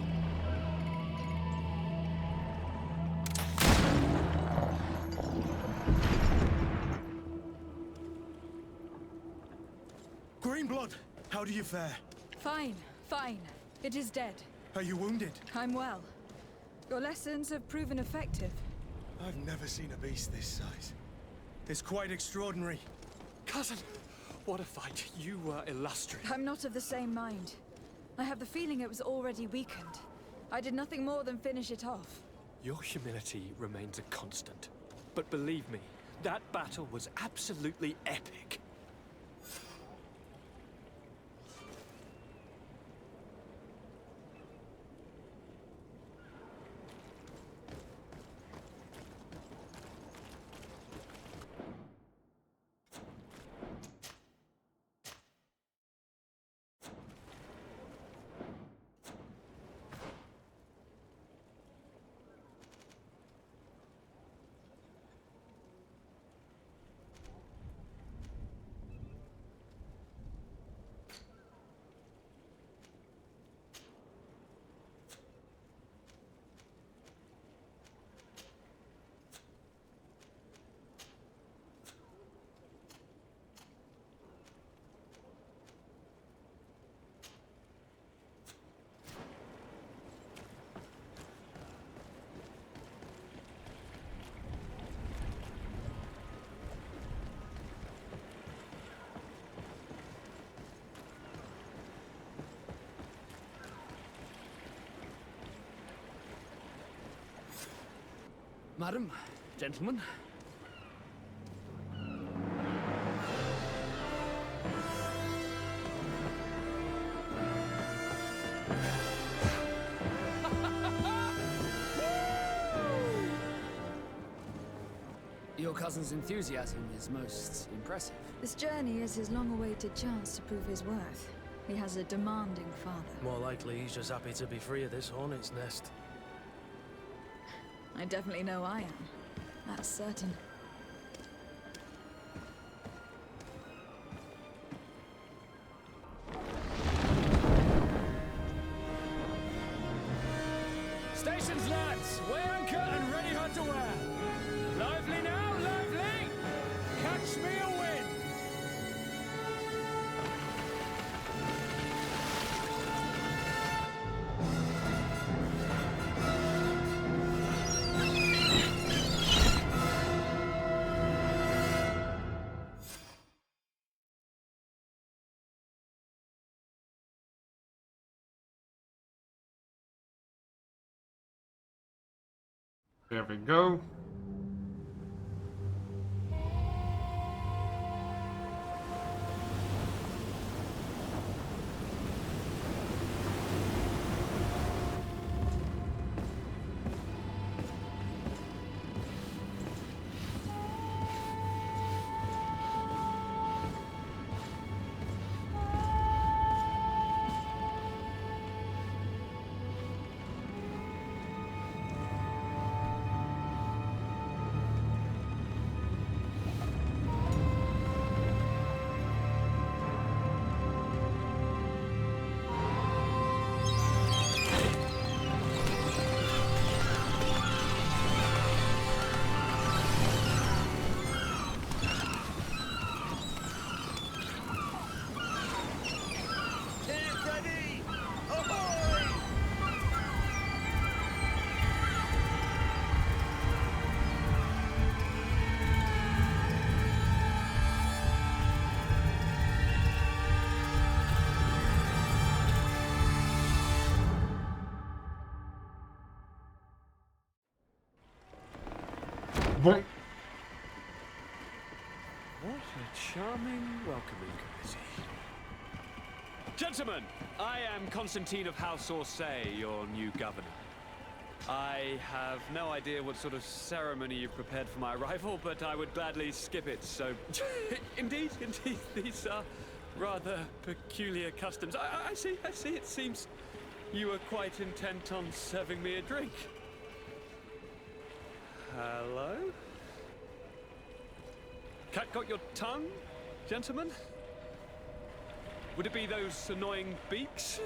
Greenblood, how do you fare? Fine, fine. It is dead. Are you wounded? I'm well. Your lessons have proven effective. I've never seen a beast this size. It's quite extraordinary. Cousin, what a fight. You were illustrious. I'm not of the same mind. I have the feeling it was already weakened. I did nothing more than finish it off. Your humility remains a constant. But believe me, that battle was absolutely epic. Madam, gentlemen. Your cousin's enthusiasm is most impressive. This journey is his long-awaited chance to prove his worth. He has a demanding father. More likely he's just happy to be free of this hornet's nest. I definitely know I am. That's certain. Stations, lads! Weigh anchor and ready her to wear. Lively now, lively! Catch me a wind! There we go. What a charming welcoming committee. Gentlemen, I am Constantine of House Orsay, your new governor. I have no idea what sort of ceremony you've prepared for my arrival, but I would gladly skip it, so... Indeed, these are rather peculiar customs. I see, it seems you are quite intent on serving me a drink. Hello? Cat got your tongue, gentlemen? Would it be those annoying beaks?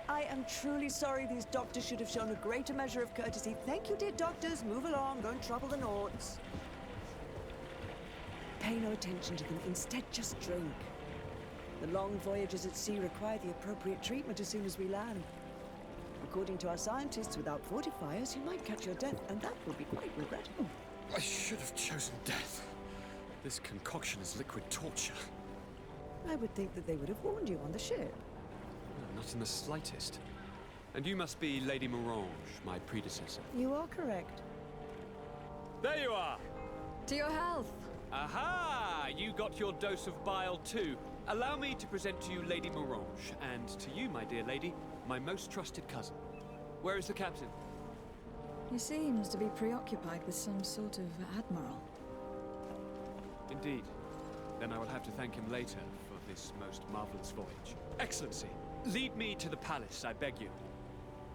I am truly sorry. These doctors should have shown a greater measure of courtesy. Thank you, dear doctors. Move along. Don't trouble the Nords. Pay no attention to them. Instead, just drink. The long voyages at sea require the appropriate treatment as soon as we land. According to our scientists, without fortifiers, you might catch your death, and that will be quite regrettable. I should have chosen death. This concoction is liquid torture. I would think that they would have warned you on the ship. No, not in the slightest. And you must be Lady Morange, my predecessor. You are correct. There you are! To your health! Aha! You got your dose of bile too. Allow me to present to you Lady Morange, and to you, my dear lady, my most trusted cousin. Where is the captain? He seems to be preoccupied with some sort of admiral. Indeed. Then I will have to thank him later for this most marvelous voyage. Excellency, lead me to the palace, I beg you.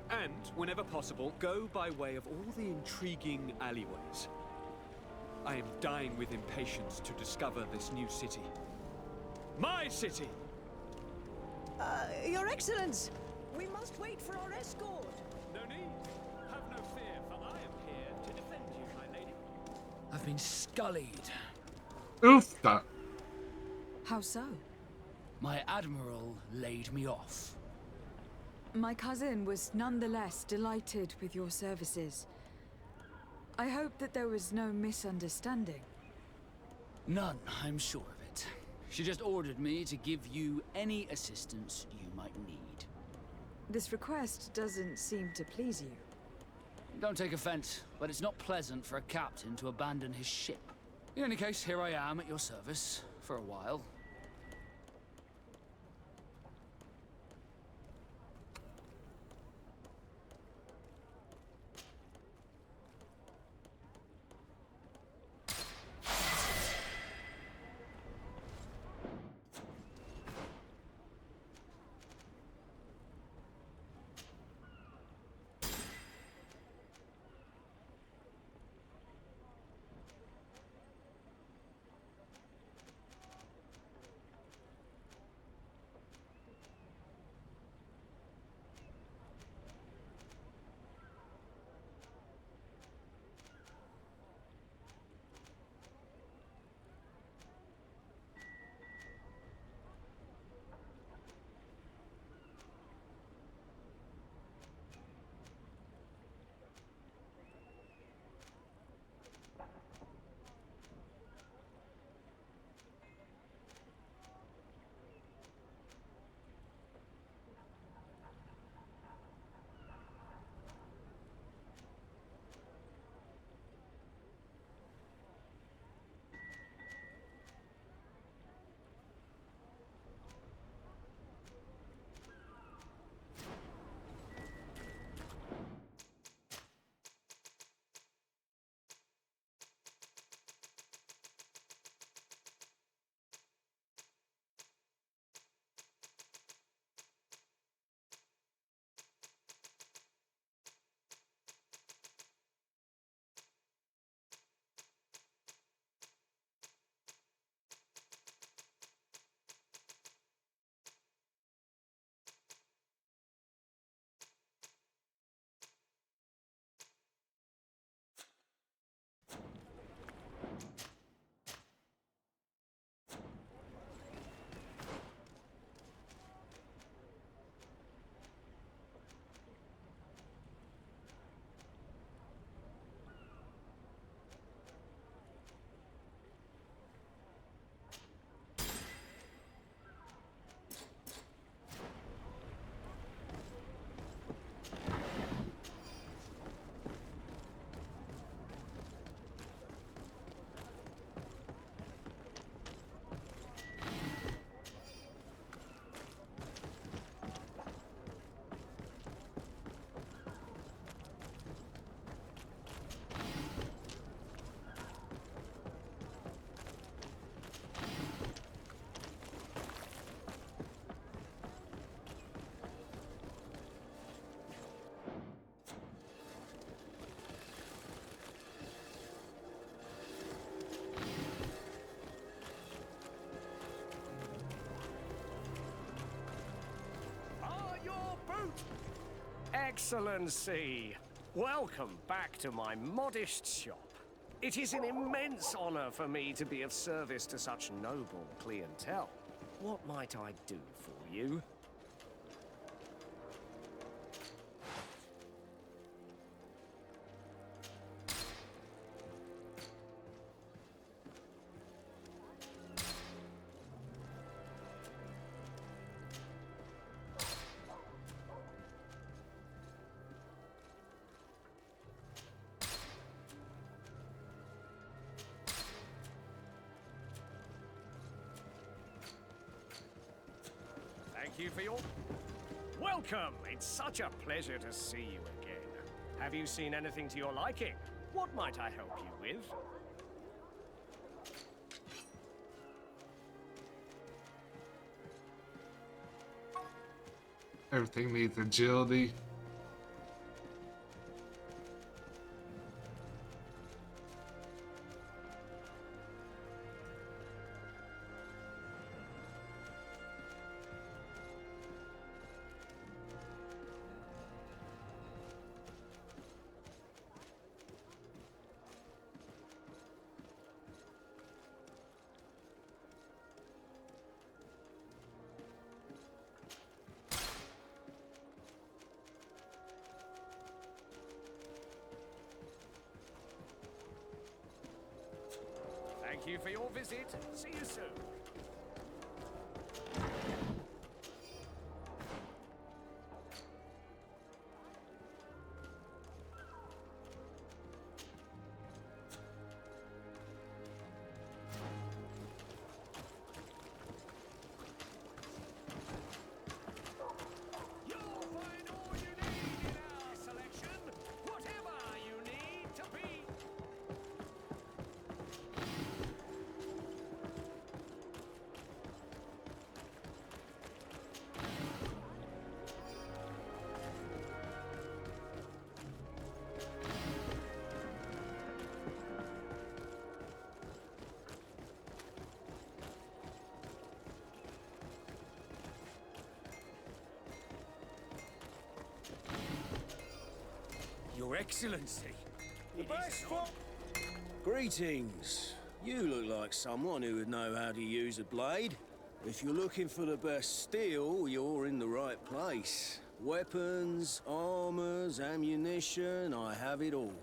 And, whenever possible, go by way of all the intriguing alleyways. I am dying with impatience to discover this new city. My city! Your Excellence! We must wait for our escort! No need. Have no fear, for I am here to defend you, my lady. I've been scullied. Oofta. How so? My admiral laid me off. My cousin was nonetheless delighted with your services. I hope that there was no misunderstanding. None, I'm sure of it. She just ordered me to give you any assistance you might need. This request doesn't seem to please you. Don't take offense, but it's not pleasant for a captain to abandon his ship. In any case, here I am at your service, for a while. Excellency, welcome back to my modest shop. It is an immense honor for me to be of service to such noble clientele. What might I do for you? Thank you for your... Welcome! It's such a pleasure to see you again. Have you seen anything to your liking? What might I help you with? Everything needs agility. Thank you for your visit. See you soon. Excellency. The best for... Greetings. You look like someone who would know how to use a blade. If you're looking for the best steel, you're in the right place. Weapons, armors, ammunition, I have it all.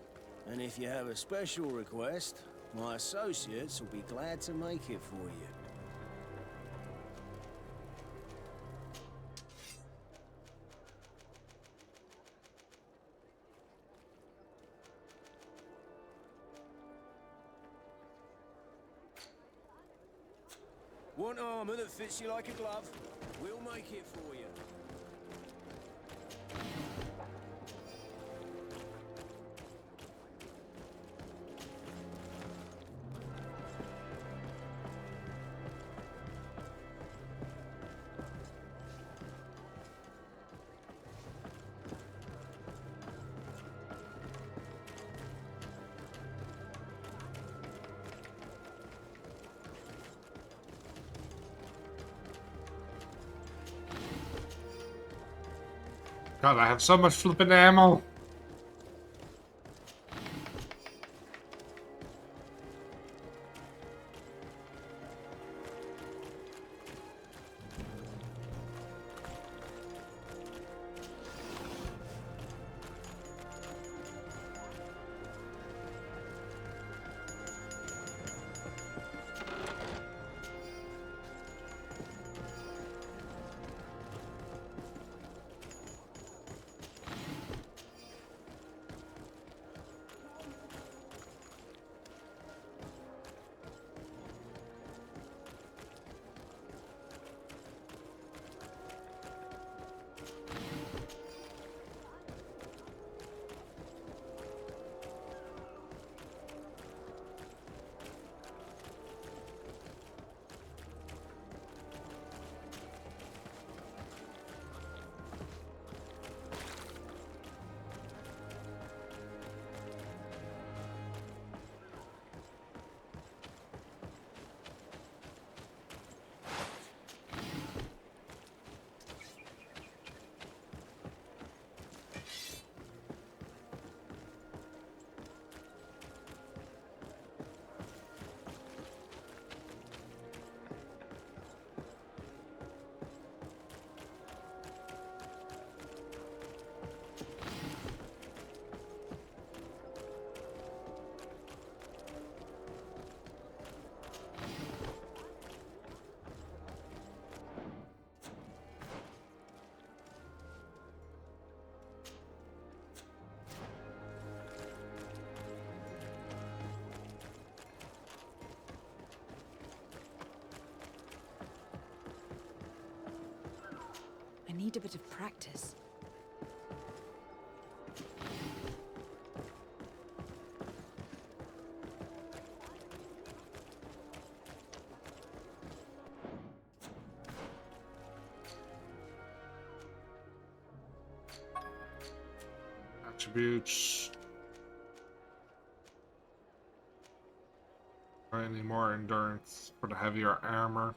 And if you have a special request, my associates will be glad to make it for you. Want armor that fits you like a glove? We'll make it for you. God, I have so much flippin' ammo. I need a bit of practice. Attributes. I need more endurance for the heavier armor.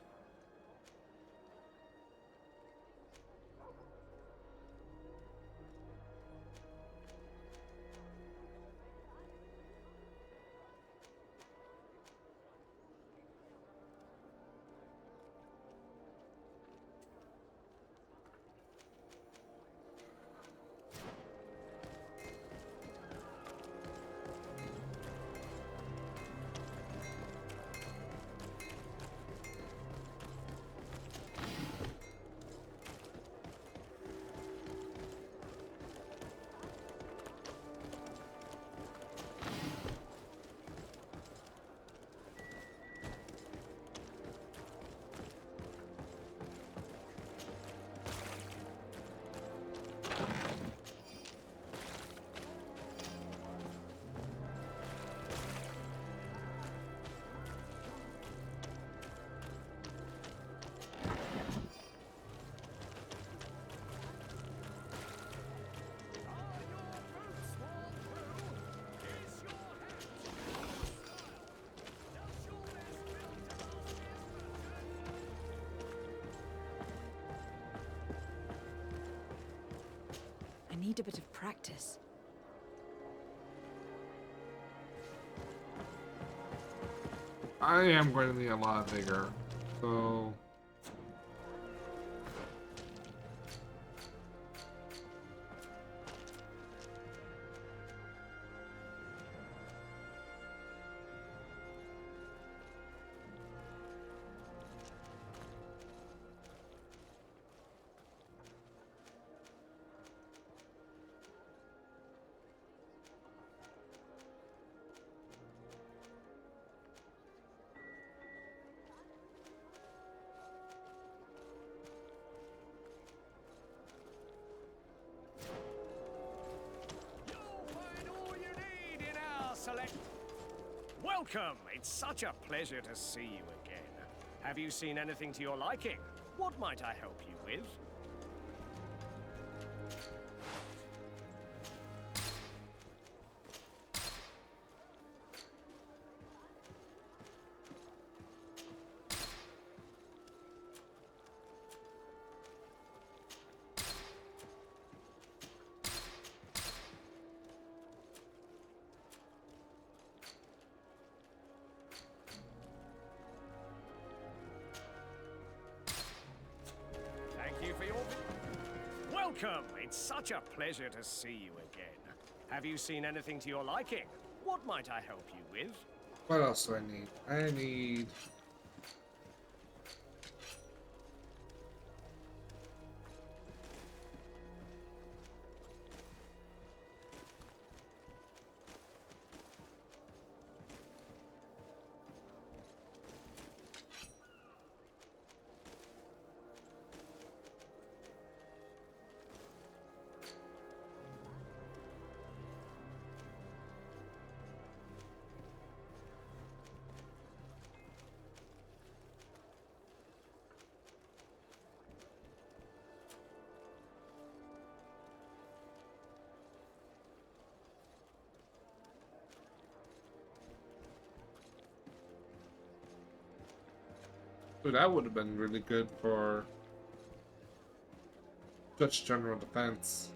I need a bit of practice. I am going to need a lot bigger. So... Welcome! It's such a pleasure to see you again. Have you seen anything to your liking? What might I help you with? Welcome! It's such a pleasure to see you again. Have you seen anything to your liking? What might I help you with? What else do I need? I need... So that would have been really good for just general defense.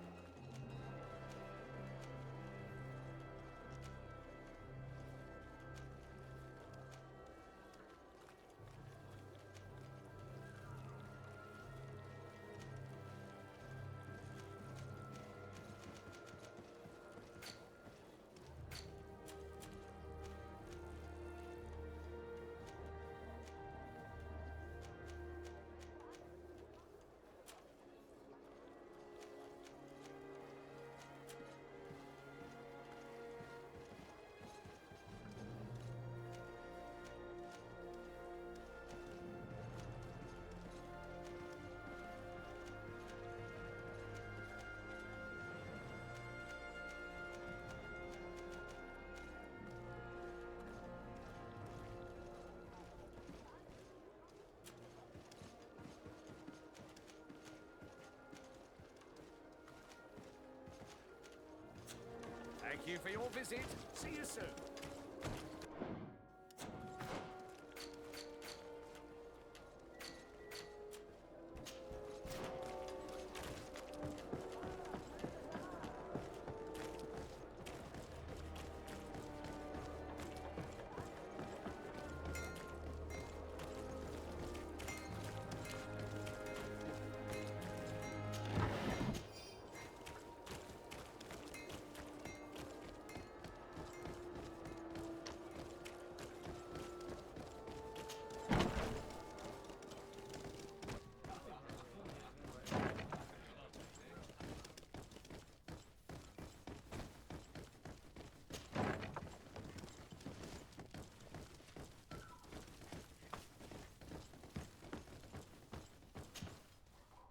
Thank you for your visit. See you soon.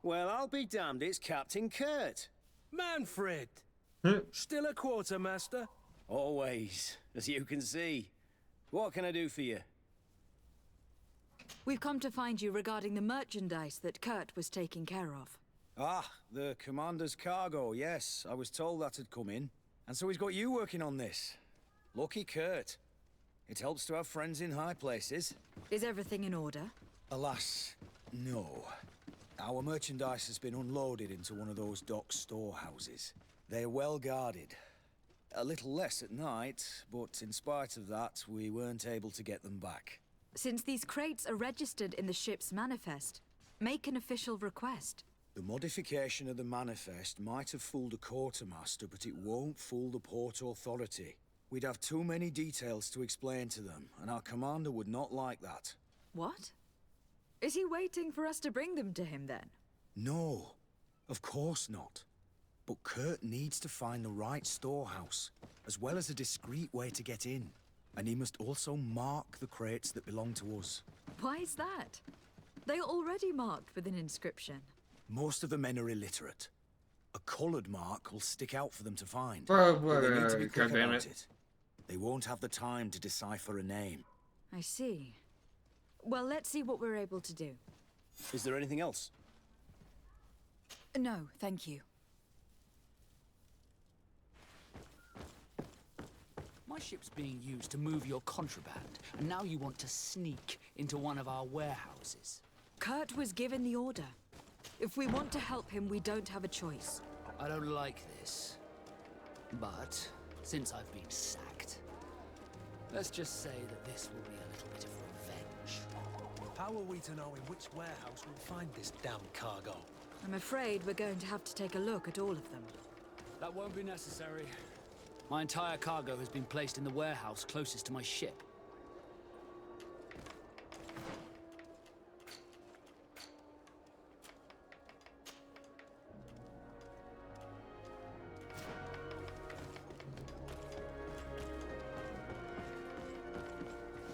Well, I'll be damned, it's Captain Kurt. Manfred! Still a quartermaster? Always, as you can see. What can I do for you? We've come to find you regarding the merchandise that Kurt was taking care of. Ah, the commander's cargo, yes. I was told that had come in. And so he's got you working on this. Lucky Kurt. It helps to have friends in high places. Is everything in order? Alas, no. Our merchandise has been unloaded into one of those dock storehouses. They're well guarded. A little less at night, but in spite of that, we weren't able to get them back. Since these crates are registered in the ship's manifest, make an official request. The modification of the manifest might have fooled a quartermaster, but it won't fool the Port Authority. We'd have too many details to explain to them, and our commander would not like that. What? Is he waiting for us to bring them to him, then? No, of course not. But Kurt needs to find the right storehouse, as well as a discreet way to get in. And he must also mark the crates that belong to us. Why is that? They are already marked with an inscription. Most of the men are illiterate. A coloured mark will stick out for them to find. Well, But they need to be quick goddamn about it. it. They won't have the time to decipher a name. I see. Well, let's see what we're able to do. Is there anything else? No, thank you. My ship's being used to move your contraband, and now you want to sneak into one of our warehouses. Kurt was given the order. If we want to help him, we don't have a choice. I don't like this. But, since I've been sacked, let's just say that this will be a little bit of revenge. How are we to know in which warehouse we'll find this damn cargo? I'm afraid we're going to have to take a look at all of them. That won't be necessary. My entire cargo has been placed in the warehouse closest to my ship.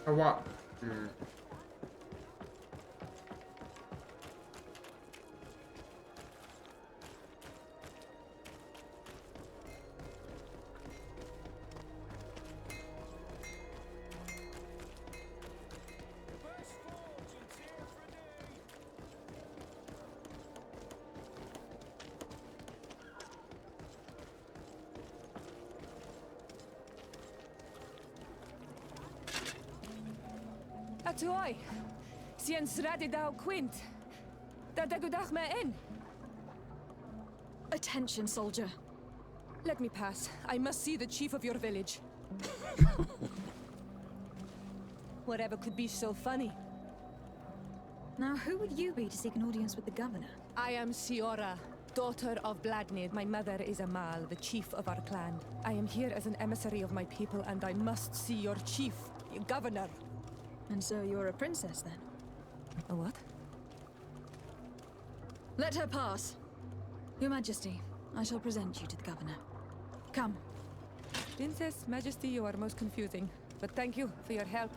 Or what? Atoy, Siens Radidau Quint. Dadagudach me in. Attention, soldier. Let me pass. I must see the chief of your village. Whatever could be so funny? Now, who would you be to seek an audience with the governor? I am Siora, daughter of Bladnid. My mother is Amal, the chief of our clan. I am here as an emissary of my people, and I must see your chief, your governor. And so you're a princess, then? A what? Let her pass. Your Majesty, I shall present you to the governor. Come. Princess, Majesty, you are most confusing. But thank you for your help.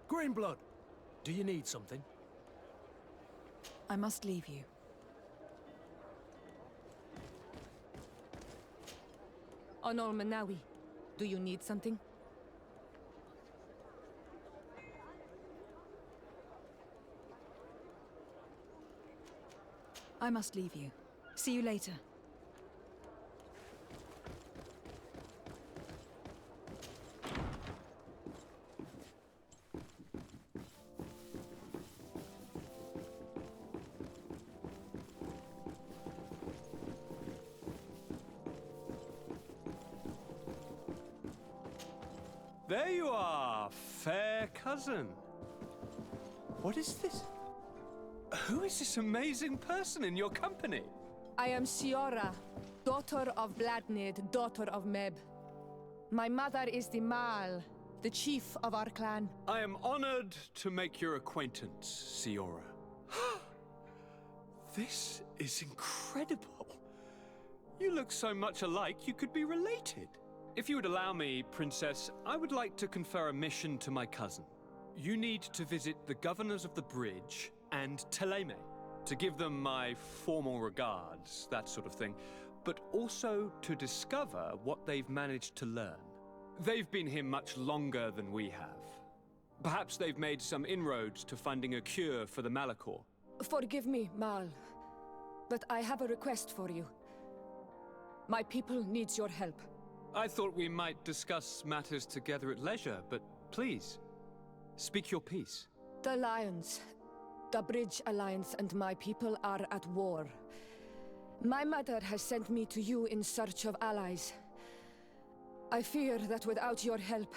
Greenblood, do you need something? I must leave you. Honor Manawi, do you need something? I must leave you. See you later. There you are, fair cousin. What is this? Who is this amazing person in your company? I am Siora, daughter of Bladnid, daughter of Meb. My mother is the Mal, the chief of our clan. I am honored to make your acquaintance, Siora. This is incredible. You look so much alike you could be related. If you would allow me, Princess, I would like to confer a mission to my cousin. You need to visit the governors of the bridge and Teleme to give them my formal regards, that sort of thing, but also to discover what they've managed to learn. They've been here much longer than we have. Perhaps they've made some inroads to finding a cure for the Malachor. Forgive me, Mal. but I have a request for you. My people needs your help. I thought we might discuss matters together at leisure, but please, speak your piece. The Lions, the Bridge Alliance and my people are at war. My mother has sent me to you in search of allies. I fear that without your help,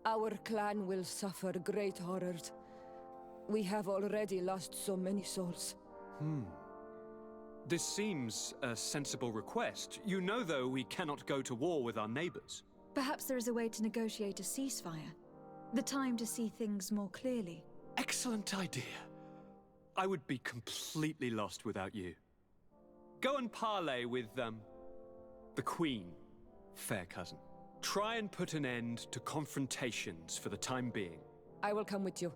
our clan will suffer great horrors. We have already lost so many souls. This seems a sensible request. You know, though, we cannot go to war with our neighbors. Perhaps there is a way to negotiate a ceasefire. The time to see things more clearly. Excellent idea. I would be completely lost without you. Go and parley with, the Queen, fair cousin. Try and put an end to confrontations for the time being. I will come with you.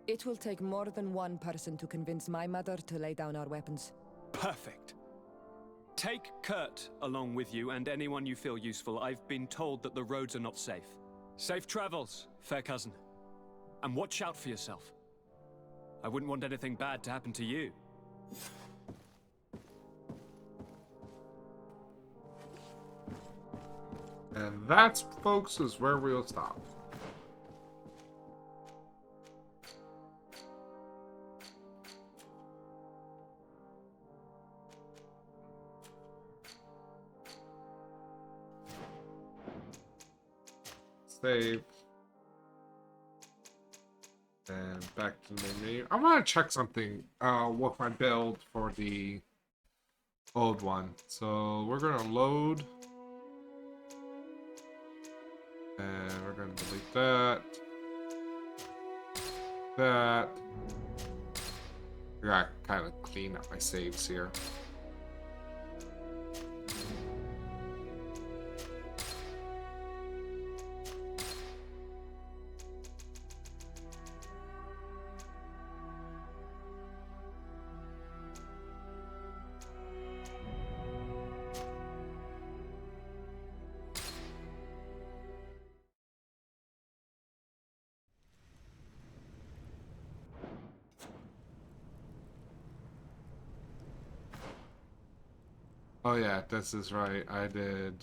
It will take more than one person to convince my mother to lay down our weapons. Perfect. Take Kurt along with you and anyone you feel useful. I've been told that the roads are not safe. Safe travels, fair cousin. And watch out for yourself. I wouldn't want anything bad to happen to you. And that, folks, is where we'll stop. Save. And back to the menu. I want to check something with my build for the old one. So we're going to load. And we're going to delete that. That. I gotta kind of clean up my saves here. Oh yeah, this is right. I did.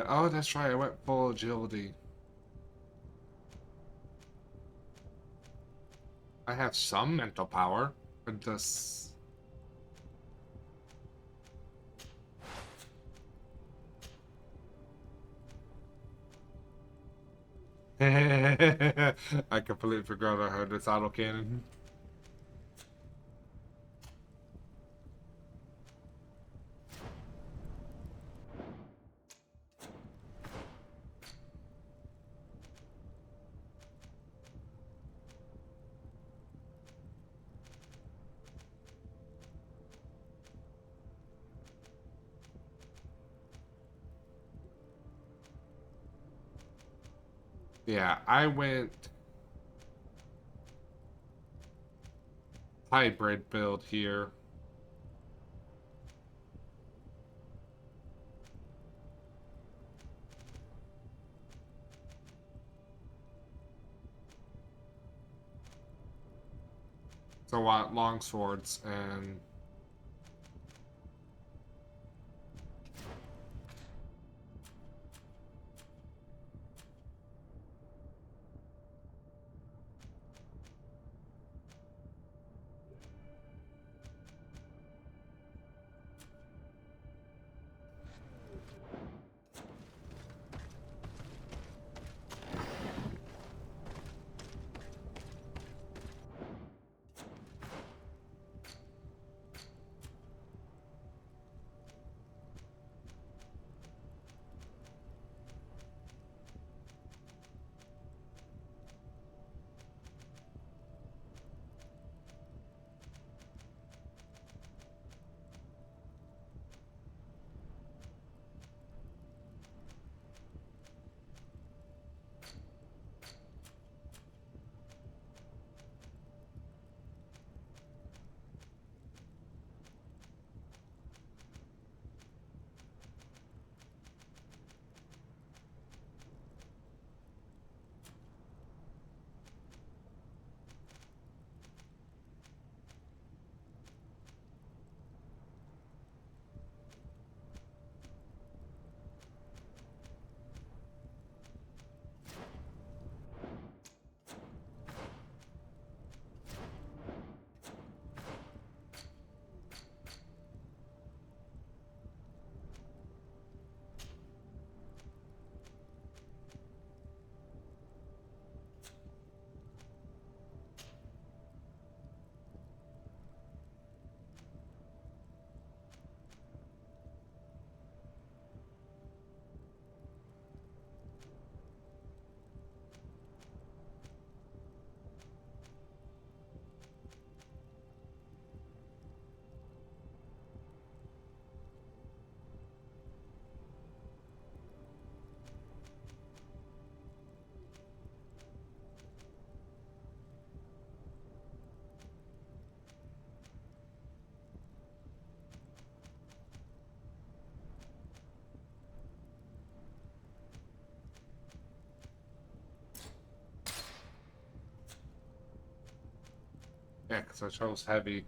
Oh, that's right. I went full agility. I have some mental power, but this. I completely forgot I heard this autocannon. Yeah, I went hybrid build here. So what, long swords and Yeah, because I chose heavy.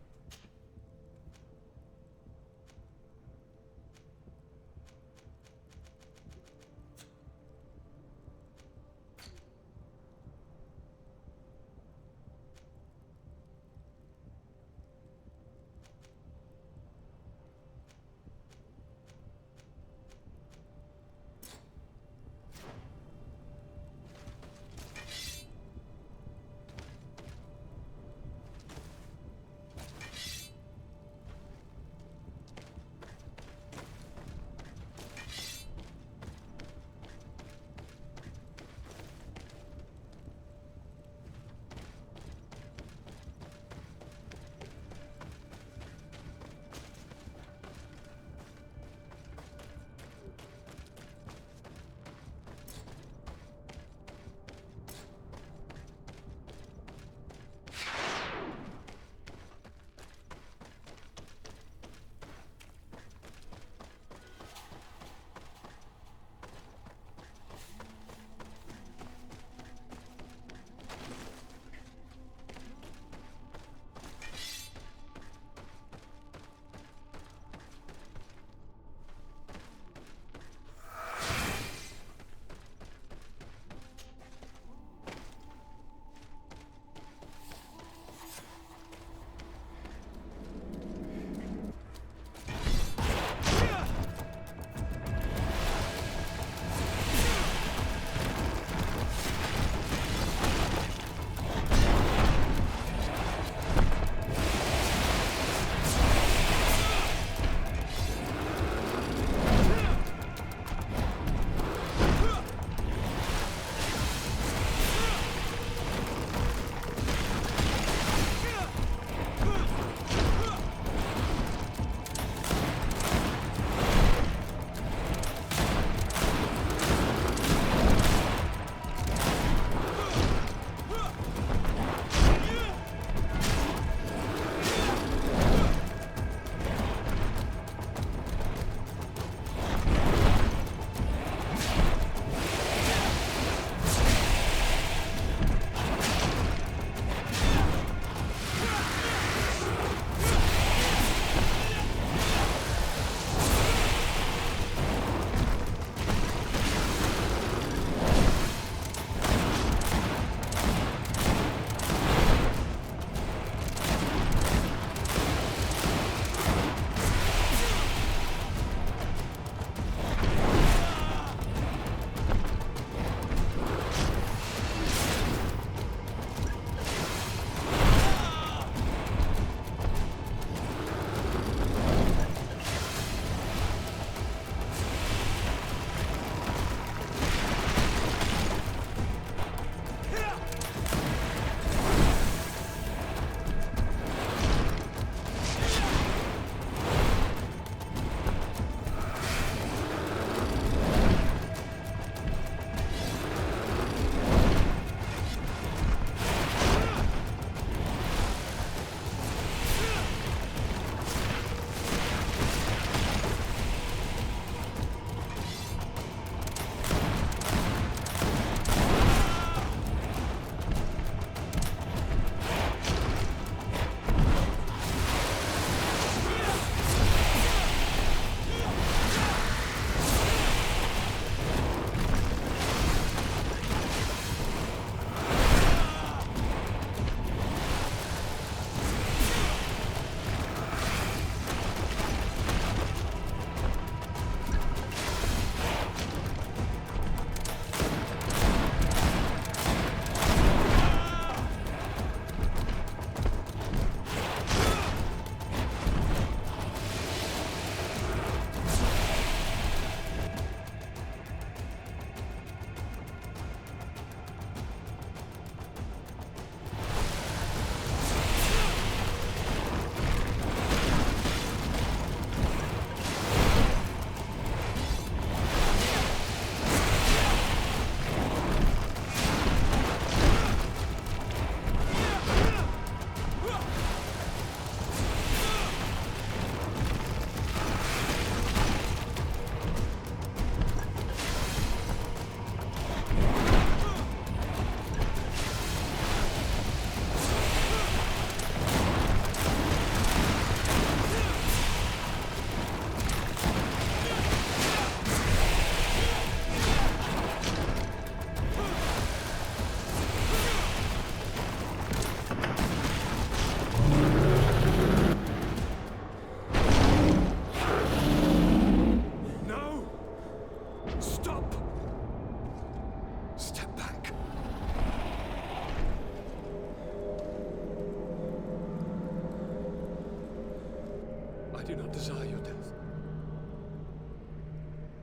do not desire your death.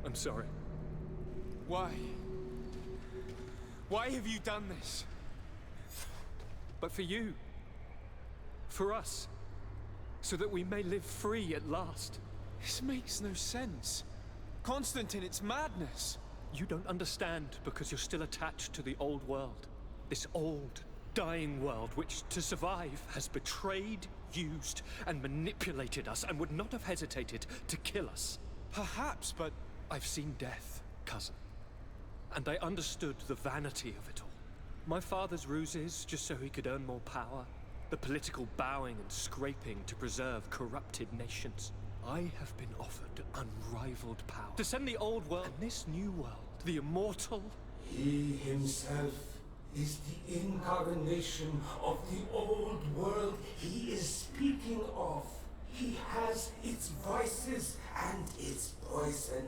I'm sorry. Why? Why have you done this? But for you. For us. So that we may live free at last. This makes no sense. Constantine, it's madness. You don't understand because you're still attached to the old world. This old, dying world which, to survive, has betrayed, used, and manipulated us and would not have hesitated to kill us. Perhaps, but I've seen death, cousin. And I understood the vanity of it all. My father's ruses just so he could earn more power. The political bowing and scraping to preserve corrupted nations. I have been offered unrivaled power to send the old world and this new world, the immortal. He himself is the incarnation of the old world he is speaking of. He has its vices and its poison.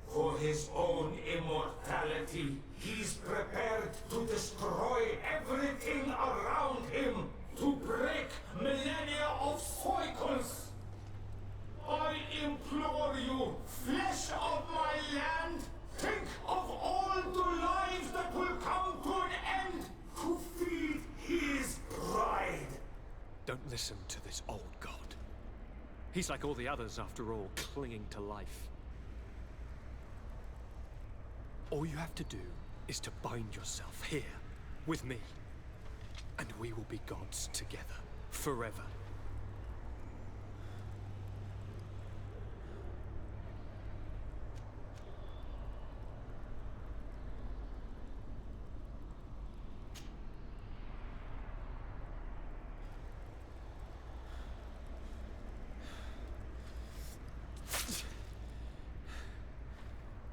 For his own immortality, he's prepared to destroy everything around him, to break millennia of cycles. I implore you, flesh of my land, think of all the lives that will come to an end to feed his pride. Don't listen to this old god. He's like all the others, after all, clinging to life. All you have to do is to bind yourself here, with me. And we will be gods together, forever.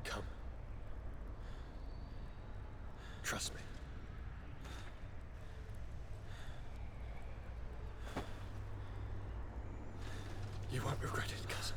Come. Trust me. You won't regret it, cousin.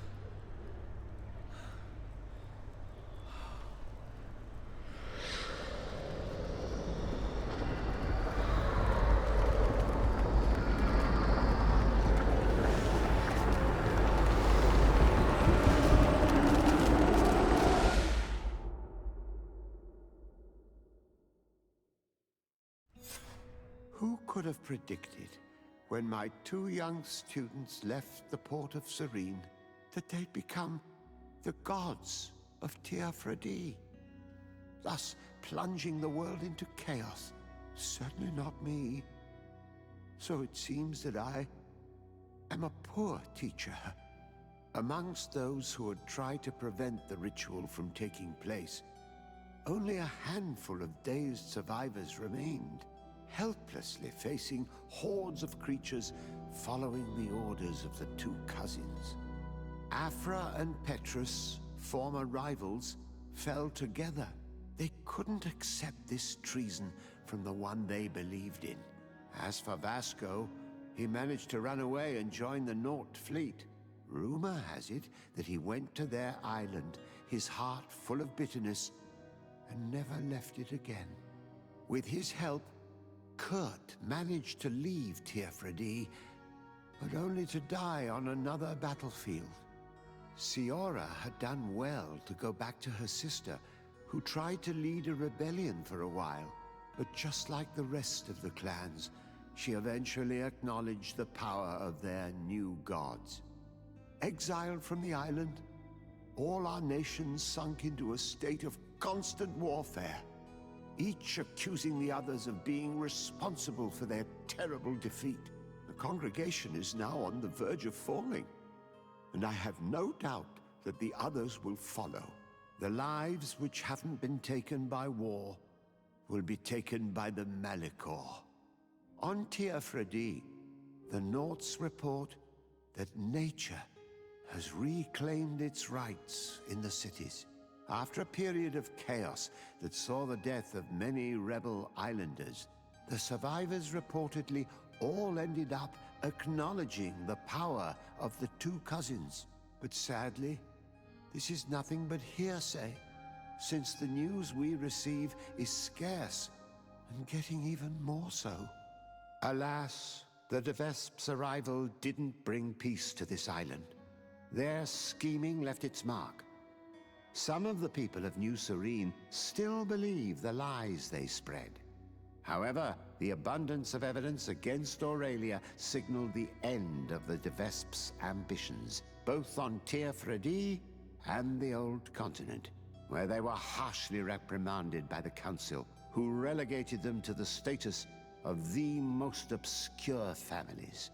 Who could have predicted, when my two young students left the port of Serene, that they'd become the gods of Tearfredi, thus plunging the world into chaos? Certainly not me. So it seems that I am a poor teacher. Amongst those who had tried to prevent the ritual from taking place, only a handful of dazed survivors remained, helplessly facing hordes of creatures following the orders of the two cousins. Afra and Petrus, former rivals, fell together. They couldn't accept this treason from the one they believed in. As for Vasco, he managed to run away and join the Nort fleet. Rumor has it that he went to their island, his heart full of bitterness, and never left it again. With his help, Kurt managed to leave Tearfredi, but only to die on another battlefield. Siora had done well to go back to her sister, who tried to lead a rebellion for a while, but just like the rest of the clans, she eventually acknowledged the power of their new gods. Exiled from the island, all our nations sunk into a state of constant warfare, each accusing the others of being responsible for their terrible defeat. The congregation is now on the verge of falling, and I have no doubt that the others will follow. The lives which haven't been taken by war will be taken by the Malicor. On Tearfredi, the Norts report that nature has reclaimed its rights in the cities. After a period of chaos that saw the death of many rebel islanders, the survivors reportedly all ended up acknowledging the power of the two cousins. But sadly, this is nothing but hearsay, since the news we receive is scarce and getting even more so. Alas, the De Vesp's arrival didn't bring peace to this island. Their scheming left its mark. Some of the people of New Serene still believe the lies they spread. However, the abundance of evidence against Aurelia signaled the end of the De Vesp's ambitions, both on Tyr Fredi and the Old Continent, where they were harshly reprimanded by the Council, who relegated them to the status of the most obscure families.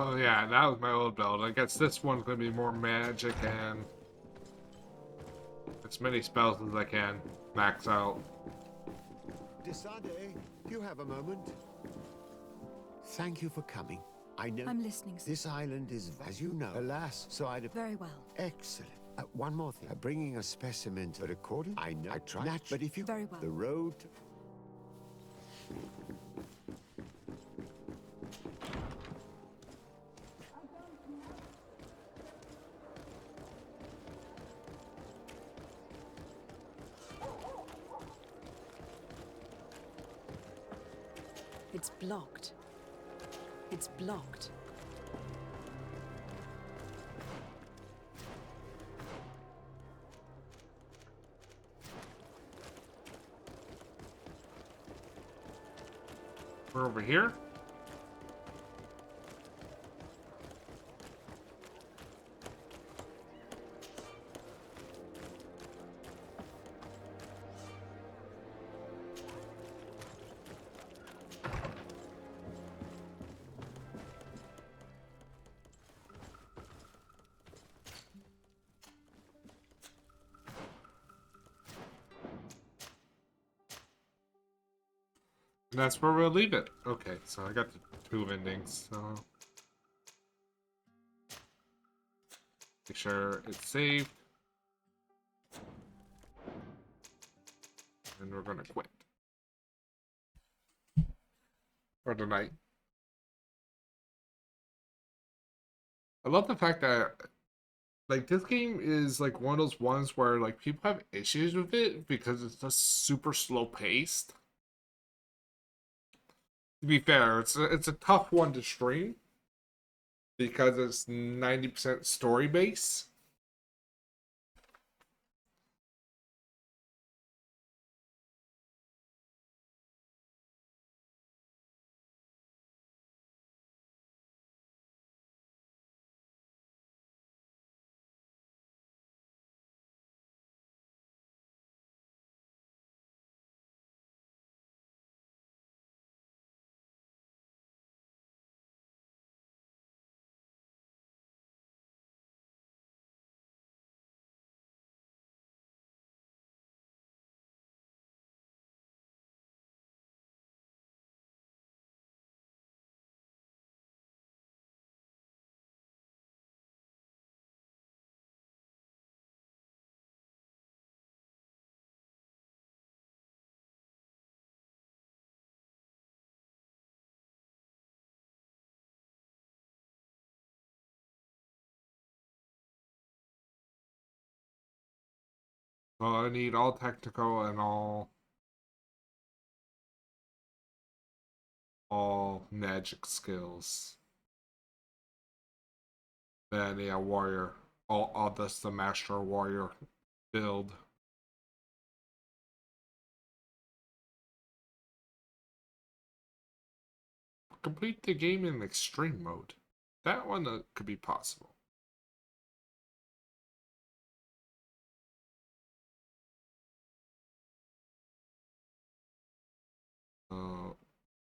Oh yeah, that was my old build. I guess this one's gonna be more magic and as many spells as I can max out. Desade, you have a moment? Thank you for coming. I know I'm listening, sir. this island is, as you know, alas, so I'd... Very well. Excellent. One more thing. Bringing a specimen to recording. I know. I tried. But if you... Very well. The road... It's blocked. It's blocked. We're over here. And that's where we'll leave it. Okay, so I got the 2 endings, so make sure it's saved. And we're gonna quit. For tonight. I love the fact that like this game is like one of those ones where like people have issues with it because it's just super slow paced. To be fair, it's a tough one to stream because it's 90% story base. Well, I need all technical and all magic skills. Then yeah, warrior. All this the master warrior build. Complete the game in extreme mode. That one could be possible.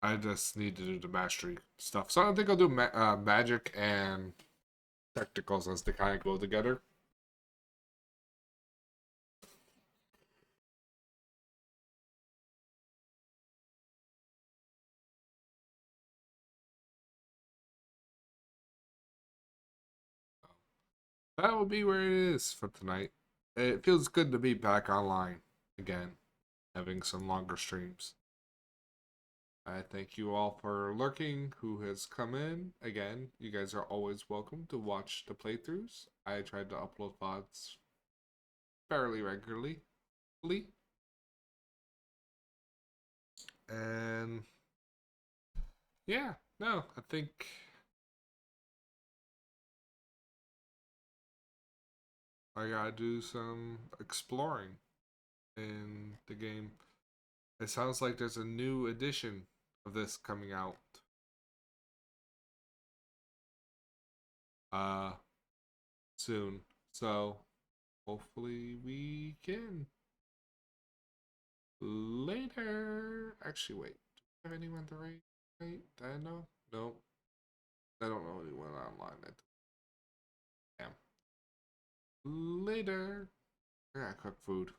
I just need to do the mastery stuff. So I think I'll do magic and technicals as they kind of go together. that will be where it is for tonight. It feels good to be back online again, having some longer streams. I thank you all for lurking who has come in. Again, you guys are always welcome to watch the playthroughs. I try to upload VODs fairly regularly. And yeah, no, I think I gotta do some exploring in the game. It sounds like there's a new edition of this coming out. Soon. So hopefully we can. Later. Actually, wait. Do I have anyone to rate? I know? No. I don't know anyone online. Damn. Later. I gotta cook food.